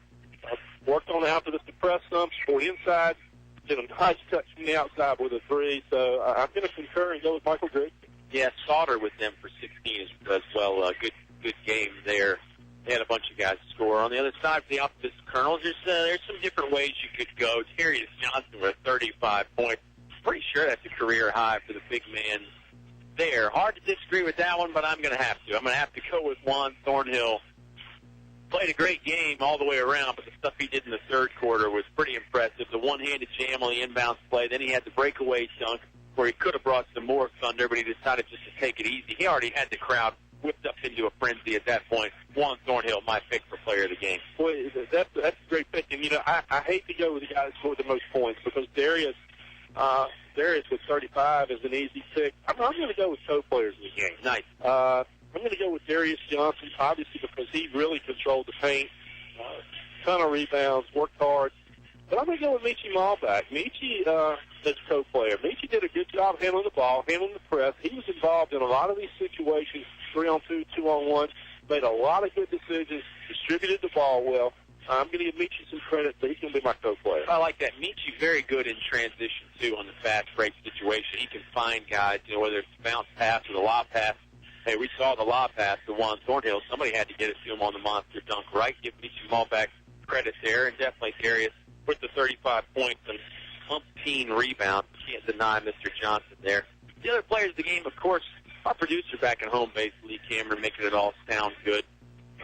worked on the Altavista press some, scored inside, did a nice touch from the outside with a three. So I'm going to concur and go with Michael Grigsby. Yeah, Sauter with them for 16 as well. Good game there. They had a bunch of guys score. On the other side for the Altavista Colonels, there's some different ways you could go. Darius Johnson with 35 points. Pretty sure that's a career high for the big man there. Hard to disagree with that one, but I'm going to have to. I'm going to have to go with Juan Thornhill. Played a great game all the way around, but the stuff he did in the third quarter was pretty impressive. The one-handed jam on the inbounds play. Then he had the breakaway dunk where he could have brought some more thunder, but he decided just to take it easy. He already had the crowd whipped up into a frenzy at that point. Juan Thornhill, my pick for player of the game. Boy, that's a great pick. And, I hate to go with the guy that scored the most points because Darius with 35 is an easy pick. I'm going to go with co-players in the game. Nice. I'm going to go with Darius Johnson, obviously, because he really controlled the paint, ton of rebounds, worked hard. But I'm going to go with Michi Malbach. Michi is a co-player. Michi did a good job handling the ball, handling the press. He was involved in a lot of these situations, 3-on-2, 2-on-1, made a lot of good decisions, distributed the ball well. I'm going to give Michi some credit, but he's going to be my co-player. I like that. Michi very good in transition, too, on the fast break situation. He can find guys, whether it's the bounce pass or the lob pass. Hey, we saw the lob pass to Juan Thornhill. Somebody had to get it to him on the monster dunk, right? Give Michi Malbach credit there, and definitely Darius with the 35 points and umpteen rebounds. Can't deny Mr. Johnson there. The other players of the game, of course, our producer back at home base, Lee Cameron, making it all sound good.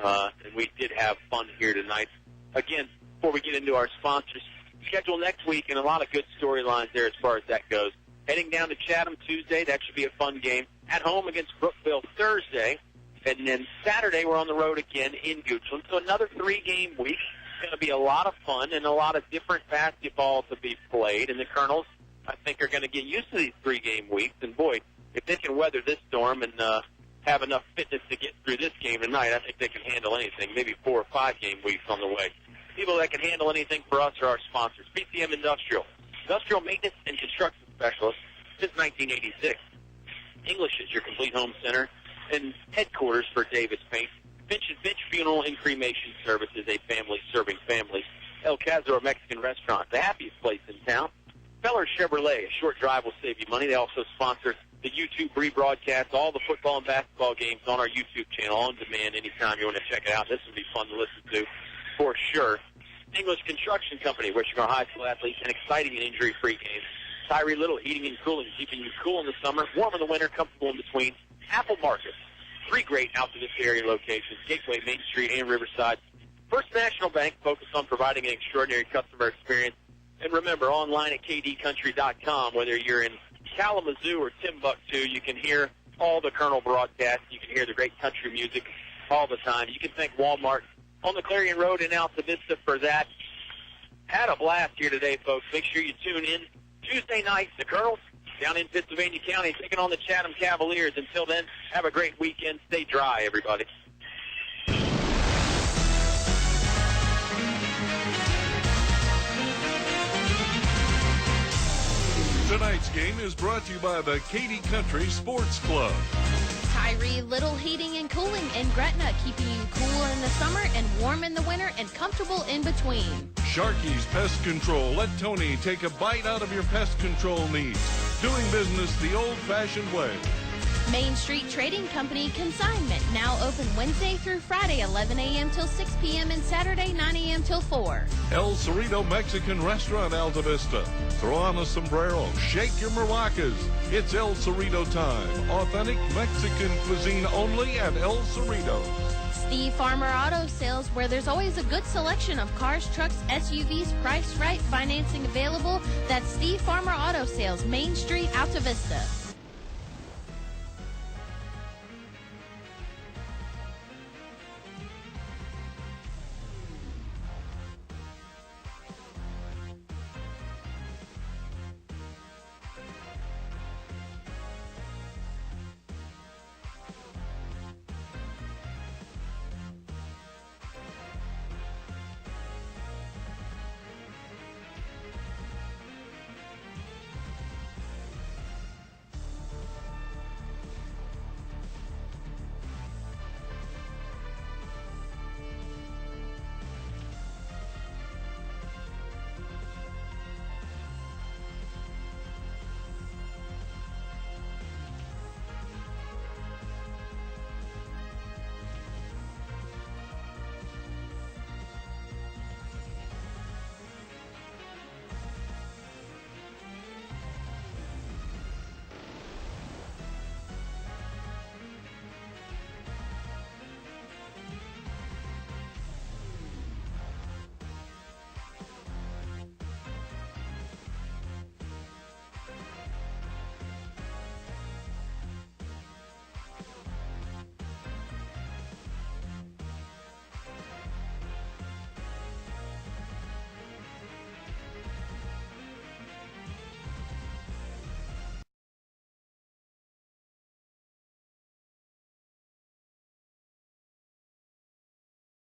And we did have fun here tonight. Again, before we get into our sponsors, schedule next week, and a lot of good storylines there as far as that goes. Heading down to Chatham Tuesday, that should be a fun game. At home against Brookville Thursday. And then Saturday, we're on the road again in Goochland. So another 3-game week. It's going to be a lot of fun and a lot of different basketball to be played. And the Colonels, I think, are going to get used to these 3-game weeks. And, boy, if they can weather this storm and have enough fitness to get through this game tonight, I think they can handle anything, maybe 4 or 5-game weeks on the way. People that can handle anything for us are our sponsors, PCM Industrial maintenance and construction specialist since 1986. English is your complete home center and headquarters for Davis Paint. Finch & Finch Funeral and Cremation Services, a family serving families. El Cazor Mexican Restaurant, the happiest place in town. Feller Chevrolet, a short drive will save you money. They also sponsor the YouTube rebroadcast, all the football and basketball games on our YouTube channel on demand anytime you want to check it out. This will be fun to listen to for sure. English Construction Company, wishing our high school athletes an exciting and injury-free game. Tyree Little, heating and cooling, keeping you cool in the summer, warm in the winter, comfortable in between. Apple Market, 3 great Altavista area locations, Gateway, Main Street, and Riverside. First National Bank, focused on providing an extraordinary customer experience. And remember, online at kdcountry.com, whether you're in Kalamazoo or Timbuktu, you can hear all the Colonel broadcasts. You can hear the great country music all the time. You can thank Walmart on the Clarion Road in Altavista for that. Had a blast here today, folks. Make sure you tune in. Tuesday night, the Colonels down in Pittsylvania County taking on the Chatham Cavaliers. Until then, have a great weekend. Stay dry, everybody. Tonight's game is brought to you by the Katy Country Sports Club. Tyree Little Heating and Cooling in Gretna, keeping you cool in the summer and warm in the winter and comfortable in between. Sharky's Pest Control. Let Tony take a bite out of your pest control needs. Doing business the old-fashioned way. Main Street Trading Company Consignment, now open Wednesday through Friday, 11 a.m. till 6 p.m. and Saturday, 9 a.m. till 4. El Cerrito Mexican Restaurant, Altavista. Throw on a sombrero, shake your maracas. It's El Cerrito time. Authentic Mexican cuisine only at El Cerrito. Steve Farmer Auto Sales, where there's always a good selection of cars, trucks, SUVs, priced right, financing available. That's Steve Farmer Auto Sales, Main Street, Altavista.